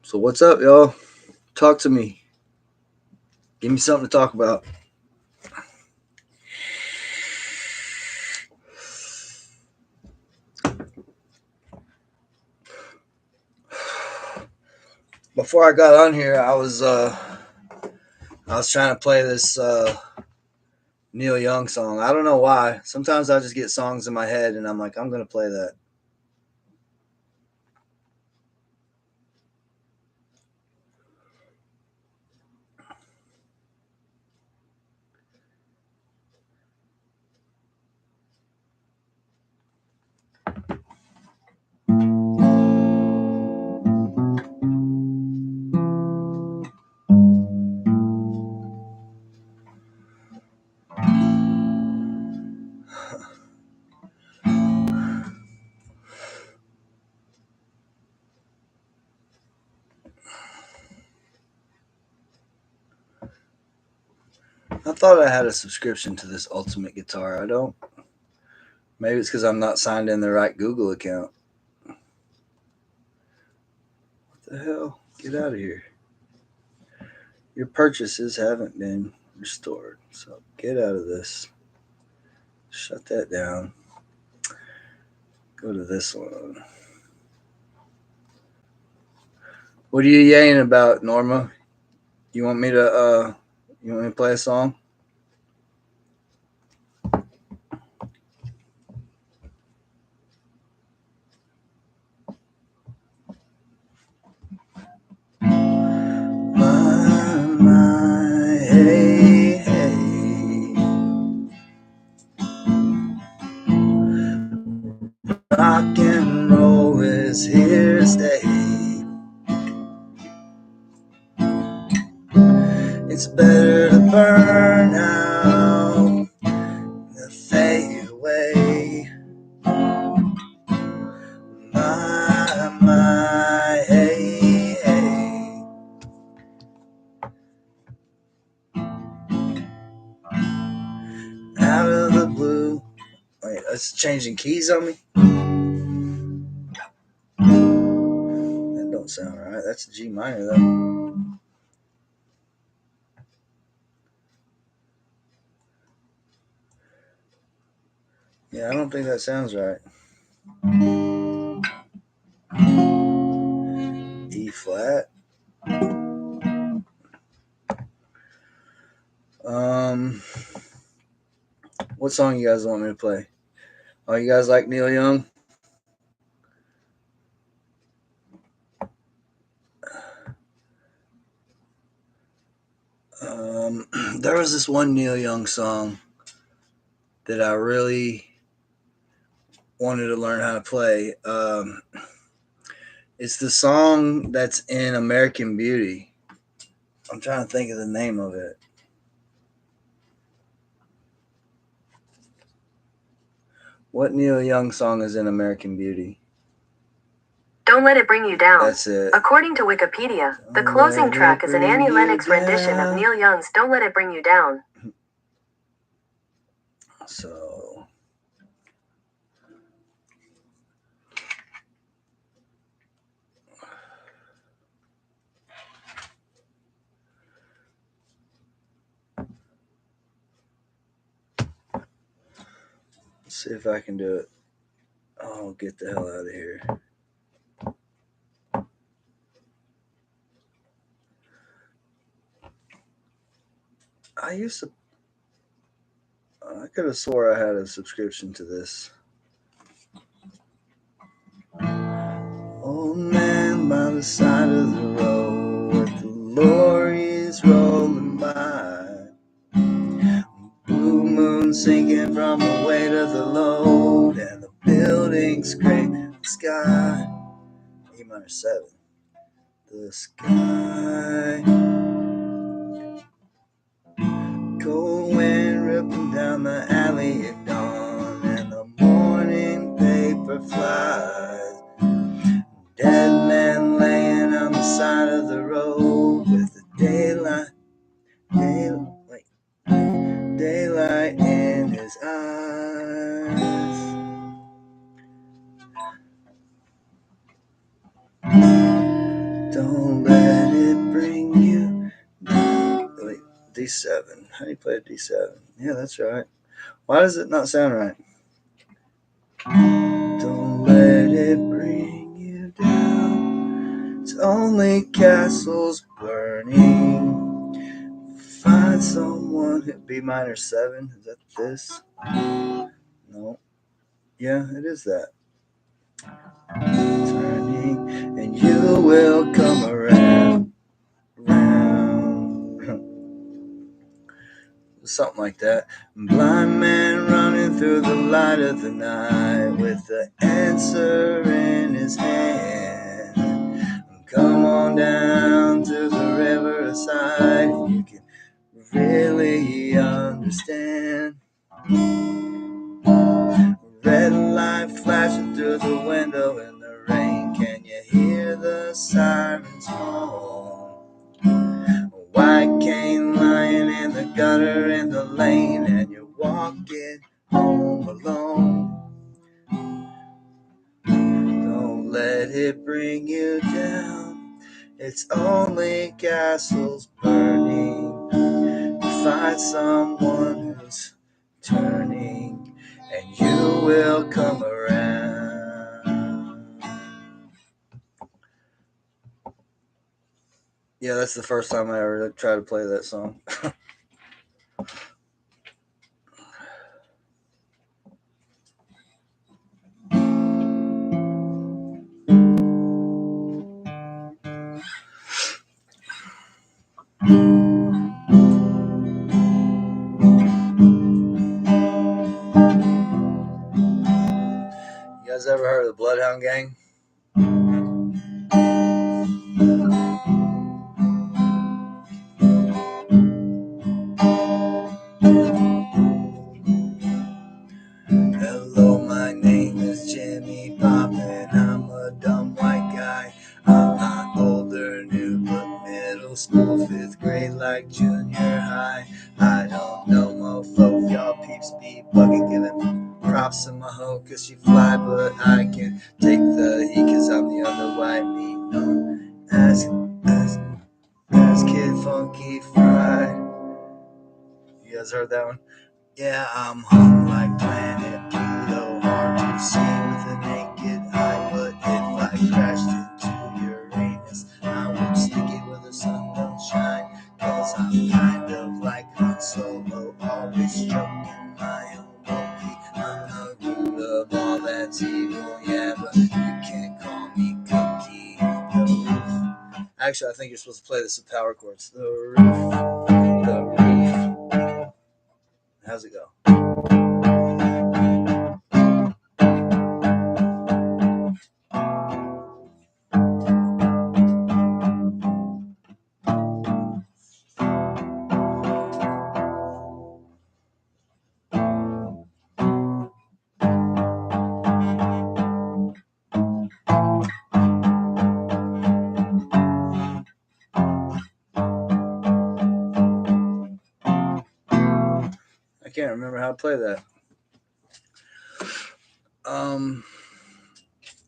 So what's up, y'all? Talk to me. Give me something to talk about. Before I got on here, I was trying to play this Neil Young song. I don't know why. Sometimes I just get songs in my head and I'm like, I'm gonna play that. I thought I had a subscription to this Ultimate Guitar. I don't. Maybe it's because I'm not signed in the right Google account. What the hell? Get out of here. Your purchases haven't been restored. So get out of this. Shut that down. Go to this one. What are you yaying about, Norma? You want me to play a song? My, hey, hey. Rock and roll is here to stay. It's better to burn out than fade away. My, hey, hey. Out of the blue. Wait, that's changing keys on me? That don't sound right. That's a G minor, though. Yeah, I don't think that sounds right. E flat. What song you guys want me to play? Oh, you guys like Neil Young? There was this one Neil Young song that I really wanted to learn how to play. It's the song that's in American Beauty. I'm trying to think of the name of it. What Neil Young song is in American Beauty? Don't Let It Bring You Down. That's it. According to Wikipedia, the closing track is an Annie Lennox rendition of Neil Young's Don't Let It Bring You Down. So, let's see if I can do it. Oh, get the hell out of here. I could have swore I had a subscription to this. Old man by the side of the road with the lorries rolling by. Blue moon sinking from the weight of the load, and the buildings scrape the sky. E minor 7. The sky. Cold wind ripping down the alley at dawn, and the morning paper flies. Dead man laying on the side of the road with the daylight in his eyes. Don't let it bring you down. Wait, D7. How do you play a D7? Yeah, that's right. Why does it not sound right? Don't let it bring you down. It's only castles burning. Find someone who B minor 7. Is that this? No. Yeah, it is that. Turning, and you will come around. Something like that. Blind man running through the light of the night with the answer in his hand. Come on down to the riverside, you can really understand. Red light flashing through the window in the rain. Can you hear the sirens moan? White cane lying in the gutter in the lane, and you're walking home alone. it bring you down. It's only castles burning. Find someone who's turning, and you will come around. Yeah, that's the first time I ever tried to play that song. You guys ever heard of the Bloodhound Gang? Hello, my name is Jimmy Poppin'. I'm a dumb white guy. I'm not older, new, but middle school, 5th grade, like junior high. I don't know mofo, if y'all peeps be bugging, giving props to my hoe, cause she fly, but I can take the heat, cause I'm the other white meat known as Kid Funky Fried. You guys heard that one? Yeah, I'm hung like Planet Pluto, hard to see with a naked eye. But if I crashed into Uranus, I would stick it where the sun don't shine. Cause I'm kind of like Han Solo, always stroking my own bogey. I'm the root of all that's evil, yeah, but you can't call me Cookie. The roof. Actually, I think you're supposed to play this with power chords. The roof. The roof. How's it go? I can't remember how to play that.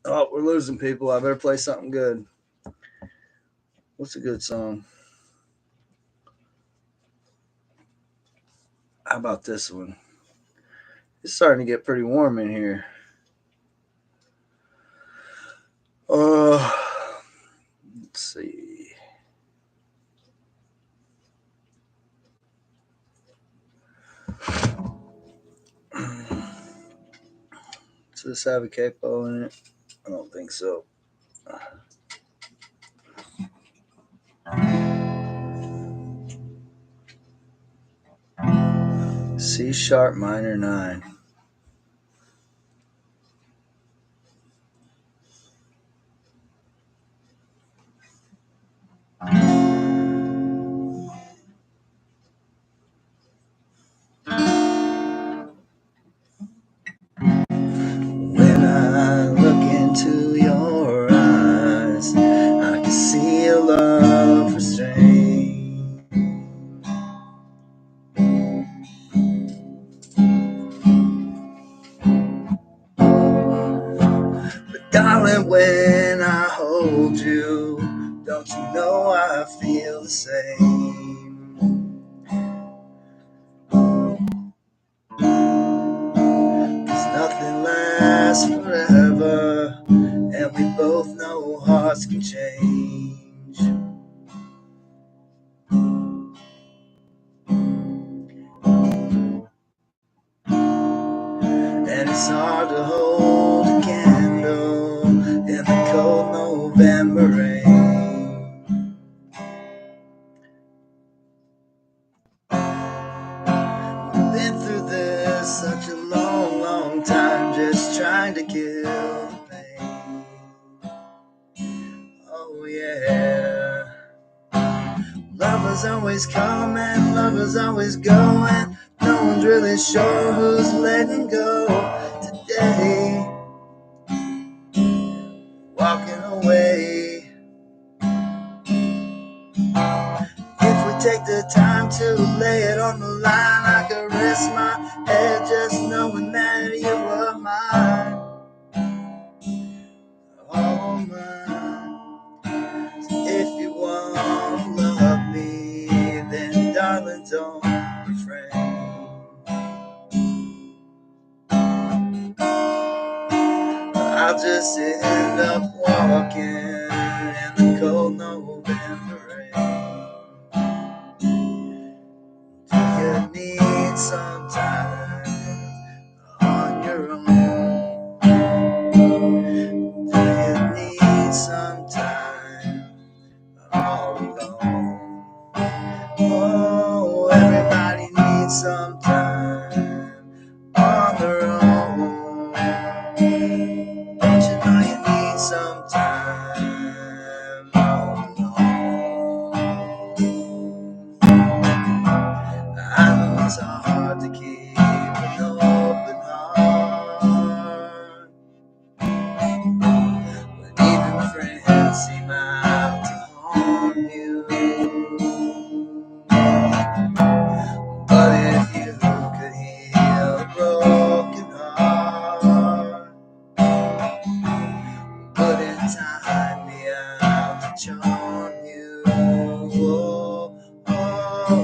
Oh, we're losing people. I better play something good. What's a good song? How about this one? It's starting to get pretty warm in here. Let's see. Does this have a capo in it? I don't think so. C sharp minor 9. When I look into your eyes, I can see a love restrained. But darling, when I hold you, don't you know I feel the same? Cause nothing lasts forever, and we both know hearts can change. And it's hard to hold a candle in the cold November rain. We've been through this such a long, long time, just trying to kill the pain. Oh yeah. Lovers always come and lovers always go, and no one's really sure who's letting go today. Walking away. If we take the time to lay it on the line, I could rest my head just knowing that you were mine. All mine. don't refrain. I'll just end up walking in the cold November rain. Do you need some time on your own? Do you need some time all alone? Oh, everybody needs some time on their own. Don't you know you need some time all alone? I know it's hard to keep an open heart when even friends seem out to harm you. But if you could heal a broken heart, wouldn't time be out to charm you? Oh, oh, oh.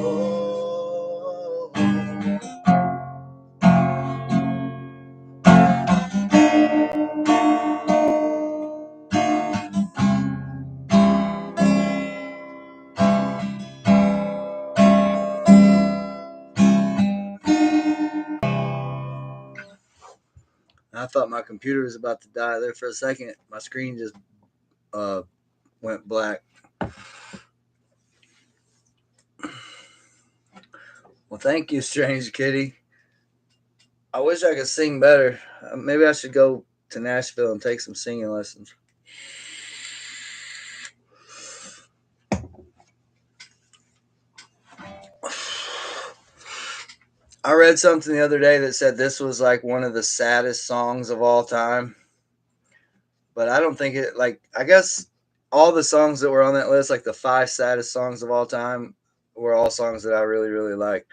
I thought my computer was about to die there for a second. My screen just went black. Well, thank you, Strange Kitty. I wish I could sing better. Maybe I should go to Nashville and take some singing lessons. I read something the other day that said this was like one of the saddest songs of all time. But I don't think it, like, I guess all the songs that were on that list, like the 5 saddest songs of all time, were all songs that I really, really like.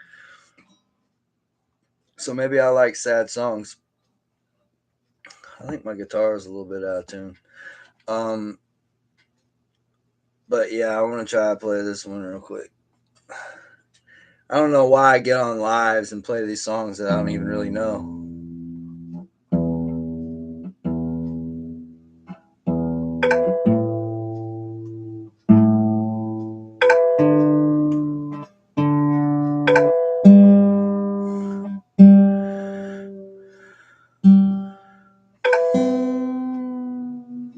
So maybe I like sad songs. I think my guitar is a little bit out of tune. But yeah, I want to try to play this one real quick. I don't know why I get on lives and play these songs that I don't even really know.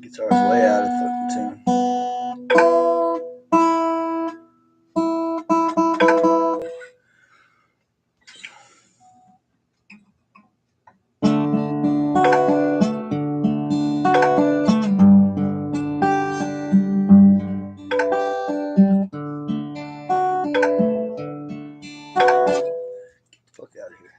Guitar's way out of tune. Fuck out of here.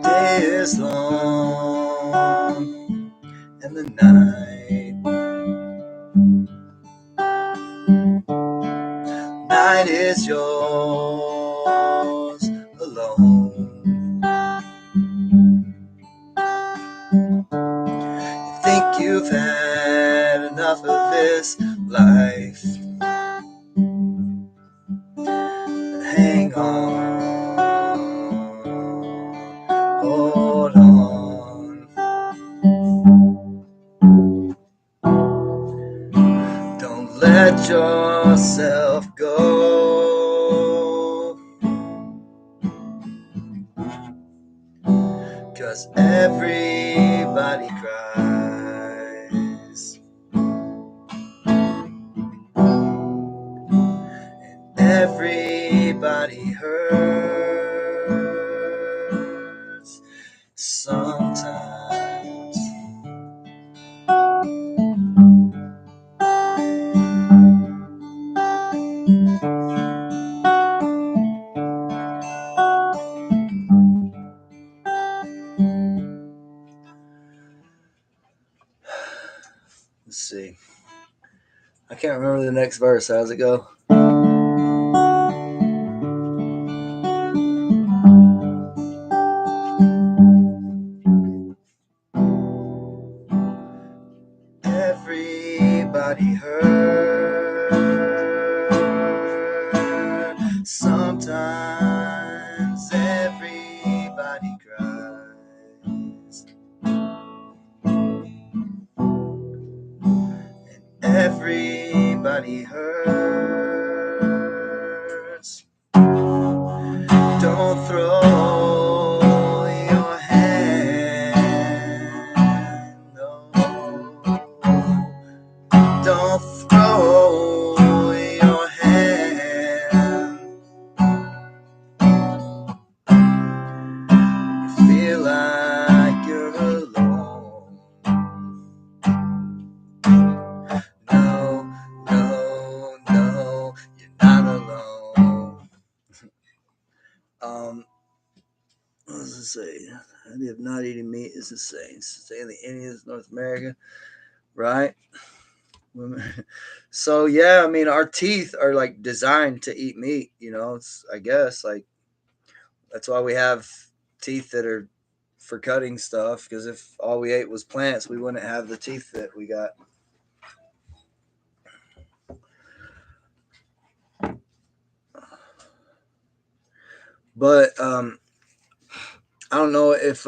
Day is long and the night is yours alone. You think you've had enough of this life. Hang on, hold on. Don't let yourself go, 'cause everybody cries and everybody hurts sometimes. see. I can't remember the next verse. How's it go? Everybody hurt. Sometimes everybody cries. And everybody hurts. Don't throw your hand. No. Don't throw your hand. You feel like you're alone. No, no, no, you're not alone. What does it say? The idea of not eating meat is the same. Stay in the Indians, North America, right? So yeah, I mean, our teeth are like designed to eat meat. You know, it's I guess like that's why we have teeth that are for cutting stuff. Because if all we ate was plants, we wouldn't have the teeth that we got. But I don't know if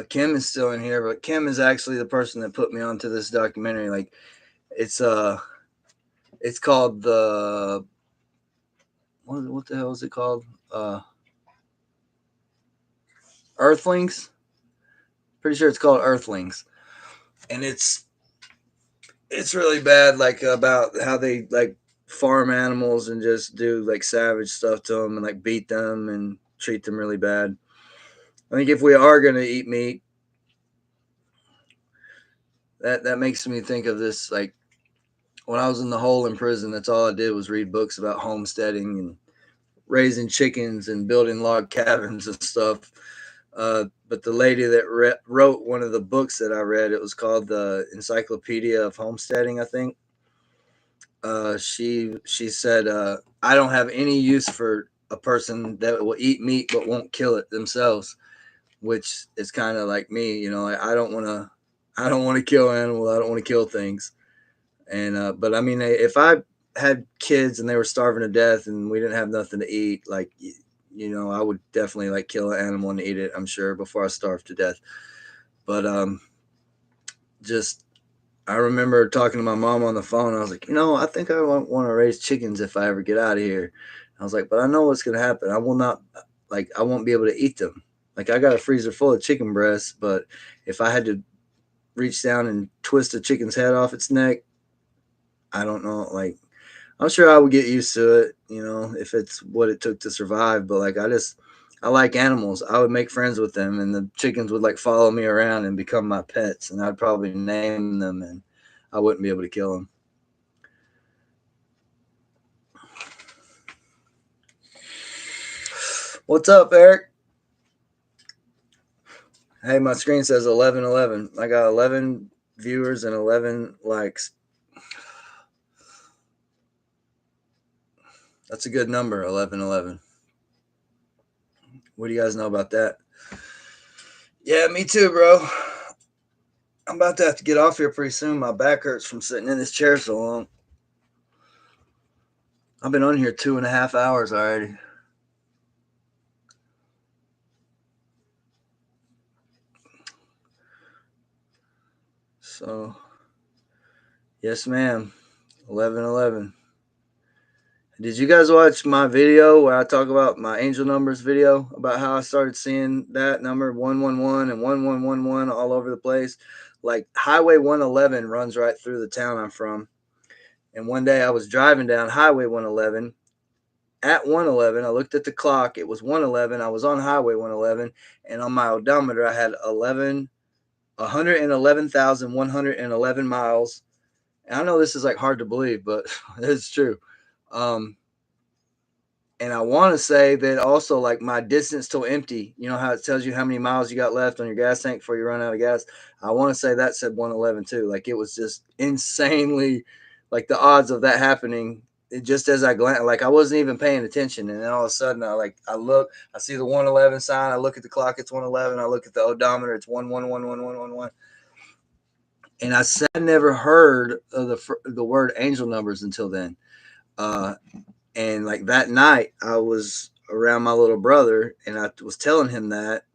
Kim is still in here, but Kim is actually the person that put me onto this documentary. Like, it's it's called the what the hell is it called? Earthlings. Pretty sure it's called Earthlings, and it's really bad. Like about how they like farm animals and just do like savage stuff to them and like beat them and treat them really bad. I think if we are gonna eat meat, that makes me think of this. Like when I was in the hole in prison, that's all I did was read books about homesteading and raising chickens and building log cabins and stuff. But the lady that wrote one of the books that I read, it was called the Encyclopedia of Homesteading, I think. She said, I don't have any use for a person that will eat meat but won't kill it themselves, which is kind of like me. You know, I don't want to kill animals. I don't want to kill things. And but I mean, if I had kids and they were starving to death and we didn't have nothing to eat, like you know, I would definitely like kill an animal and eat it. I'm sure before I starve to death. But just I remember talking to my mom on the phone. I was like, you know, I think I want to raise chickens if I ever get out of here. I was like, but I know what's going to happen. I will not, like, I won't be able to eat them. Like, I got a freezer full of chicken breasts, but if I had to reach down and twist a chicken's head off its neck, I don't know. Like, I'm sure I would get used to it, you know, if it's what it took to survive. But, like, I like animals. I would make friends with them, and the chickens would, like, follow me around and become my pets, and I'd probably name them, and I wouldn't be able to kill them. What's up, Eric? Hey, my screen says 1111. I got 11 viewers and 11 likes. That's a good number, 1111. What do you guys know about that? Yeah, me too, bro. I'm about to have to get off here pretty soon. My back hurts from sitting in this chair so long. I've been on here 2.5 hours already. So, yes, ma'am. 1111. Did you guys watch my video where I talk about my angel numbers video about how I started seeing that number 111 and 1111 all over the place? Like Highway 111 runs right through the town I'm from. And one day I was driving down Highway 111. At 111, I looked at the clock. It was 111. I was on Highway 111, and on my odometer I had 111,111 miles. And I know this is like hard to believe, but it's true. And I want to say that also, like, my distance till empty, you know how it tells you how many miles you got left on your gas tank before you run out of gas. I want to say that said 111 too. Like, it was just insanely, like, the odds of that happening. Just as I glanced, like, I wasn't even paying attention, and then all of a sudden, I look, I see the 111 sign. I look at the clock, it's 111. I look at the odometer, it's 1111111. And I never heard of the word angel numbers until then. And like that night, I was around my little brother, and I was telling him that,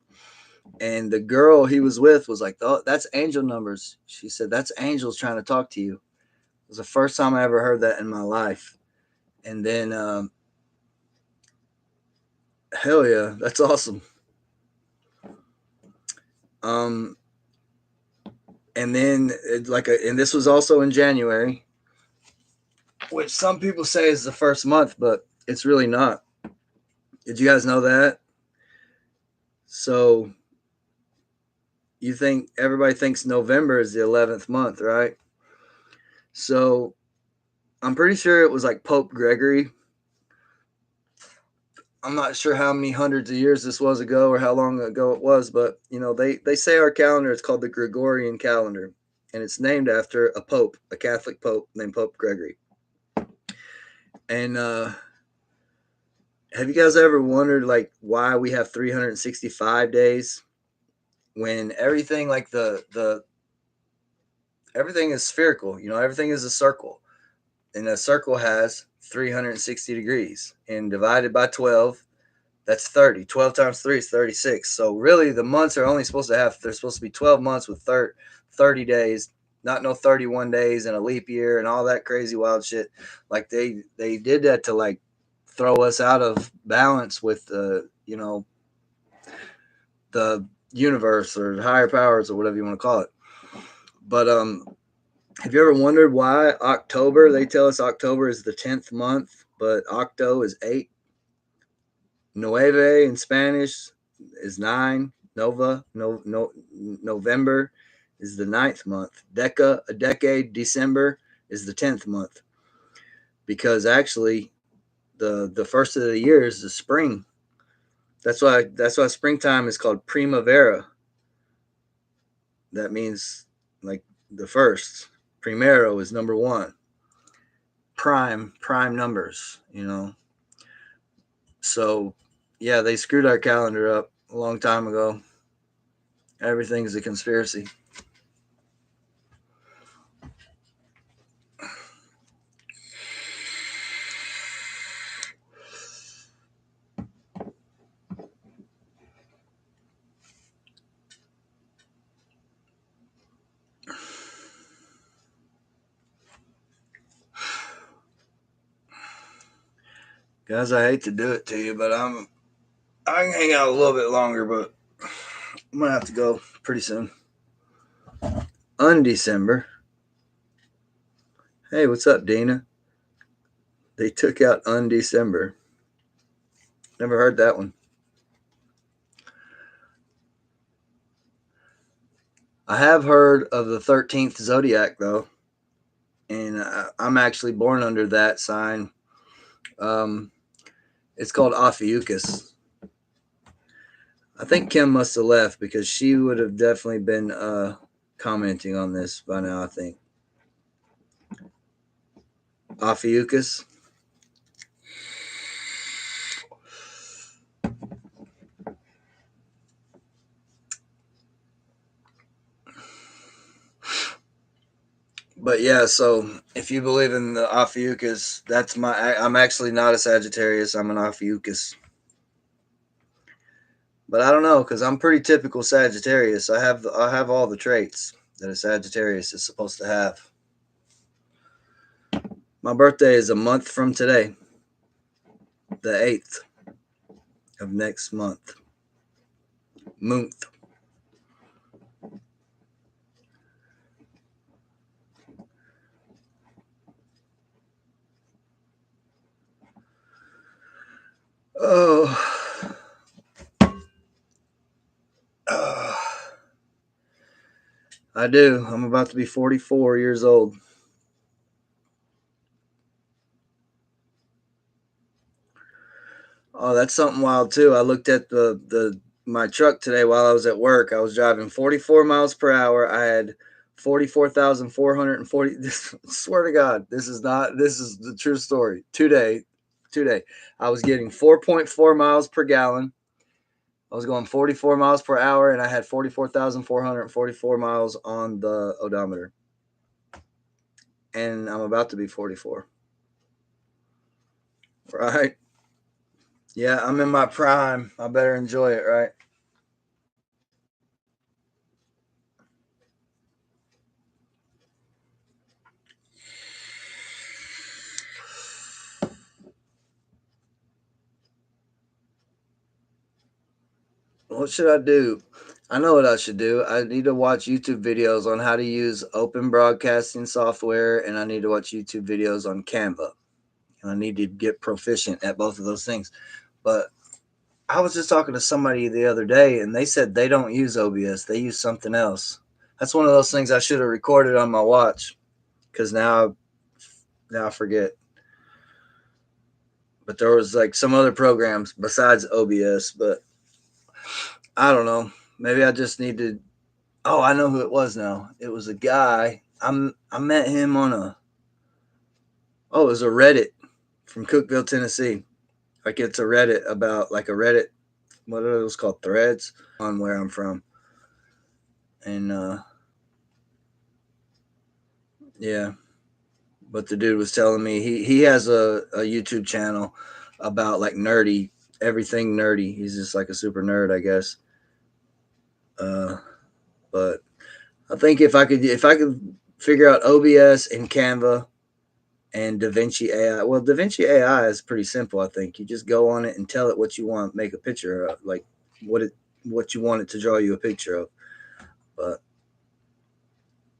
and the girl he was with was like, "Oh, that's angel numbers." She said, "That's angels trying to talk to you." It was the first time I ever heard that in my life. And then, hell yeah, that's awesome. Um, and then and this was also in January, which some people say is the first month, but it's really not. Did you guys know that? So you think everybody thinks November is the 11th month, right? So I'm pretty sure it was like Pope Gregory. I'm not sure how many hundreds of years this was ago or how long ago it was, but you know, they say our calendar is called the Gregorian calendar, and it's named after a pope, a Catholic pope named Pope Gregory. And have you guys ever wondered like why we have 365 days when everything like the everything is spherical, you know, everything is a circle. And a circle has 360 degrees, and divided by 12, that's 30. 12 times 3 is 36. So really the months are only supposed to have, they're supposed to be 12 months with 30 days, not no 31 days and a leap year and all that crazy wild shit. Like they did that to like throw us out of balance with you know, the universe or higher powers or whatever you want to call it. But have you ever wondered why October, they tell us October is the 10th month, but octo is 8? Nueve in Spanish is 9. November is the 9th month. A decade, December is the 10th month. Because actually the first of the year is the spring. That's why springtime is called primavera. That means like the first. Primero is number 1. Prime numbers, you know. So yeah, they screwed our calendar up a long time ago. Everything's a conspiracy. Guys, I hate to do it to you, but I can hang out a little bit longer, but I'm gonna have to go pretty soon. Undecember. Hey, what's up, Dina? They took out Undecember. Never heard that one. I have heard of the 13th zodiac though, and I'm actually born under that sign. Um, it's called Ophiuchus. I think Kim must have left because she would have definitely been commenting on this by now, I think. Ophiuchus. But yeah, so if you believe in the Ophiuchus, I'm actually not a Sagittarius, I'm an Ophiuchus. But I don't know, because I'm pretty typical Sagittarius. I have all the traits that a Sagittarius is supposed to have. My birthday is a month from today, the 8th of next month. Month. Oh. I do. I'm about to be 44 years old. Oh, that's something wild too. I looked at the my truck today while I was at work. I was driving 44 miles per hour. I had 44,440. Swear to God, this is the true story. Today. I was getting 4.4 miles per gallon. I was going 44 miles per hour, and I had 44,444 miles on the odometer. And I'm about to be 44. Right? Yeah, I'm in my prime. I better enjoy it, right? What should I do? I know what I should do. I need to watch YouTube videos on how to use open broadcasting software, and I need to watch YouTube videos on Canva. And I need to get proficient at both of those things. But I was just talking to somebody the other day, and they said they don't use OBS. They use something else. That's one of those things I should have recorded on my watch, because now I forget. But there was like some other programs besides OBS, but I don't know. Maybe I just need to. Oh, I know who it was now. It was a guy. I met him on it was a Reddit from Cookeville, Tennessee. Like it's a Reddit about like a Reddit, what are those called, threads on where I'm from. And yeah, but the dude was telling me he has a YouTube channel about like nerdy, everything nerdy. He's just like a super nerd, I guess. But I think if I could figure out OBS and Canva and DaVinci AI. Well, DaVinci AI is pretty simple. I think you just go on it and tell it what you want, make a picture of, like what you want it to draw you a picture of. But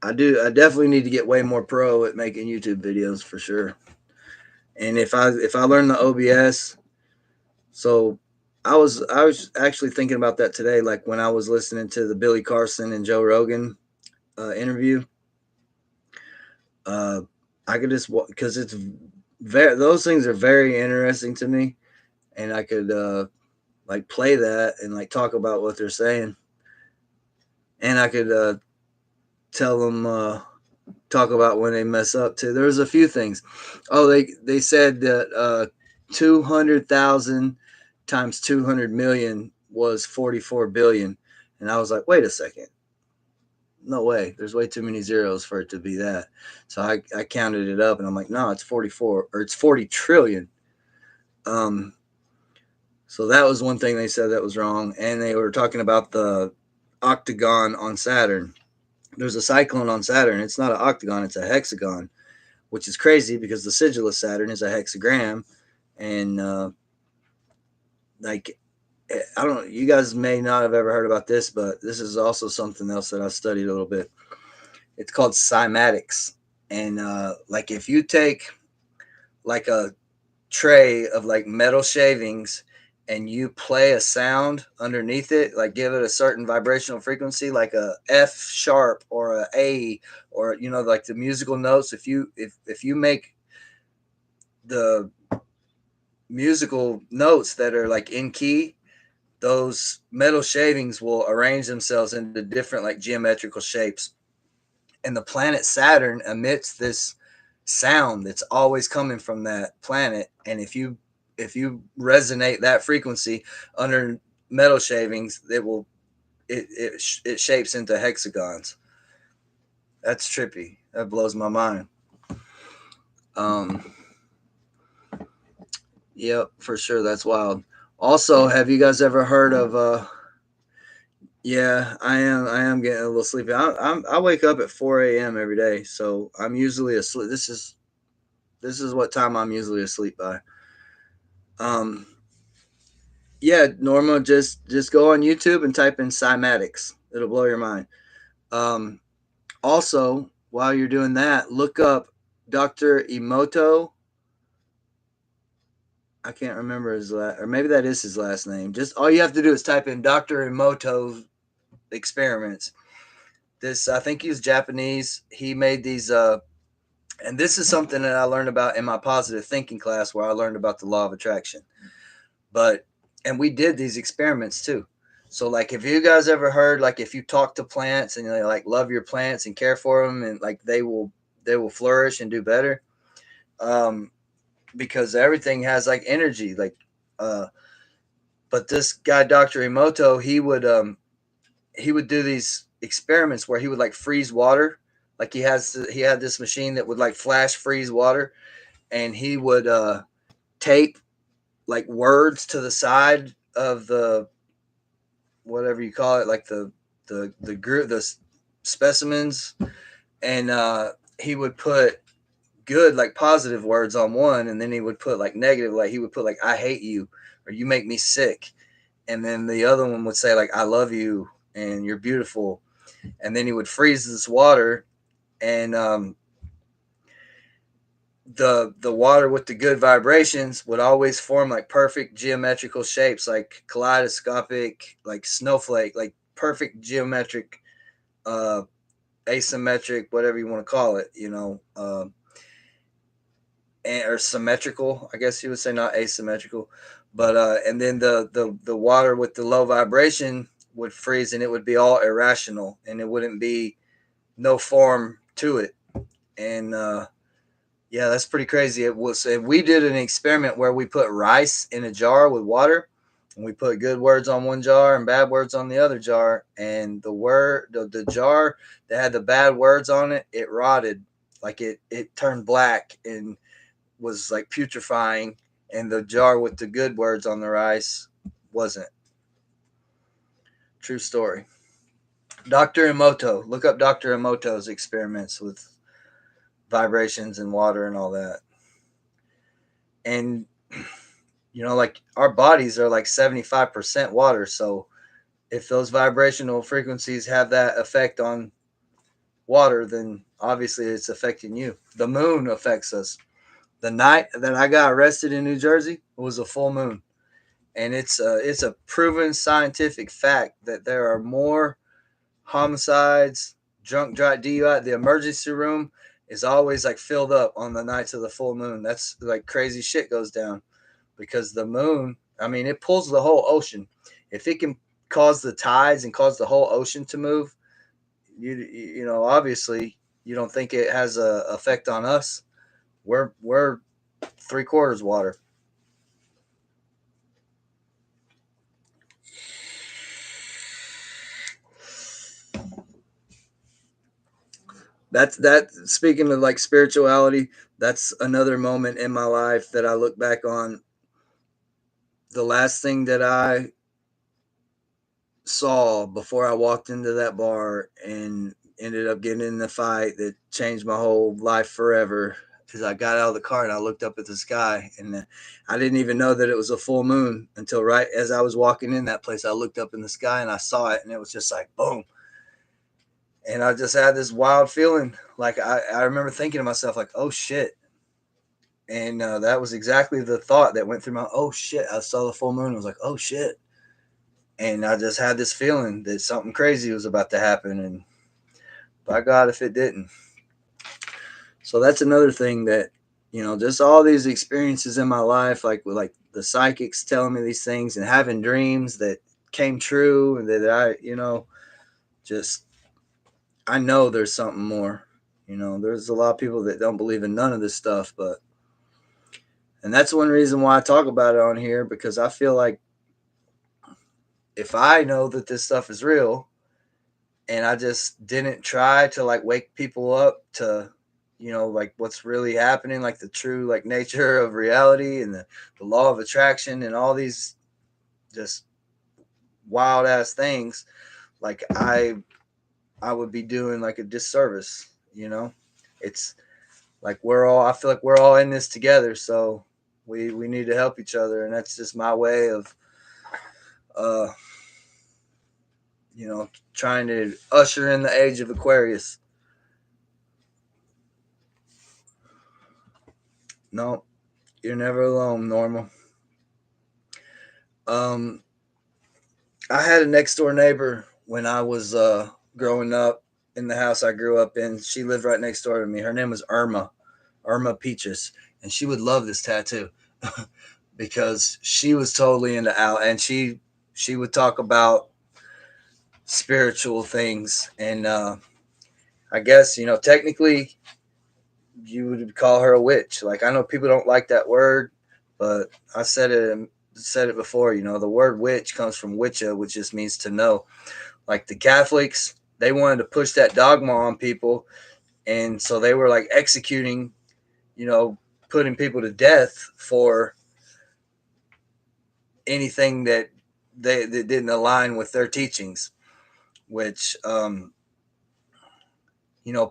I definitely need to get way more pro at making YouTube videos for sure. And if I learn the OBS, so I was actually thinking about that today, like when I was listening to the Billy Carson and Joe Rogan interview. Uh, I could just because it's very those things are very interesting to me, and I could like play that and like talk about what they're saying, and I could tell them talk about when they mess up too. There's a few things. Oh, they said that 200,000 times 200 million was 44 billion, and I was like, wait a second. No way. There's way too many zeros for it to be that. So I counted it up and I'm like, no, it's 44 or it's 40 trillion. Um, so that was one thing they said that was wrong. And they were talking about the octagon on Saturn. There's a cyclone on Saturn. It's not an octagon, it's a hexagon, which is crazy because the sigil of Saturn is a hexagram. And like, I don't know, you guys may not have ever heard about this, but this is also something else that I studied a little bit. It's called cymatics. And like if you take like a tray of like metal shavings and you play a sound underneath it, like give it a certain vibrational frequency, like a F sharp or a or like the musical notes. If you make the musical notes that are like in key, those metal shavings will arrange themselves into different like geometrical shapes. And the planet Saturn emits this sound that's always coming from that planet. And if you resonate that frequency under metal shavings, it shapes into hexagons. That's trippy. That blows my mind. Um, yep, for sure. That's wild. Also, have you guys ever heard of? Yeah, I am getting a little sleepy. I wake up at 4 a.m. every day, so I'm usually asleep. This is what time I'm usually asleep by. Um, yeah, Norma, just go on YouTube and type in cymatics. It'll blow your mind. Um, Also, while you're doing that, look up Dr. Emoto. I can't remember his last, or maybe that is his last name. Just all you have to do is type in Dr. Emoto experiments. This, I think he's Japanese. He made these, and this is something that I learned about in my positive thinking class where I learned about the law of attraction. And we did these experiments too. So like, if you guys ever heard, like, if you talk to plants and you like love your plants and care for them, and like they will flourish and do better, because everything has like energy, like, but this guy, Dr. Emoto, he would do these experiments where he would like freeze water. Like, he had this machine that would like flash freeze water, and he would tape like words to the side of the, whatever you call it, like the group, the specimens, and he would put good, like positive words on one, and then he would put like negative, like he would put like I hate you, or you make me sick, and then the other one would say like I love you and you're beautiful, and then he would freeze this water, and the water with the good vibrations would always form like perfect geometrical shapes, like kaleidoscopic, like snowflake, like perfect geometric, uh asymmetric, whatever you want to call it, or symmetrical, I guess you would say, not asymmetrical. But and then the water with the low vibration would freeze, and it would be all irrational, and it wouldn't be no form to it. And yeah, that's pretty crazy. It was. We did an experiment where we put rice in a jar with water, and we put good words on one jar and bad words on the other jar. And the jar that had the bad words on it, it rotted, like it turned black and was like putrefying, and the jar with the good words on the rice wasn't. True story. Dr. Emoto. Look up Dr. Emoto's experiments with vibrations and water and all that. And like our bodies are like 75% water, so if those vibrational frequencies have that effect on water, then obviously it's affecting you. The moon affects us. The night that I got arrested in New Jersey was a full moon, and it's a proven scientific fact that there are more homicides, drunk drive, DUI. The emergency room is always like filled up on the nights of the full moon. That's like crazy shit goes down, because the moon, I mean, it pulls the whole ocean. If it can cause the tides and cause the whole ocean to move, obviously you don't think it has a effect on us. We're 3/4 water. That's that. Speaking of like spirituality, that's another moment in my life that I look back on. The last thing that I saw before I walked into that bar and ended up getting in the fight that changed my whole life forever, is I got out of the car and I looked up at the sky, and I didn't even know that it was a full moon until right as I was walking in that place. I looked up in the sky and I saw it, and it was just like boom. And I just had this wild feeling. Like I remember thinking to myself, like, oh shit. And that was exactly the thought that went through my, oh shit. I saw the full moon. I was like, oh shit. And I just had this feeling that something crazy was about to happen. And by God, if it didn't. So that's another thing that, just all these experiences in my life, like with like the psychics telling me these things and having dreams that came true, and that just, I know there's something more. There's a lot of people that don't believe in none of this stuff, and that's one reason why I talk about it on here, because I feel like if I know that this stuff is real, and I just didn't try to like wake people up to, like what's really happening, like the true like nature of reality, and the law of attraction and all these just wild ass things, like I would be doing like a disservice. It's like I feel like we're all in this together, so we need to help each other, and that's just my way of uh trying to usher in the age of Aquarius. No, you're never alone, Normal. um I had a next door neighbor when I was growing up in the house I grew up in. She lived right next door to me. Her name was Irma Peaches, and she would love this tattoo. because she was totally into Al, and she would talk about spiritual things, and I guess technically you would call her a witch. Like, I know people don't like that word, but I said it before. The word witch comes from witcha, which just means to know. Like the Catholics, they wanted to push that dogma on people, and so they were like executing, putting people to death for anything that didn't align with their teachings. Which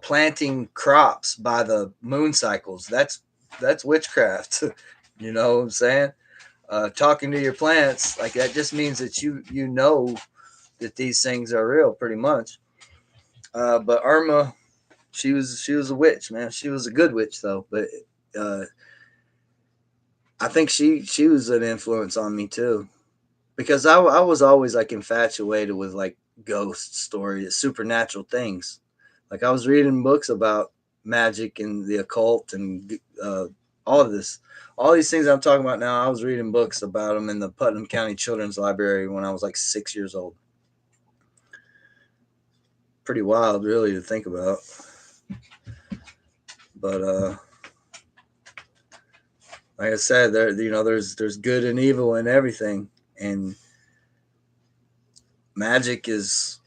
planting crops by the moon cycles, that's witchcraft. You know what I'm saying? Talking to your plants, like, that just means that you know that these things are real, pretty much. But Irma, she was a witch, man. She was a good witch though. But uh, I think she was an influence on me too, because I was always like infatuated with like ghost stories, supernatural things. Like, I was reading books about magic and the occult and all of this, all these things I'm talking about now. I was reading books about them in the Putnam County Children's Library when I was like 6 years old. Pretty wild, really, to think about. But like I said, there's good and evil in everything, and magic is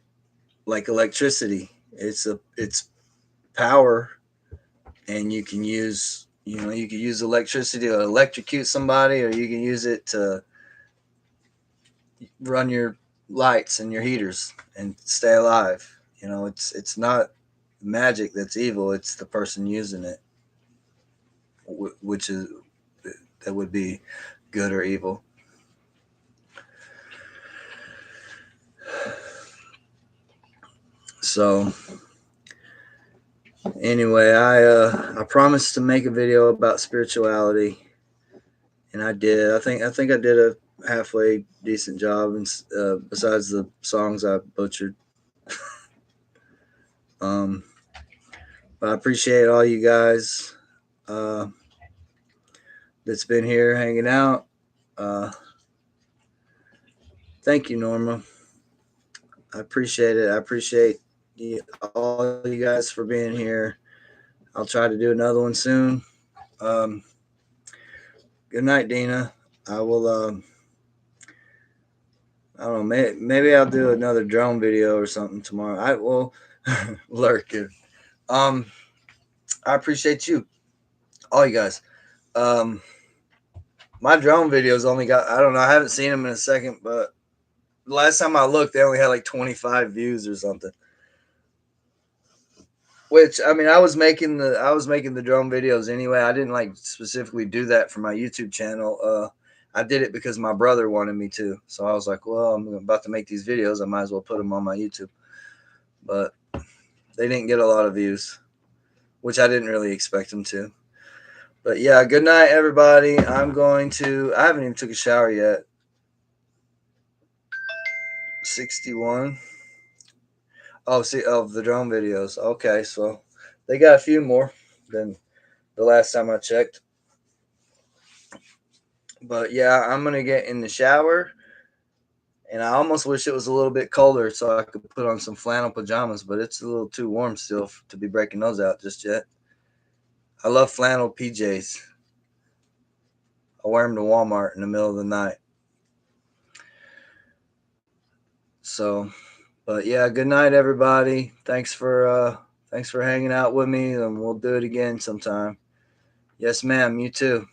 like electricity. It's power, and you can use electricity to electrocute somebody, or you can use it to run your lights and your heaters and stay alive. It's not magic that's evil. It's the person using it, which is that would be good or evil. So anyway, I promised to make a video about spirituality, and I did. I think I did a halfway decent job, and besides the songs I butchered. um, but I appreciate all you guys uh, that's been here hanging out. Uh, Thank you, Norma. I appreciate it. I appreciate all you guys for being here. I'll try to do another one soon. Um, Good night, Dina. I will. I don't know. Maybe I'll do another drone video or something tomorrow. I will lurk it. Um, I appreciate you, all you guys. Um, my drone videos only got. I don't know. I haven't seen them in a second, but last time I looked, they only had like 25 views or something. Which, I mean, I was making the drone videos anyway. I didn't like specifically do that for my YouTube channel. I did it because my brother wanted me to. So I was like, well, I'm about to make these videos. I might as well put them on my YouTube. But they didn't get a lot of views, which I didn't really expect them to. But yeah, good night, everybody. I haven't even took a shower yet. 61. Oh, see, of the drone videos. Okay, so they got a few more than the last time I checked. But yeah, I'm gonna get in the shower, and I almost wish it was a little bit colder so I could put on some flannel pajamas, but it's a little too warm still to be breaking those out just yet. I love flannel PJs. I wear them to Walmart in the middle of the night. So, but yeah, good night, everybody. Thanks for hanging out with me, and we'll do it again sometime. Yes, ma'am. You too.